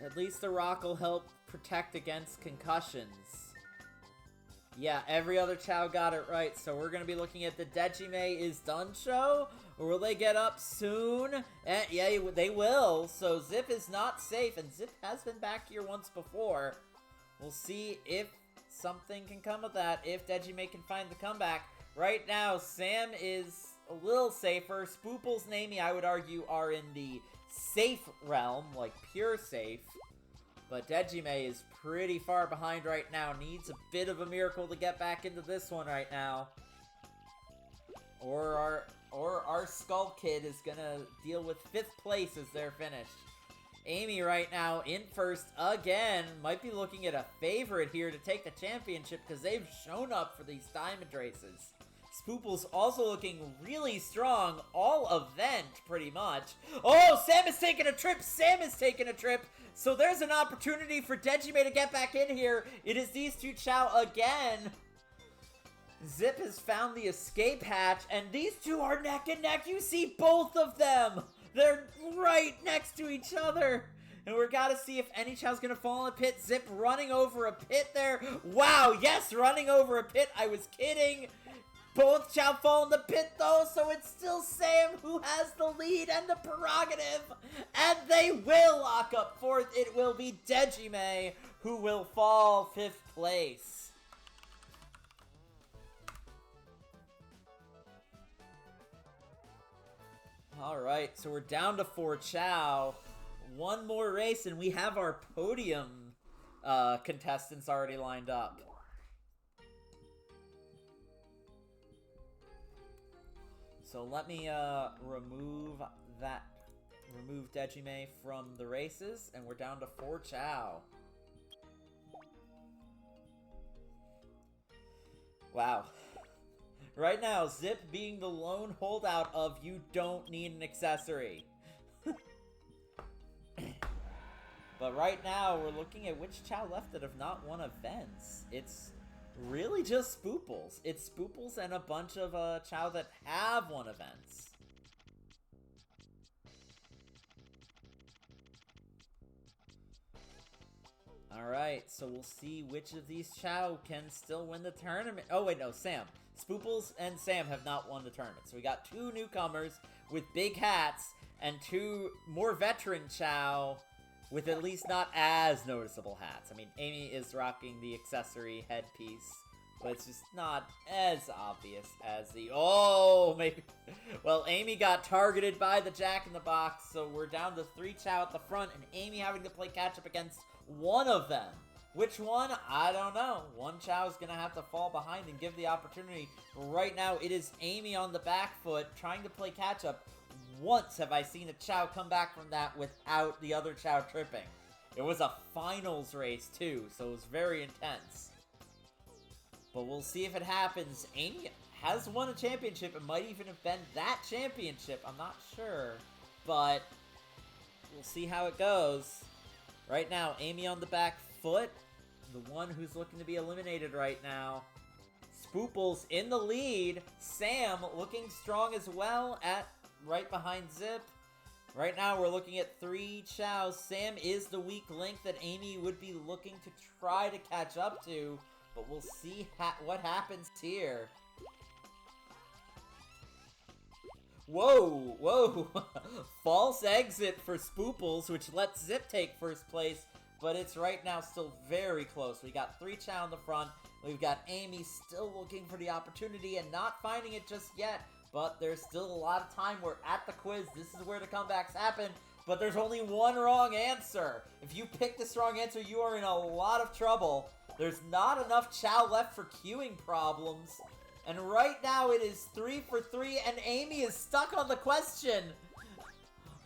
At least the rock will help protect against concussions. Yeah, every other Chao got it right, so we're gonna be looking at the Dejime is done show, or will they get up soon? Yeah, they will, so Zip is not safe, and Zip has been back here once before. We'll see if something can come of that, if Dejime can find the comeback. Right now, Sam is a little safer. Spooples and Amy, I would argue, are in the safe realm, like pure safe. But Dejime is pretty far behind right now. Needs a bit of a miracle to get back into this one right now. Or our Skull Kid is gonna deal with 5th place as they're finished. Amy right now in first again. Might be looking at a favorite here to take the championship because they've shown up for these diamond races. Spoople's also looking really strong all event, pretty much. Oh, Sam is taking a trip! Sam is taking a trip! So there's an opportunity for Dejime to get back in here. It is these 2 Chao again. Zip has found the escape hatch, and these 2 are neck and neck. You see both of them. They're right next to each other. And we're gotta see if any Chao's gonna fall in a pit. Zip running over a pit there. Wow, yes, running over a pit. I was kidding. Both Chao fall in the pit though, so it's still Sam who has the lead and the prerogative. And they will lock up 4th. It will be Dejime who will fall 5th place. Alright, so we're down to 4 Chao. One more race and we have our podium contestants already lined up. So let me remove Dejime from the races, and we're down to 4 Chao. Wow. Right now, Zip being the lone holdout of you don't need an accessory. But right now, we're looking at which Chao left that have not won events. It's really just Spooples. It's Spooples and a bunch of Chao that have won events. Alright, so we'll see which of these Chao can still win the tournament. Oh, wait, no, Sam. Spooples and Sam have not won the tournament. So we got 2 newcomers with big hats and 2 more veteran Chao with at least not as noticeable hats. I mean, Amy is rocking the accessory headpiece, but it's just not as obvious as the... Oh, maybe... Well, Amy got targeted by the Jack-in-the-Box, so we're down to 3 Chao at the front, and Amy having to play catch-up against one of them. Which one? I don't know. One Chao is going to have to fall behind and give the opportunity. But right now, it is Amy on the back foot, trying to play catch-up. Once have I seen a Chao come back from that without the other Chao tripping. It was a finals race, too, so it was very intense. But we'll see if it happens. Amy has won a championship. It might even have been that championship. I'm not sure. But we'll see how it goes. Right now, Amy on the back foot. The one who's looking to be eliminated right now. Spooples in the lead. Sam looking strong as well at right behind Zip. Right now, we're looking at 3 Chao. Sam is the weak link that Amy would be looking to try to catch up to. But we'll see what happens here. Whoa, whoa. False exit for Spooples, which lets Zip take first place. But it's right now still very close. We got 3 Chao in the front. We've got Amy still looking for the opportunity and not finding it just yet. But there's still a lot of time. We're at the quiz. This is where the comebacks happen. But there's only one wrong answer. If you pick this wrong answer, you are in a lot of trouble. There's not enough Chao left for queuing problems. And right now it is 3 for 3 and Amy is stuck on the question.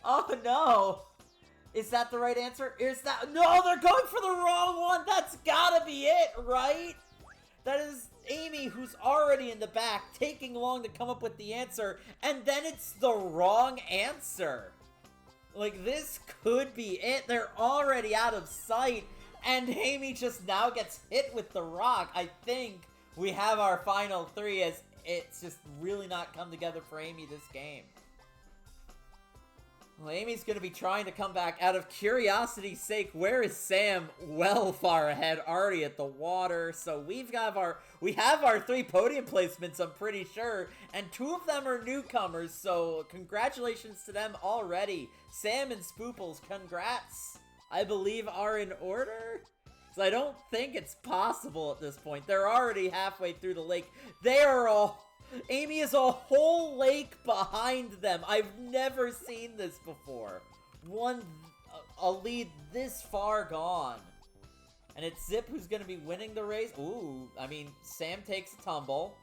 Oh no. Is that the right answer? Is that... No, they're going for the wrong one. That's gotta be it, right? That is Amy, who's already in the back, taking long to come up with the answer. And then it's the wrong answer. Like, this could be it. They're already out of sight. And Amy just now gets hit with the rock. I think we have our final 3 as it's just really not come together for Amy this game. Well, Amy's going to be trying to come back. Out of curiosity's sake, where is Sam? Well far ahead, already at the water. So we have our 3 podium placements, I'm pretty sure. And 2 of them are newcomers, so congratulations to them already. Sam and Spooples, congrats. I believe are in order? So I don't think it's possible at this point. They're already halfway through the lake. They are all... Amy is a whole lake behind them. I've never seen this before. A lead this far gone. And it's Zip who's going to be winning the race. Ooh, I mean, Sam takes a tumble.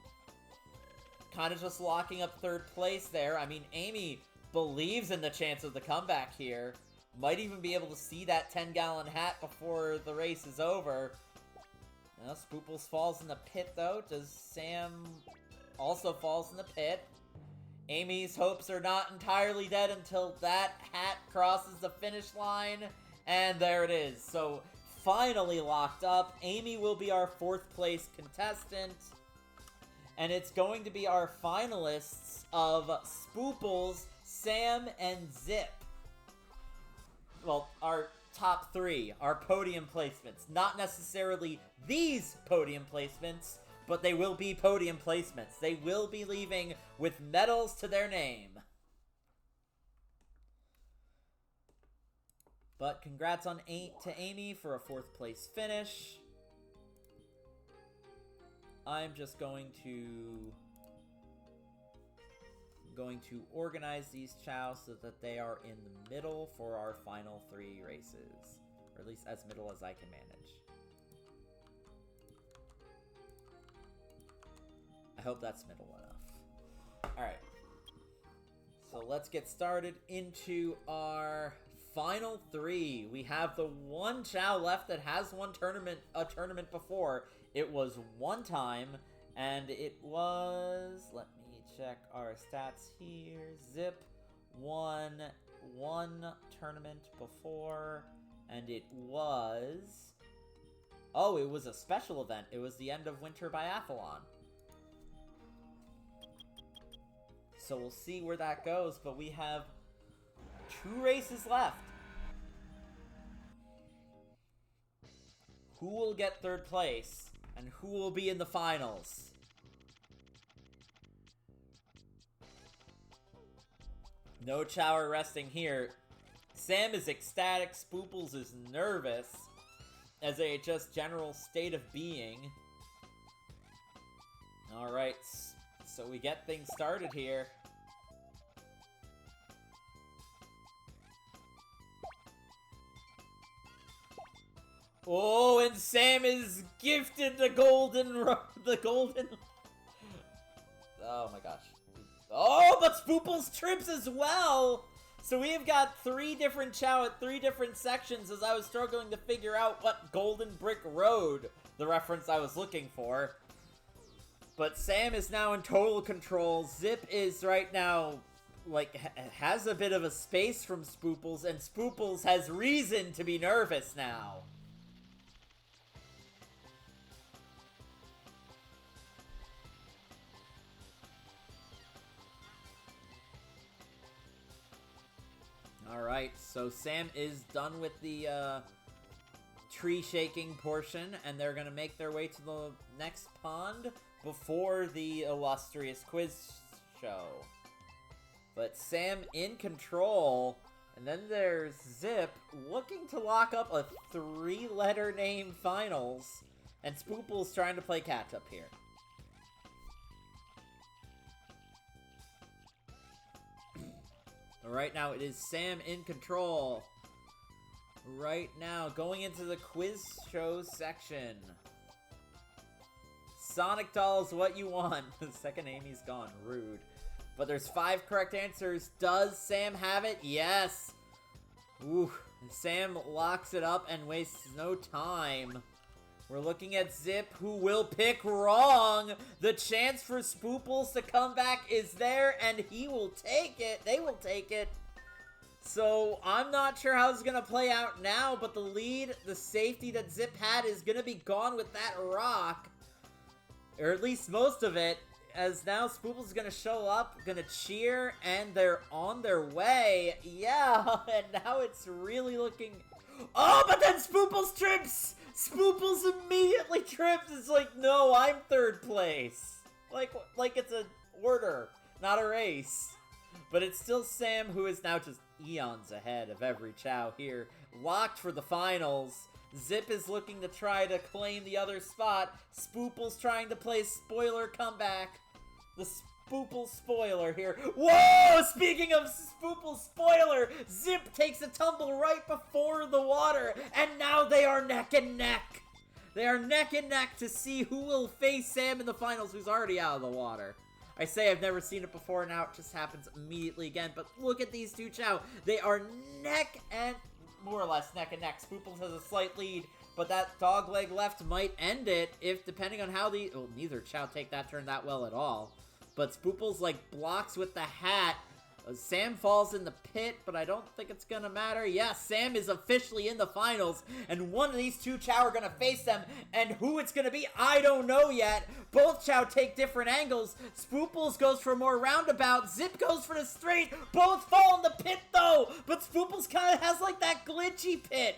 Kind of just locking up 3rd place there. I mean, Amy believes in the chance of the comeback here. Might even be able to see that 10-gallon hat before the race is over. Well, Spooples falls in the pit, though. Does Sam also falls in the pit? Amy's hopes are not entirely dead until that hat crosses the finish line. And there it is. So, finally locked up. Amy will be our 4th place contestant. And it's going to be our finalists of Spooples, Sam, and Zip. Well, our top 3, our podium placements. Not necessarily these podium placements, but they will be podium placements. They will be leaving with medals to their name. But congrats to Amy for a 4th place finish. I'm just going to organize these Chao so that they are in the middle for our final 3 races. Or at least as middle as I can manage. I hope that's middle enough. Alright. So let's get started into our final 3. We have the one Chao left that has won a tournament before. It was one time, and it was... Let me check our stats here. Zip won one tournament before, and it was... Oh, it was a special event. It was the end of winter biathlon. So we'll see where that goes, but we have 2 races left. who will get third place and who will be in the finals. No Chao are resting here. Sam is ecstatic. Spooples is nervous as a just general state of being. Alright, so we get things started here. Oh, and Sam is gifted the golden... Oh my gosh. Oh, but Spooples trips as well! So we have got 3 different Chao at 3 different sections as I was struggling to figure out what Golden Brick Road, the reference I was looking for. But Sam is now in total control. Zip is right now, like, has a bit of a space from Spooples, and Spooples has reason to be nervous now. Alright, so Sam is done with the tree shaking portion, and they're gonna make their way to the next pond before the illustrious quiz show. But Sam in control, and then there's Zip looking to lock up a 3-letter name finals, and Spoople's trying to play catch up here. Right now, it is Sam in control. Right now, going into the quiz show section. Sonic Dolls, what you want? The second Amy's gone. Rude. But there's 5 correct answers. Does Sam have it? Yes. Ooh. And Sam locks it up and wastes no time. We're looking at Zip, who will pick wrong. The chance for Spooples to come back is there, and he will take it. They will take it. So, I'm not sure how it's going to play out now, but the lead, the safety that Zip had is going to be gone with that rock. Or at least most of it, as now Spooples is going to show up, going to cheer, and they're on their way. Yeah, and now it's really looking... Oh, but then Spooples trips! Spooples immediately trips. It's like, no, I'm third place. Like it's a order, not a race. But it's still Sam, who is now just eons ahead of every Chao here. Locked for the finals. Zip is looking to try to claim the other spot. Spoople's trying to play spoiler comeback. The Spoople spoiler here. Whoa! Speaking of Spoople spoiler, Zip takes a tumble right before the water, and now they are neck and neck. They are neck and neck to see who will face Sam in the finals, who's already out of the water. I say I've never seen it before, now it just happens immediately again, but look at these two Chao. They are neck and... more or less neck and neck. Spooples has a slight lead, but that dog leg left might end it if, depending on how the... oh, neither Chao take that turn that well at all. But Spooples, like, blocks with the hat. Sam falls in the pit, but I don't think it's gonna matter. Yeah, Sam is officially in the finals, and one of these two Chao are gonna face them, and who it's gonna be, I don't know yet. Both Chao take different angles. Spooples goes for a more roundabout. Zip goes for the straight. Both fall in the pit, though, but Spooples kind of has, like, that glitchy pit.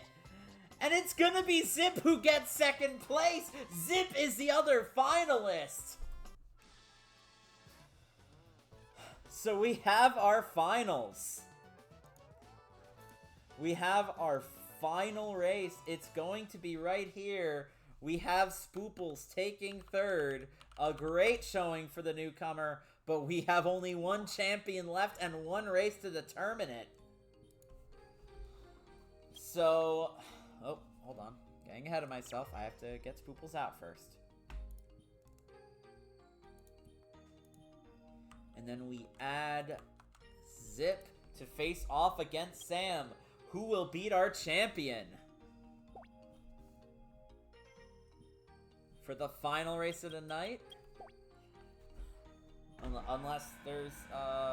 And it's gonna be Zip who gets second place. Zip is the other finalist. So we have our finals. We have our final race. It's going to be right here. We have Spooples taking third. A great showing for the newcomer, but we have only one champion left and one race to determine it. So, oh, hold on. Getting ahead of myself. I have to get Spooples out first. And then we add Zip to face off against Sam. Who will beat our champion? For the final race of the night? Unless there's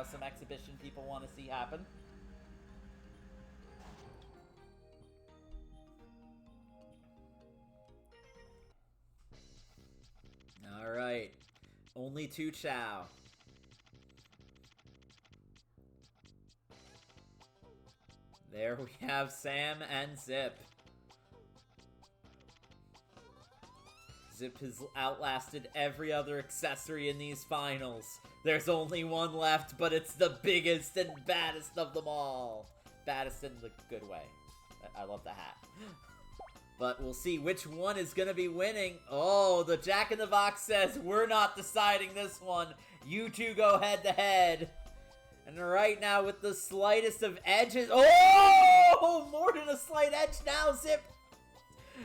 some exhibition people want to see happen. Alright. Only two Chao. There we have Sam and Zip. Zip has outlasted every other accessory in these finals. There's only one left, but it's the biggest and baddest of them all. Baddest in the good way. I love the hat. But we'll see which one is gonna be winning. Oh, the Jack in the Box says, we're not deciding this one. You two go head to head. And right now with the slightest of edges. Oh, more than a slight edge now. Zip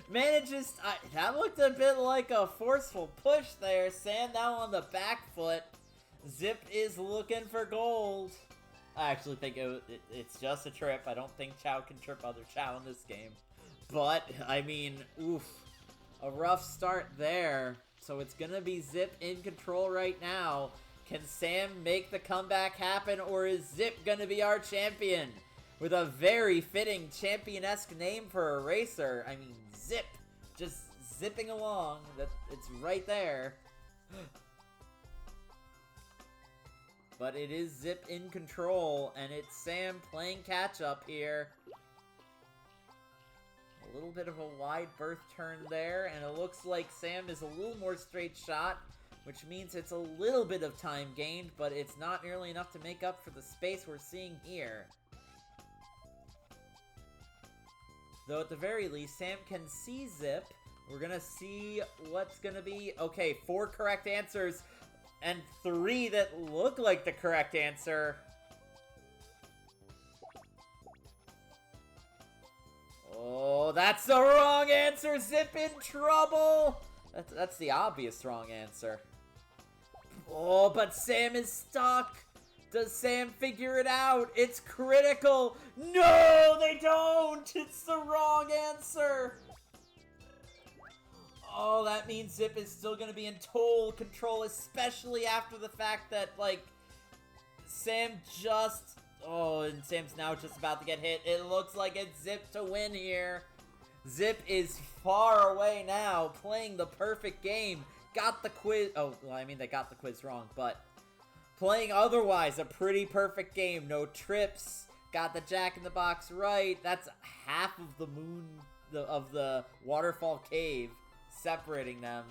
manages, that looked a bit like a forceful push there. Sam now on the back foot. Zip is looking for gold. I actually think it's just a trip. I don't think Chao can trip other Chao in this game. But, I mean, oof. A rough start there. So it's gonna be Zip in control right now. Can Sam make the comeback happen, or is Zip gonna be our champion? With a very fitting champion-esque name for a racer. I mean, Zip. Just zipping along. It's right there. But it is Zip in control, and it's Sam playing catch-up here. A little bit of a wide berth turn there, and it looks like Sam is a little more straight shot, which means it's a little bit of time gained, but it's not nearly enough to make up for the space we're seeing here. Though at the very least, Sam can see Zip. We're gonna see what's gonna be... Okay, 4 correct answers, and 3 that look like the correct answer. Oh, that's the wrong answer! Zip in trouble! That's the obvious wrong answer. Oh, but Sam is stuck! Does Sam figure it out? It's critical! No, they don't! It's the wrong answer! Oh, that means Zip is still gonna be in total control, especially after the fact that, like, Sam just... Oh, and Sam's now just about to get hit. It looks like it's Zip to win here. Zip is far away now, playing the perfect game. Got the quiz... Oh, well, I mean, they got the quiz wrong, but... Playing otherwise a pretty perfect game. No trips. Got the Jack in the Box right. That's half of the moon... of the waterfall cave separating them.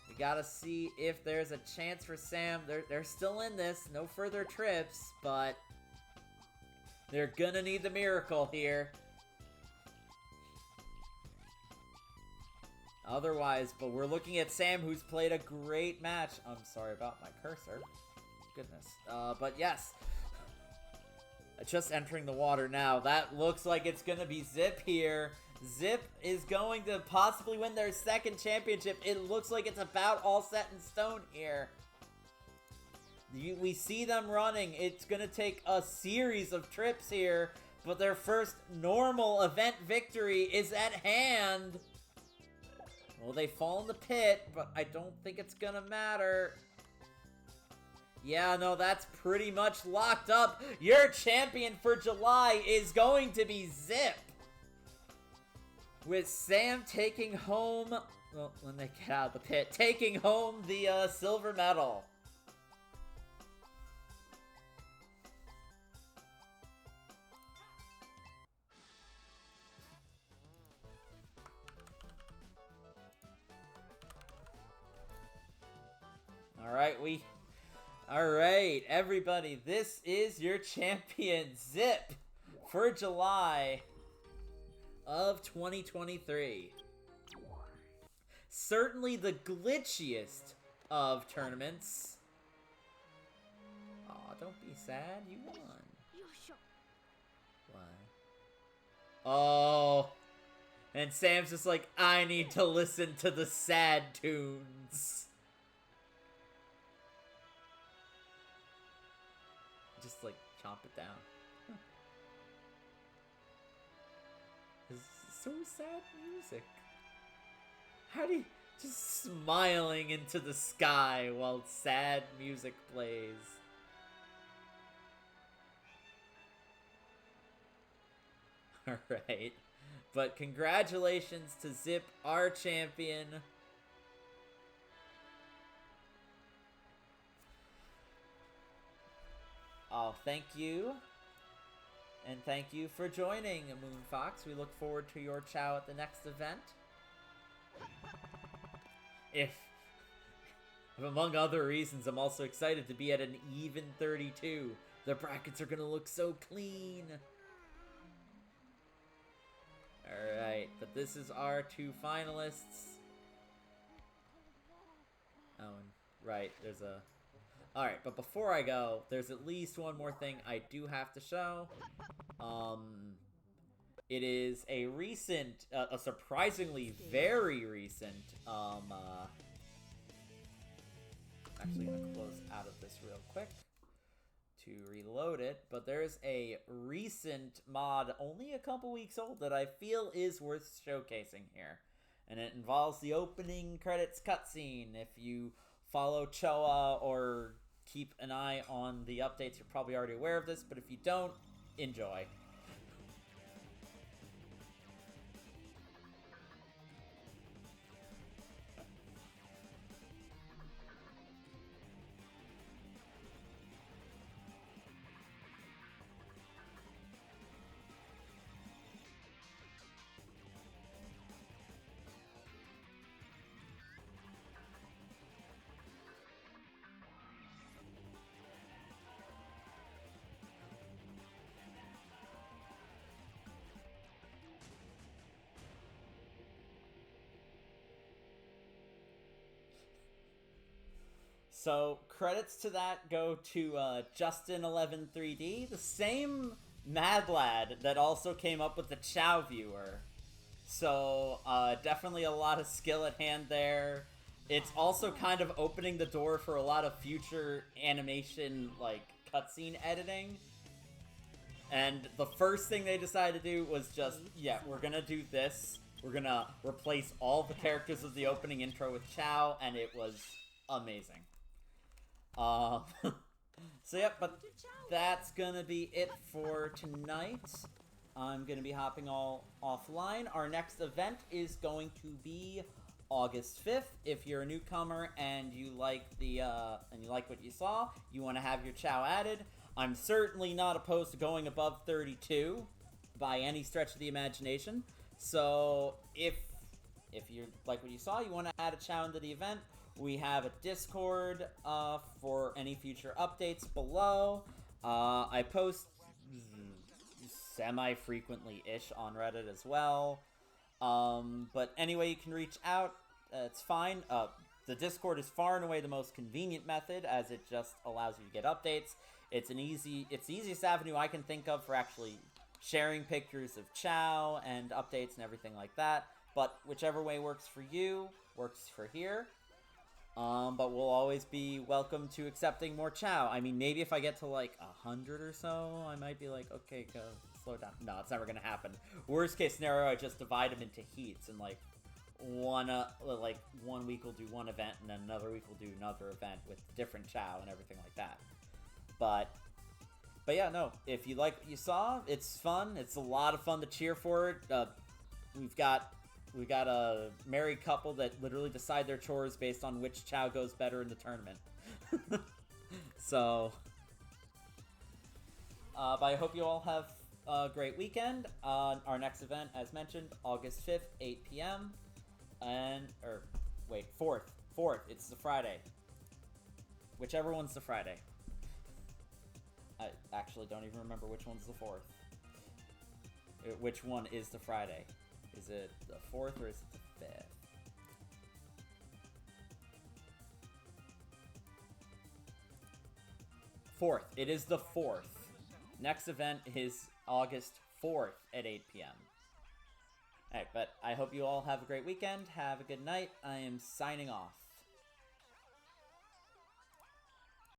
We gotta see if there's a chance for Sam. They're still in this. No further trips, but... They're gonna need the miracle here. Otherwise, but we're looking at Sam, who's played a great match. I'm sorry about my cursor. Goodness. But yes. Just entering the water now. That looks like it's gonna be Zip here. Zip is going to possibly win their second championship. It looks like it's about all set in stone here. We see them running. It's going to take a series of trips here, but their first normal event victory is at hand. Well, they fall in the pit, but I don't think it's going to matter. Yeah, no, that's pretty much locked up. Your champion for July is going to be Zip. With Sam taking home, well, when they get out of the pit, taking home the silver medal. Alright, everybody, this is your champion, Zip, for July of 2023. Certainly the glitchiest of tournaments. Aw, don't be sad, you won. Why? Oh, and Sam's just like, I need to listen to the sad tunes. Just like chomp it down. Huh. This is so sad music. How do you just smiling into the sky while sad music plays? Alright. But congratulations to Zip, our champion. Oh, thank you. And thank you for joining, Moon Fox. We look forward to your Chao at the next event. if among other reasons, I'm also excited to be at an even 32. The brackets are gonna look so clean. Alright, but this is our 2 finalists. Oh, and right, there's a... Alright, but before I go, there's at least one more thing I do have to show. It is a recent, a surprisingly very recent, actually gonna close out of this real quick to reload it, but there's a recent mod, only a couple weeks old, that I feel is worth showcasing here. And it involves the opening credits cutscene. If you follow Chao or keep an eye on the updates, you're probably already aware of this, but if you don't, enjoy. So, credits to that go to Justin113D, the same Mad Lad that also came up with the Chao viewer. So, definitely a lot of skill at hand there. It's also kind of opening the door for a lot of future animation, like, cutscene editing. And the first thing they decided to do was just, yeah, we're gonna do this. We're gonna replace all the characters of the opening intro with Chao, and it was amazing. So yep, but that's gonna be it for tonight. I'm gonna be hopping all offline. Our next event is going to be August 5th. If you're a newcomer and you like the what you saw, you want to have your Chao added. I'm certainly not opposed to going above 32 by any stretch of the imagination. So if you like what you saw, you want to add a Chao into the event, we have a Discord for any future updates below. I post semi-frequently-ish on Reddit as well. But anyway, you can reach out. It's fine. The Discord is far and away the most convenient method, as it just allows you to get updates. It's the easiest avenue I can think of for actually sharing pictures of Chao and updates and everything like that. But whichever way works for you, works for here. But we'll always be welcome to accepting more Chao. I mean, maybe if I get to like 100 or so, I might be like, okay, go slow down. No, it's never gonna happen. Worst case scenario, I just divide them into heats, and like one week we'll do one event, and then another week we'll do another event with different Chao and everything like that. But yeah, no. If you like what you saw, it's fun. It's a lot of fun to cheer for it. We've got a married couple that literally decide their chores based on which Chao goes better in the tournament. So, but I hope you all have a great weekend. Our next event, as mentioned, August 5th, 8 p.m. Or, wait, 4th. 4th, it's the Friday. Whichever one's the Friday. I actually don't even remember which one's the 4th. Which one is the Friday? Is it the 4th or is it the 5th? Fourth. It is the 4th. Next event is August 4th at 8 p.m. Alright, but I hope you all have a great weekend. Have a good night. I am signing off.